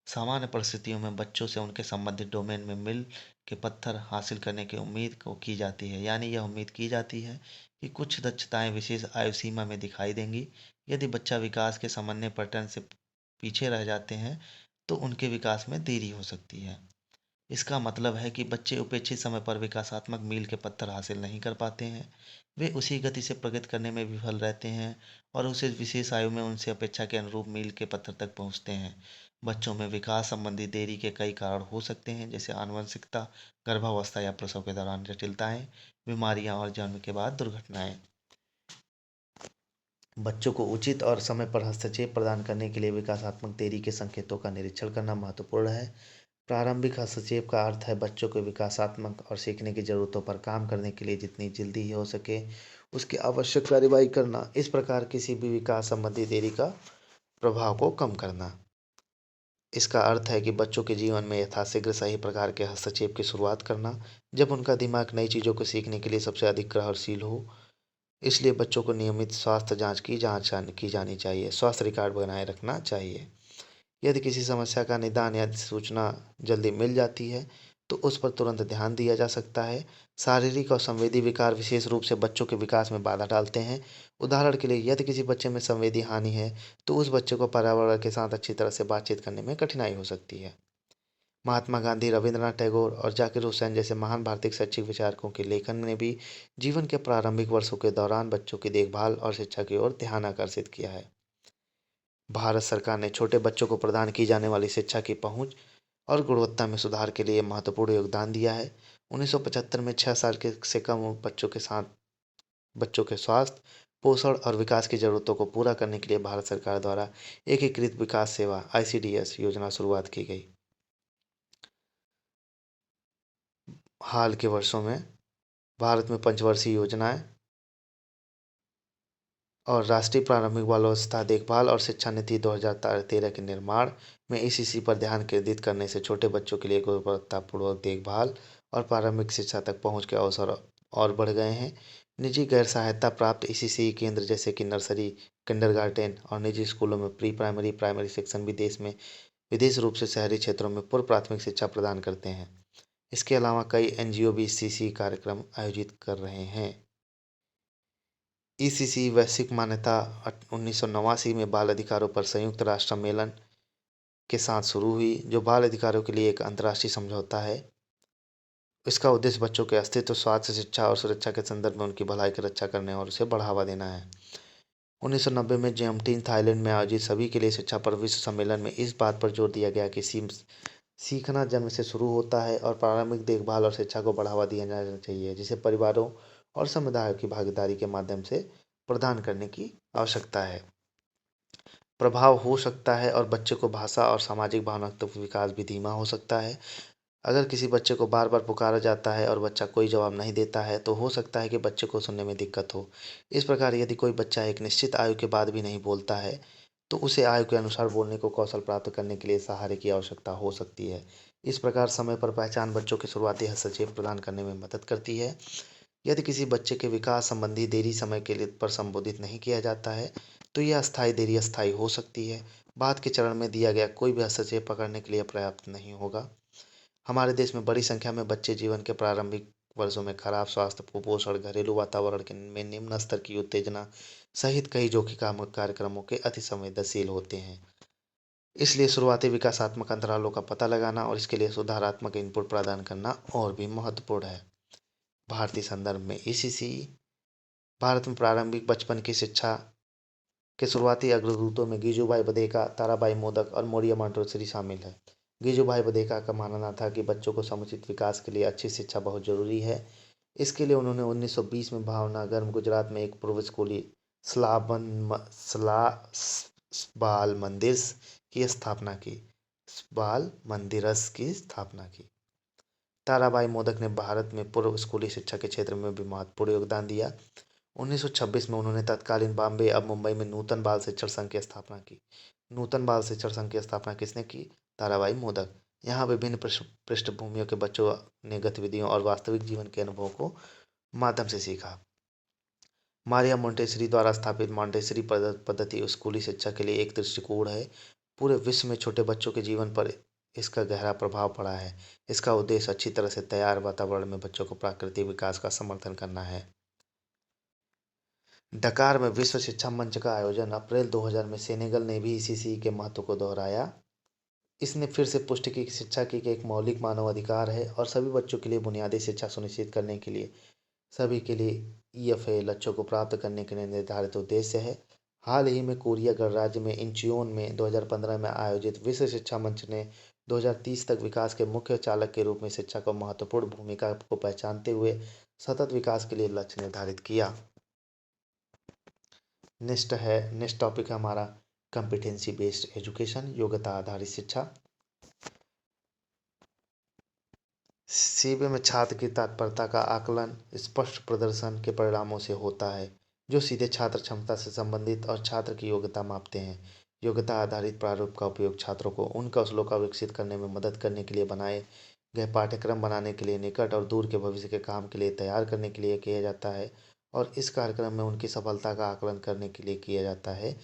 सामान्य परिस्थितियों में बच्चों से उनके संबंधित डोमेन में मील के पत्थर हासिल करने की उम्मीद को की जाती है, यानी यह उम्मीद की जाती है कि कुछ दक्षताएं विशेष आयु सीमा में दिखाई देंगी। यदि बच्चा विकास के सामान्य पैटर्न से पीछे रह जाते हैं तो उनके विकास में देरी हो सकती है। इसका मतलब है कि बच्चे अपेक्षित समय पर विकासात्मक मील के पत्थर हासिल नहीं कर पाते हैं। वे उसी गति से प्रगति करने में विफल रहते हैं और उस विशेष आयु में उनसे अपेक्षा के अनुरूप मील के पत्थर तक पहुंचते हैं। बच्चों में विकास संबंधी देरी के कई कारण हो सकते हैं, जैसे आनुवंशिकता, गर्भावस्था या प्रसव के दौरान जटिलताएं, बीमारियां और जन्म के बाद दुर्घटनाएं। बच्चों को उचित और समय पर हस्तक्षेप प्रदान करने के लिए विकासात्मक देरी के संकेतों का निरीक्षण करना महत्वपूर्ण है। प्रारंभिक हस्तक्षेप का अर्थ है बच्चों को विकासात्मक और सीखने की ज़रूरतों पर काम करने के लिए जितनी जल्दी ही हो सके उसकी आवश्यक कार्रवाई करना। इस प्रकार किसी भी विकास संबंधी देरी का प्रभाव को कम करना। इसका अर्थ है कि बच्चों के जीवन में यथाशीघ्र सही प्रकार के हस्तक्षेप की शुरुआत करना, जब उनका दिमाग नई चीज़ों को सीखने के लिए सबसे अधिक ग्रहणशील हो। इसलिए बच्चों को नियमित स्वास्थ्य जांच की जानी चाहिए, स्वास्थ्य रिकॉर्ड बनाए रखना चाहिए। यदि किसी समस्या का निदान या सूचना जल्दी मिल जाती है तो उस पर तुरंत ध्यान दिया जा सकता है। शारीरिक और संवेदी विकार विशेष रूप से बच्चों के विकास में बाधा डालते हैं। उदाहरण के लिए यदि किसी बच्चे में संवेदी हानि है तो उस बच्चे को पर्यावरण के साथ अच्छी तरह से बातचीत करने में कठिनाई हो सकती है। महात्मा गांधी, रविंद्रनाथ टैगोर और जाकिर हुसैन जैसे महान भारतीय शैक्षिक विचारकों के लेखन ने भी जीवन के प्रारंभिक वर्षों के दौरान बच्चों की देखभाल और शिक्षा की ओर ध्यान आकर्षित किया है। भारत सरकार ने छोटे बच्चों को प्रदान की जाने वाली शिक्षा की पहुंच और गुणवत्ता में सुधार के लिए महत्वपूर्ण योगदान दिया है। 1975 में 6 साल के से कम बच्चों के स्वास्थ्य, पोषण और विकास की ज़रूरतों को पूरा करने के लिए भारत सरकार द्वारा एकीकृत विकास सेवा (ICDS) योजना शुरुआत की गई। हाल के वर्षों में भारत में पंचवर्षीय योजनाएं और राष्ट्रीय प्रारंभिक बाल्यावस्था देखभाल और शिक्षा नीति 2013 के निर्माण में ECC पर ध्यान केंद्रित करने से छोटे बच्चों के लिए गुणवत्तापूर्वक देखभाल और प्रारंभिक शिक्षा तक पहुंच के अवसर और बढ़ गए हैं। निजी गैर सहायता प्राप्त ECC केंद्र जैसे कि नर्सरी, किंडरगार्टन और निजी स्कूलों में प्री प्राइमरी, प्राइमरी सेक्शन विदेश रूप से शहरी क्षेत्रों में पूर्व प्राथमिक शिक्षा प्रदान करते हैं। इसके अलावा कई NGO भी ECC कार्यक्रम आयोजित कर रहे हैं। ECC वैश्विक मान्यता 1989 में बाल अधिकारों पर संयुक्त राष्ट्र सम्मेलन के साथ शुरू हुई, जो बाल अधिकारों के लिए एक अंतर्राष्ट्रीय समझौता है। इसका उद्देश्य बच्चों के अस्तित्व, स्वास्थ्य, शिक्षा और सुरक्षा के संदर्भ में उनकी भलाई की रक्षा करने और उसे बढ़ावा देना है। 1990 में जियोमटीन, थाईलैंड में आयोजित सभी के लिए शिक्षा पर विश्व सम्मेलन में इस बात पर जोर दिया गया कि सीखना जन्म से शुरू होता है और प्रारंभिक देखभाल और शिक्षा को बढ़ावा दिया जाना चाहिए, जिसे परिवारों और समुदायों की भागीदारी के माध्यम से प्रदान करने की आवश्यकता है। प्रभाव हो सकता है और बच्चे को भाषा और सामाजिक भावनात्मक विकास भी धीमा हो सकता है। अगर किसी बच्चे को बार बार पुकारा जाता है और बच्चा कोई जवाब नहीं देता है तो हो सकता है कि बच्चे को सुनने में दिक्कत हो। इस प्रकार यदि कोई बच्चा एक निश्चित आयु के बाद भी नहीं बोलता है तो उसे आयु के अनुसार बोलने को कौशल प्राप्त करने के लिए सहारे की आवश्यकता हो सकती है। इस प्रकार समय पर पहचान बच्चों के शुरुआती हस्तक्षेप प्रदान करने में मदद करती है। यदि किसी बच्चे के विकास संबंधी देरी समय के लिए पर संबोधित नहीं किया जाता है तो यह अस्थायी देरी अस्थायी हो सकती है। बाद के चरण में दिया गया कोई भी हस्तक्षेप पकड़ने के लिए पर्याप्त नहीं होगा। हमारे देश में बड़ी संख्या में बच्चे जीवन के प्रारंभिक वर्षों में खराब स्वास्थ्य, कुपोषण, घरेलू वातावरण में निम्न स्तर की उत्तेजना सहित कई जोखिम कार्यक्रमों के अति संवेदनशील होते हैं। इसलिए शुरुआती विकासात्मक अंतरालों का पता लगाना और इसके लिए सुधारात्मक इनपुट प्रदान करना और भी महत्वपूर्ण है। भारतीय संदर्भ में ईसीसी भारत में प्रारंभिक बचपन की शिक्षा के शुरुआती अग्रदूतों में गिजुभाई बधेका, ताराबाई मोदक और मोरिया मोंटेसरी शामिल हैं। गिजुभाई बधेका का मानना था कि बच्चों को समुचित विकास के लिए अच्छी शिक्षा बहुत जरूरी है। इसके लिए उन्होंने 1920 में भावनगर, गुजरात में एक पूर्व स्कूली बाल मंदिर की स्थापना की। बाल मंदिरस की स्थापना की। ताराबाई मोदक ने भारत में पूर्व स्कूली शिक्षा के क्षेत्र में भी महत्वपूर्ण योगदान दिया। 1926 में उन्होंने तत्कालीन बॉम्बे अब मुंबई में नूतन बाल शिक्षण संघ की स्थापना की। नूतन बाल शिक्षण संघ की स्थापना किसने की? ताराबाई मोदक। यहाँ विभिन्न पृष्ठभूमियों के बच्चों ने गतिविधियों और वास्तविक जीवन के अनुभवों को माध्यम से सीखा। मारिया मोंटेसरी द्वारा स्थापित मोंटेसरी पद्धति स्कूली शिक्षा के लिए एक दृष्टिकोण है। पूरे विश्व में छोटे बच्चों के जीवन पर इसका गहरा प्रभाव पड़ा है। इसका उद्देश्य अच्छी तरह से तैयार वातावरण में बच्चों को प्राकृतिक विकास का समर्थन करना है। डकार में विश्व शिक्षा मंच का आयोजन अप्रैल 2000 में सेनेगल ने भी ईसीसी के महत्व को दोहराया। इसने फिर से पुष्टि की कि शिक्षा की एक मौलिक मानव अधिकार है और सभी बच्चों के लिए बुनियादी शिक्षा सुनिश्चित करने के लिए सभी के लिए ईएफए लक्ष्यों को प्राप्त करने के लिए निर्धारित उद्देश्य है। हाल ही में कोरिया गणराज्य में इंचियोन में 2015 में आयोजित विश्व शिक्षा मंच ने 2030 तक विकास के मुख्य चालक के रूप में शिक्षा को महत्वपूर्ण भूमिका को पहचानते हुए सतत विकास के लिए लक्ष्य निर्धारित किया। नेक्स्ट टॉपिक है हमारा कॉम्पिटेंसी बेस्ड एजुकेशन, योग्यता आधारित शिक्षा। सीबीए में छात्र की तत्परता का आकलन स्पष्ट प्रदर्शन के परिणामों से होता है, जो सीधे छात्र क्षमता से संबंधित और छात्र की योग्यता मापते हैं। योग्यता आधारित प्रारूप का उपयोग छात्रों को उन कौशलों का विकसित करने में मदद करने के लिए बनाए गए पाठ्यक्रम बनाने के लिए निकट और दूर के भविष्य के काम के लिए तैयार करने के लिए किया जाता है और इस कार्यक्रम में उनकी सफलता का आकलन करने के लिए किया जाता है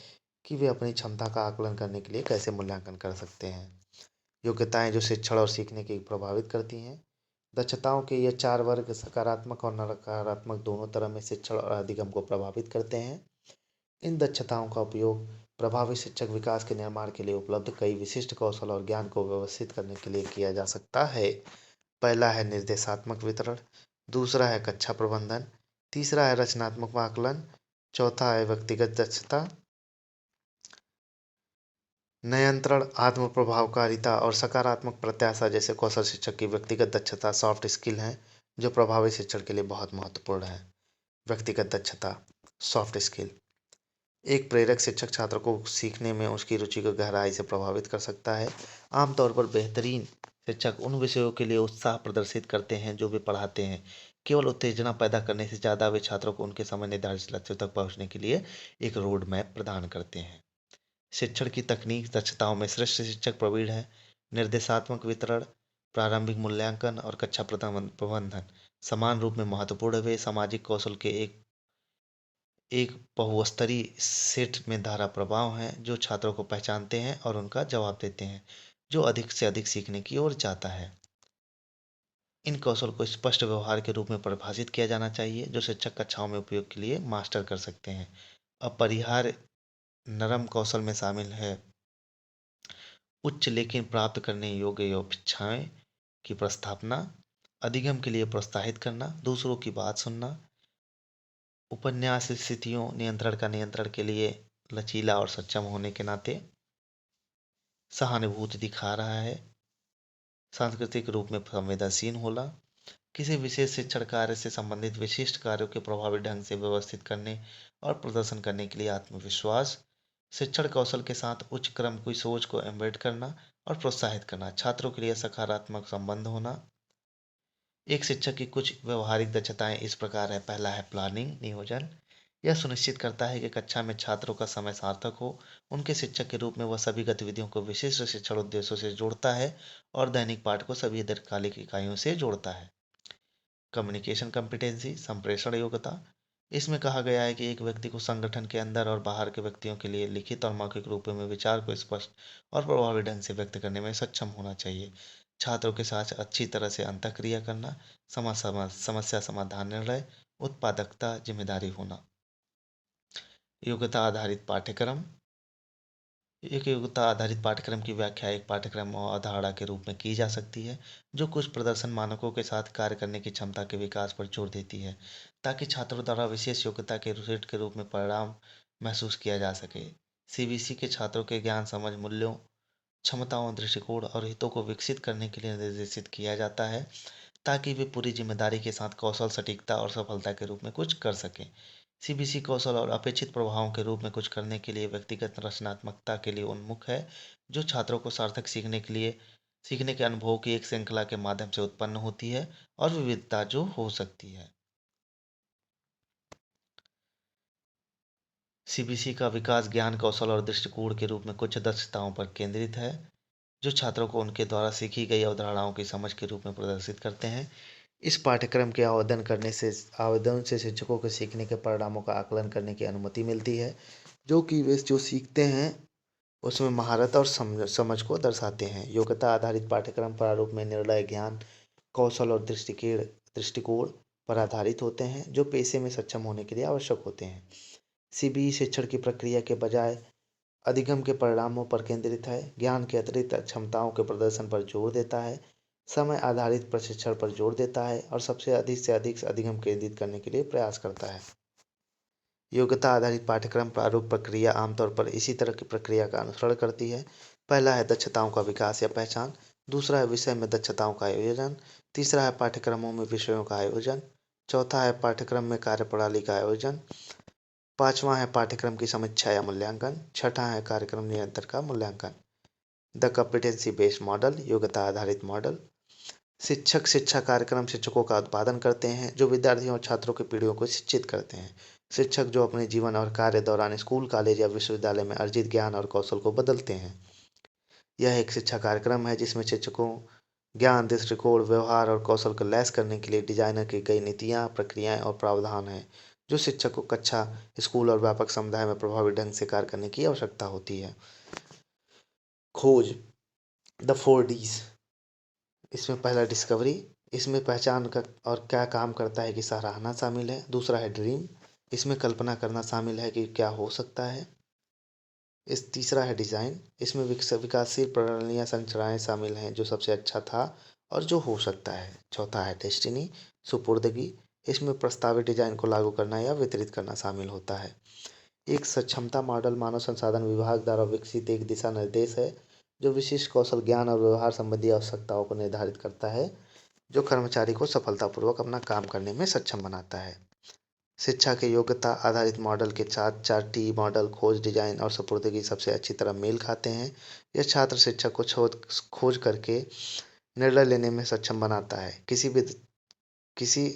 कि वे अपनी क्षमता का आकलन करने के लिए कैसे मूल्यांकन कर सकते हैं। योग्यताएं जो शिक्षण और सीखने की प्रभावित करती हैं। दक्षताओं के ये 4 वर्ग सकारात्मक और नकारात्मक दोनों तरह में शिक्षण और अधिगम को प्रभावित करते हैं। इन दक्षताओं का उपयोग प्रभावी शिक्षक विकास के निर्माण के लिए उपलब्ध कई विशिष्ट कौशल और ज्ञान को व्यवस्थित करने के लिए किया जा सकता है। पहला है निर्देशात्मक वितरण, दूसरा है कक्षा प्रबंधन, तीसरा है रचनात्मक आकलन, चौथा है व्यक्तिगत दक्षता, नियंत्रण, आत्म प्रभावकारिता और सकारात्मक प्रत्याशा जैसे कौशल शिक्षक की व्यक्तिगत दक्षता सॉफ्ट स्किल हैं जो प्रभावी शिक्षण के लिए बहुत महत्वपूर्ण है। व्यक्तिगत दक्षता सॉफ्ट स्किल एक प्रेरक शिक्षक छात्र को सीखने में उसकी रुचि को गहराई से प्रभावित कर सकता है। आमतौर पर बेहतरीन शिक्षक उन विषयों के लिए उत्साह प्रदर्शित करते हैं जो वे पढ़ाते हैं। केवल उत्तेजना पैदा करने से ज़्यादा वे छात्रों को उनके समय निर्धारित लक्ष्यों तक पहुंचने के लिए एक रोड मैप प्रदान करते हैं। शिक्षण की तकनीक दक्षताओं में श्रेष्ठ शिक्षक प्रवीण है। निर्देशात्मक वितरण, प्रारंभिक मूल्यांकन और कक्षा प्रबंधन समान रूप में महत्वपूर्ण है। वे सामाजिक कौशल के एक बहुस्तरीय सेट में धारा प्रभाव हैं जो छात्रों को पहचानते हैं और उनका जवाब देते हैं जो अधिक से अधिक सीखने की ओर जाता है। इन कौशल को स्पष्ट व्यवहार के रूप में परिभाषित किया जाना चाहिए जो शिक्षक कक्षाओं में उपयोग के लिए मास्टर कर सकते हैं। अपरिहार्य नरम कौशल में शामिल है उच्च लेकिन प्राप्त करने योग्य अपेक्षाएं की प्रस्थापना, अधिगम के लिए प्रोत्साहित करना, दूसरों की बात सुनना, उपन्यास स्थितियों नियंत्रण का नियंत्रण के लिए लचीला और सक्षम होने के नाते सहानुभूति दिखा रहा है, सांस्कृतिक रूप में संवेदनशील होना, किसी विशेष शिक्षण कार्य से संबंधित विशिष्ट कार्यों के प्रभावी ढंग से व्यवस्थित करने और प्रदर्शन करने के लिए आत्मविश्वास, शिक्षण कौशल के साथ उच्च क्रम की सोच को एम्बेड करना और प्रोत्साहित करना, छात्रों के लिए सकारात्मक संबंध होना। एक शिक्षक की कुछ व्यवहारिक दक्षताएं इस प्रकार है। पहला है प्लानिंग, नियोजन। यह सुनिश्चित करता है कि कक्षा में छात्रों का समय सार्थक हो। उनके शिक्षक के रूप में वह सभी गतिविधियों को विशिष्ट शिक्षण उद्देश्यों से जोड़ता है और दैनिक पाठ को सभी दीर्घकालिक इकाइयों से जोड़ता है। कम्युनिकेशन कॉम्पिटेंसी, संप्रेषण योग्यता। इसमें कहा गया है कि एक व्यक्ति को संगठन के अंदर और बाहर के व्यक्तियों के लिए लिखित और मौखिक रूप में विचार को स्पष्ट और प्रभावी ढंग से व्यक्त करने में सक्षम होना चाहिए। छात्रों के साथ अच्छी तरह से अंतःक्रिया करना, समस्या समाधान, निर्णय, उत्पादकता, जिम्मेदारी होना। योग्यता आधारित पाठ्यक्रम। एक योग्यता आधारित पाठ्यक्रम की व्याख्या एक पाठ्यक्रम और अवधारणा के रूप में की जा सकती है जो कुछ प्रदर्शन मानकों के साथ कार्य करने की क्षमता के विकास पर जोर देती है ताकि छात्रों द्वारा विशेष योग्यता के सेट के रूप में परिणाम महसूस किया जा सके। सीबीएसई के छात्रों के ज्ञान, समझ, मूल्यों, क्षमताओं, दृष्टिकोण और हितों को विकसित करने के लिए निर्देशित किया जाता है ताकि वे पूरी जिम्मेदारी के साथ कौशल, सटीकता और सफलता के रूप में कुछ कर सकें। सीबीएसई कौशल और अपेक्षित प्रभावों के रूप में कुछ करने के लिए व्यक्तिगत रचनात्मकता के लिए उन्मुख है, जो छात्रों को सार्थक सीखने के अनुभवों की एक श्रृंखला के माध्यम से उत्पन्न होती है और विविधता जो हो सकती है। सीबीएसई का विकास ज्ञान, कौशल और दृष्टिकोण के रूप में कुछ दक्षताओं पर केंद्रित है जो छात्रों को उनके द्वारा सीखी गई अवधारणाओं की समझ के रूप में प्रदर्शित करते हैं। इस पाठ्यक्रम के आवेदन से शिक्षकों के सीखने के परिणामों का आकलन करने की अनुमति मिलती है, जो कि वे जो सीखते हैं उसमें महारत और समझ को दर्शाते हैं। योग्यता आधारित पाठ्यक्रम प्रारूप में निर्णय, ज्ञान, कौशल और दृष्टिकोण पर आधारित होते हैं, जो पेशे में सक्षम होने के लिए आवश्यक होते हैं। सीबीई शिक्षण की प्रक्रिया के बजाय अधिगम के परिणामों पर केंद्रित है, ज्ञान के अतिरिक्त क्षमताओं के प्रदर्शन पर जोर देता है, समय आधारित प्रशिक्षण पर जोर देता है और सबसे अधिक से अधिक अधिगम केंद्रित करने के लिए प्रयास करता है। योग्यता आधारित पाठ्यक्रम प्रारूप प्रक्रिया आमतौर पर इसी तरह की प्रक्रिया का अनुसरण करती है। पहला है दक्षताओं का विकास या पहचान, दूसरा है विषय में दक्षताओं का आयोजन, तीसरा है पाठ्यक्रमों में विषयों का आयोजन, चौथा है पाठ्यक्रम में कार्यप्रणाली का आयोजन, पांचवा है पाठ्यक्रम की समीक्षा या मूल्यांकन, छठा है कार्यक्रम निरंतर का मूल्यांकन। द कॉम्पिटेंसी बेस्ड मॉडल, योग्यता आधारित मॉडल। शिक्षा कार्यक्रम शिक्षकों का उत्पादन करते हैं जो विद्यार्थियों और छात्रों की पीढ़ियों को शिक्षित करते हैं। शिक्षक जो अपने जीवन और कार्य दौरान स्कूल, कॉलेज या विश्वविद्यालय में अर्जित ज्ञान और कौशल को बदलते हैं। यह एक शिक्षा कार्यक्रम है जिसमें शिक्षकों ज्ञान, दृष्टिकोण, व्यवहार और कौशल को लैस करने के लिए डिजाइनर की गई नीतियाँ, प्रक्रियाएं और प्रावधान हैं जो शिक्षक को कक्षा, स्कूल और व्यापक समुदाय में प्रभावी ढंग से कार्य करने की आवश्यकता होती है। खोज, द 4 Ds। इसमें पहला डिस्कवरी, इसमें पहचान कर और क्या काम करता है कि सराहना शामिल है। दूसरा है ड्रीम, इसमें कल्पना करना शामिल है कि क्या हो सकता है। तीसरा है डिज़ाइन, इसमें विकासशील प्रणालियाँ, संरचनाएं शामिल हैं जो सबसे अच्छा था और जो हो सकता है। चौथा है डेस्टिनी, सुपुर्दगी, इसमें प्रस्तावित डिजाइन को लागू करना या वितरित करना शामिल होता है। एक सक्षमता मॉडल मानव संसाधन विभाग द्वारा विकसित एक दिशा निर्देश है जो विशिष्ट कौशल, ज्ञान और व्यवहार संबंधी आवश्यकताओं को निर्धारित करता है, जो कर्मचारी को सफलतापूर्वक अपना काम करने में सक्षम बनाता है। शिक्षा के योग्यता आधारित मॉडल के साथ 4T मॉडल खोज, डिजाइन और सुपुर्दगी सबसे अच्छी तरह मेल खाते हैं। यह छात्र शिक्षक को खोज करके निर्णय लेने में सक्षम बनाता है। किसी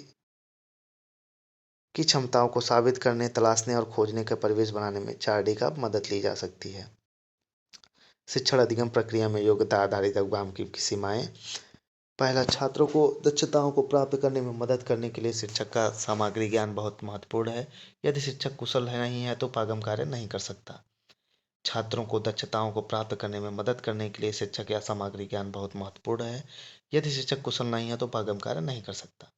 की क्षमताओं को साबित करने, तलाशने और खोजने का परिवेश बनाने में 4D का मदद ली जा सकती है। शिक्षण अधिगम प्रक्रिया में योग्यता आधारित अधिगम की सीमाएं। पहला, छात्रों को दक्षताओं को प्राप्त करने में मदद करने के लिए शिक्षक का सामग्री ज्ञान बहुत महत्वपूर्ण है। यदि शिक्षक कुशल नहीं है तो पागम कार्य नहीं कर सकता। छात्रों को दक्षताओं को प्राप्त करने में मदद करने के लिए शिक्षक या सामग्री ज्ञान बहुत महत्वपूर्ण है। यदि शिक्षक कुशल नहीं है तो पागम कार्य नहीं कर सकता।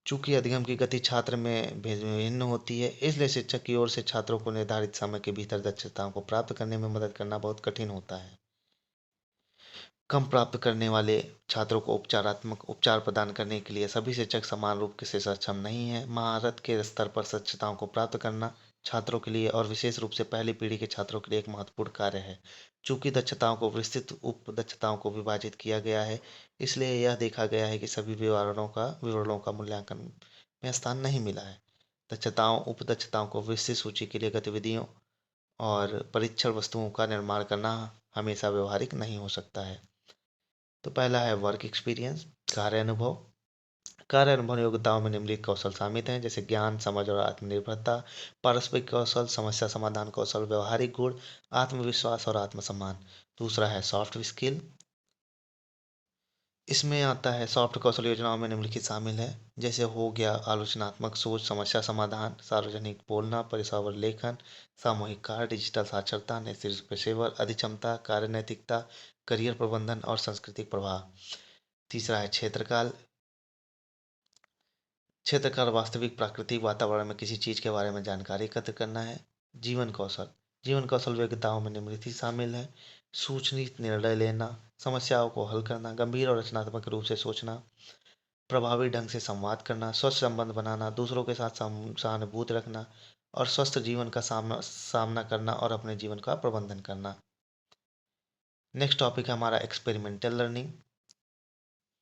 चूंकि अधिगम की गति छात्र में भिन्न होती है, इसलिए शिक्षक की ओर से छात्रों को निर्धारित समय के भीतर दक्षताओं को प्राप्त करने में मदद करना बहुत कठिन होता है। कम प्राप्त करने वाले छात्रों को उपचार प्रदान करने के लिए सभी शिक्षक समान रूप से सक्षम नहीं हैं। महारत के स्तर पर दक्षताओं को प्राप्त करना छात्रों के लिए और विशेष रूप से पहली पीढ़ी के छात्रों के लिए एक महत्वपूर्ण कार्य है। चूंकि दक्षताओं को विस्तृत उप दक्षताओं को विभाजित किया गया है, इसलिए यह देखा गया है कि सभी विवरणों का मूल्यांकन में स्थान नहीं मिला है। उप दक्षताओं को विस्तृत सूची के लिए गतिविधियों और परीक्षण वस्तुओं का निर्माण करना हमेशा व्यवहारिक नहीं हो सकता है। तो पहला है वर्क एक्सपीरियंस, कार्य अनुभव। कार्य अनुभव योग्यताओं में निम्नलिखित कौशल शामिल हैं, जैसे ज्ञान, समझ और आत्मनिर्भरता, पारस्परिक कौशल, समस्या समाधान कौशल, व्यवहारिक गुण, आत्मविश्वास और आत्मसम्मान। दूसरा है सॉफ्ट स्किल, इसमें आता है सॉफ्ट कौशल योजनाओं में निम्नलिखित शामिल है, जैसे हो गया आलोचनात्मक सोच, समस्या समाधान, सार्वजनिक बोलना, पेशेवर लेखन, सामूहिक कार्य, डिजिटल साक्षरता, नेतृत्व पेशेवर अधिक्षमता, कार्य नैतिकता, करियर प्रबंधन और सांस्कृतिक प्रभाव। तीसरा है क्षेत्रकाल। क्षेत्रकाल वास्तविक प्राकृतिक वातावरण में किसी चीज के बारे में जानकारी एकत्र करना है। जीवन कौशल। जीवन कौशल योग्यताओं में निम्नलिखित शामिल है: सूचनित निर्णय लेना, समस्याओं को हल करना, गंभीर और रचनात्मक रूप से सोचना, प्रभावी ढंग से संवाद करना, स्वस्थ संबंध बनाना, दूसरों के साथ सहानुभूति रखना और स्वस्थ जीवन का सामना करना और अपने जीवन का प्रबंधन करना। नेक्स्ट टॉपिक है हमारा एक्सपेरिमेंटल लर्निंग।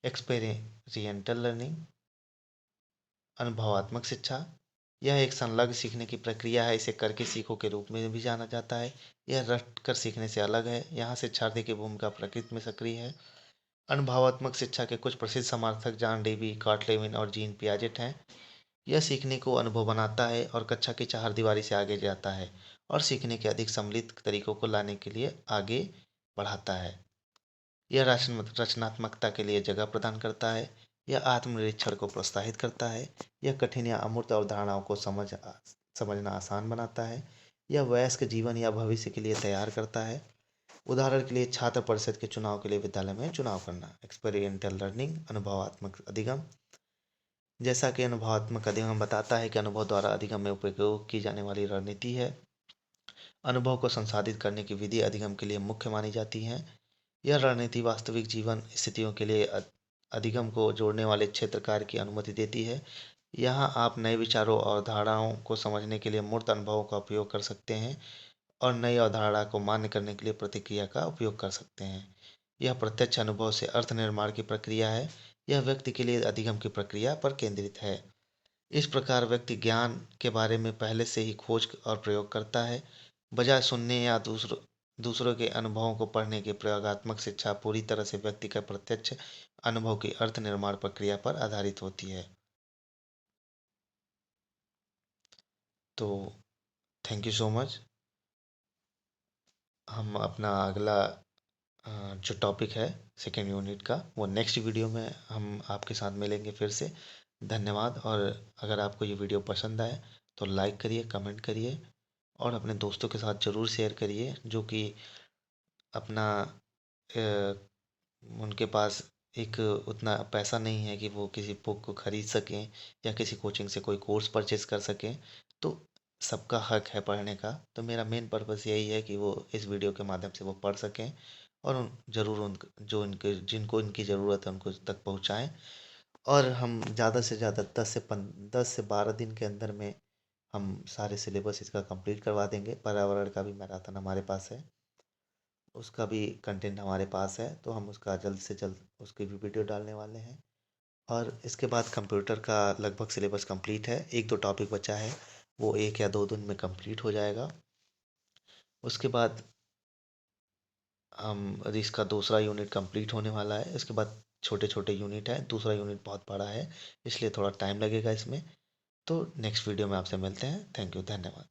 एक्सपेरिएंटल लर्निंग, अनुभवात्मक शिक्षा। यह एक संलग्न सीखने की प्रक्रिया है। इसे करके सीखो के रूप में भी जाना जाता है। यह रट कर सीखने से अलग है। यहाँ शिक्षार्थी की भूमिका प्रकृति में सक्रिय है। अनुभवात्मक शिक्षा के कुछ प्रसिद्ध समर्थक जॉन डेवी, कार्ट और जीन पियाजेट हैं। यह सीखने को अनुभव बनाता है और कक्षा की चारदीवारी से आगे जाता है और सीखने के अधिक सम्मिलित तरीकों को लाने के लिए आगे बढ़ाता है। यह रचनात्मकता के लिए जगह प्रदान करता है। यह आत्मनिरीक्षण को प्रोत्साहित करता है। यह कठिन या अमूर्त अवधारणाओं को समझना आसान बनाता है। यह वयस्क जीवन या भविष्य के लिए तैयार करता है। उदाहरण के लिए छात्र परिषद के चुनाव के लिए विद्यालय में चुनाव करना। एक्सपेरिएंटल लर्निंग, अनुभवात्मक अधिगम। जैसा कि अनुभवात्मक अधिगम बताता है कि अनुभव द्वारा अधिगम में उपयोग की जाने वाली रणनीति है। अनुभव को संसाधित करने की विधि अधिगम के लिए मुख्य मानी जाती है। यह रणनीति वास्तविक जीवन स्थितियों के लिए अधिगम को जोड़ने वाले क्षेत्र कार्य की अनुमति देती है। यहाँ आप नए विचारों और धारणाओं को समझने के लिए मूर्त अनुभवों का उपयोग कर सकते हैं और नई अवधारणा को मान्य करने के लिए प्रतिक्रिया का उपयोग कर सकते हैं। यह प्रत्यक्ष अनुभव से अर्थ निर्माण की प्रक्रिया है। यह व्यक्ति के लिए अधिगम की प्रक्रिया पर केंद्रित है। इस प्रकार व्यक्ति ज्ञान के बारे में पहले से ही खोज और प्रयोग करता है, बजाय सुनने या दूसरों के अनुभवों को पढ़ने की। प्रयोगात्मक शिक्षा पूरी तरह से व्यक्ति के प्रत्यक्ष अनुभव की अर्थ निर्माण प्रक्रिया पर आधारित होती है। तो थैंक यू सो मच। हम अपना अगला जो टॉपिक है सेकेंड यूनिट का, वो नेक्स्ट वीडियो में हम आपके साथ मिलेंगे फिर से। धन्यवाद। और अगर आपको ये वीडियो पसंद आए तो लाइक करिए, कमेंट करिए और अपने दोस्तों के साथ ज़रूर शेयर करिए, जो कि अपना उनके पास एक उतना पैसा नहीं है कि वो किसी बुक को ख़रीद सकें या किसी कोचिंग से कोई कोर्स परचेज़ कर सकें। तो सबका हक है पढ़ने का। तो मेरा मेन पर्पस यही है कि वो इस वीडियो के माध्यम से वो पढ़ सकें और ज़रूर उन जो इनके जिनको इनकी ज़रूरत है उनको तक पहुँचाएँ। और हम ज़्यादा से ज़्यादा 10 से 12 दिन के अंदर में हम सारे सिलेबस इसका कंप्लीट करवा देंगे। पर्यावरण का भी मैराथन हमारे पास है, उसका भी कंटेंट हमारे पास है, तो हम उसका जल्द से जल्द उसकी भी वीडियो डालने वाले हैं। और इसके बाद कंप्यूटर का लगभग सिलेबस कंप्लीट है। एक दो टॉपिक बचा है, वो 1 या 2 दिन में कंप्लीट हो जाएगा। उसके बाद हम इसका दूसरा यूनिट कंप्लीट होने वाला है। इसके बाद छोटे छोटे यूनिट है, दूसरा यूनिट बहुत बड़ा है, इसलिए थोड़ा टाइम लगेगा इसमें। तो नेक्स्ट वीडियो में आपसे मिलते हैं। थैंक यू, धन्यवाद।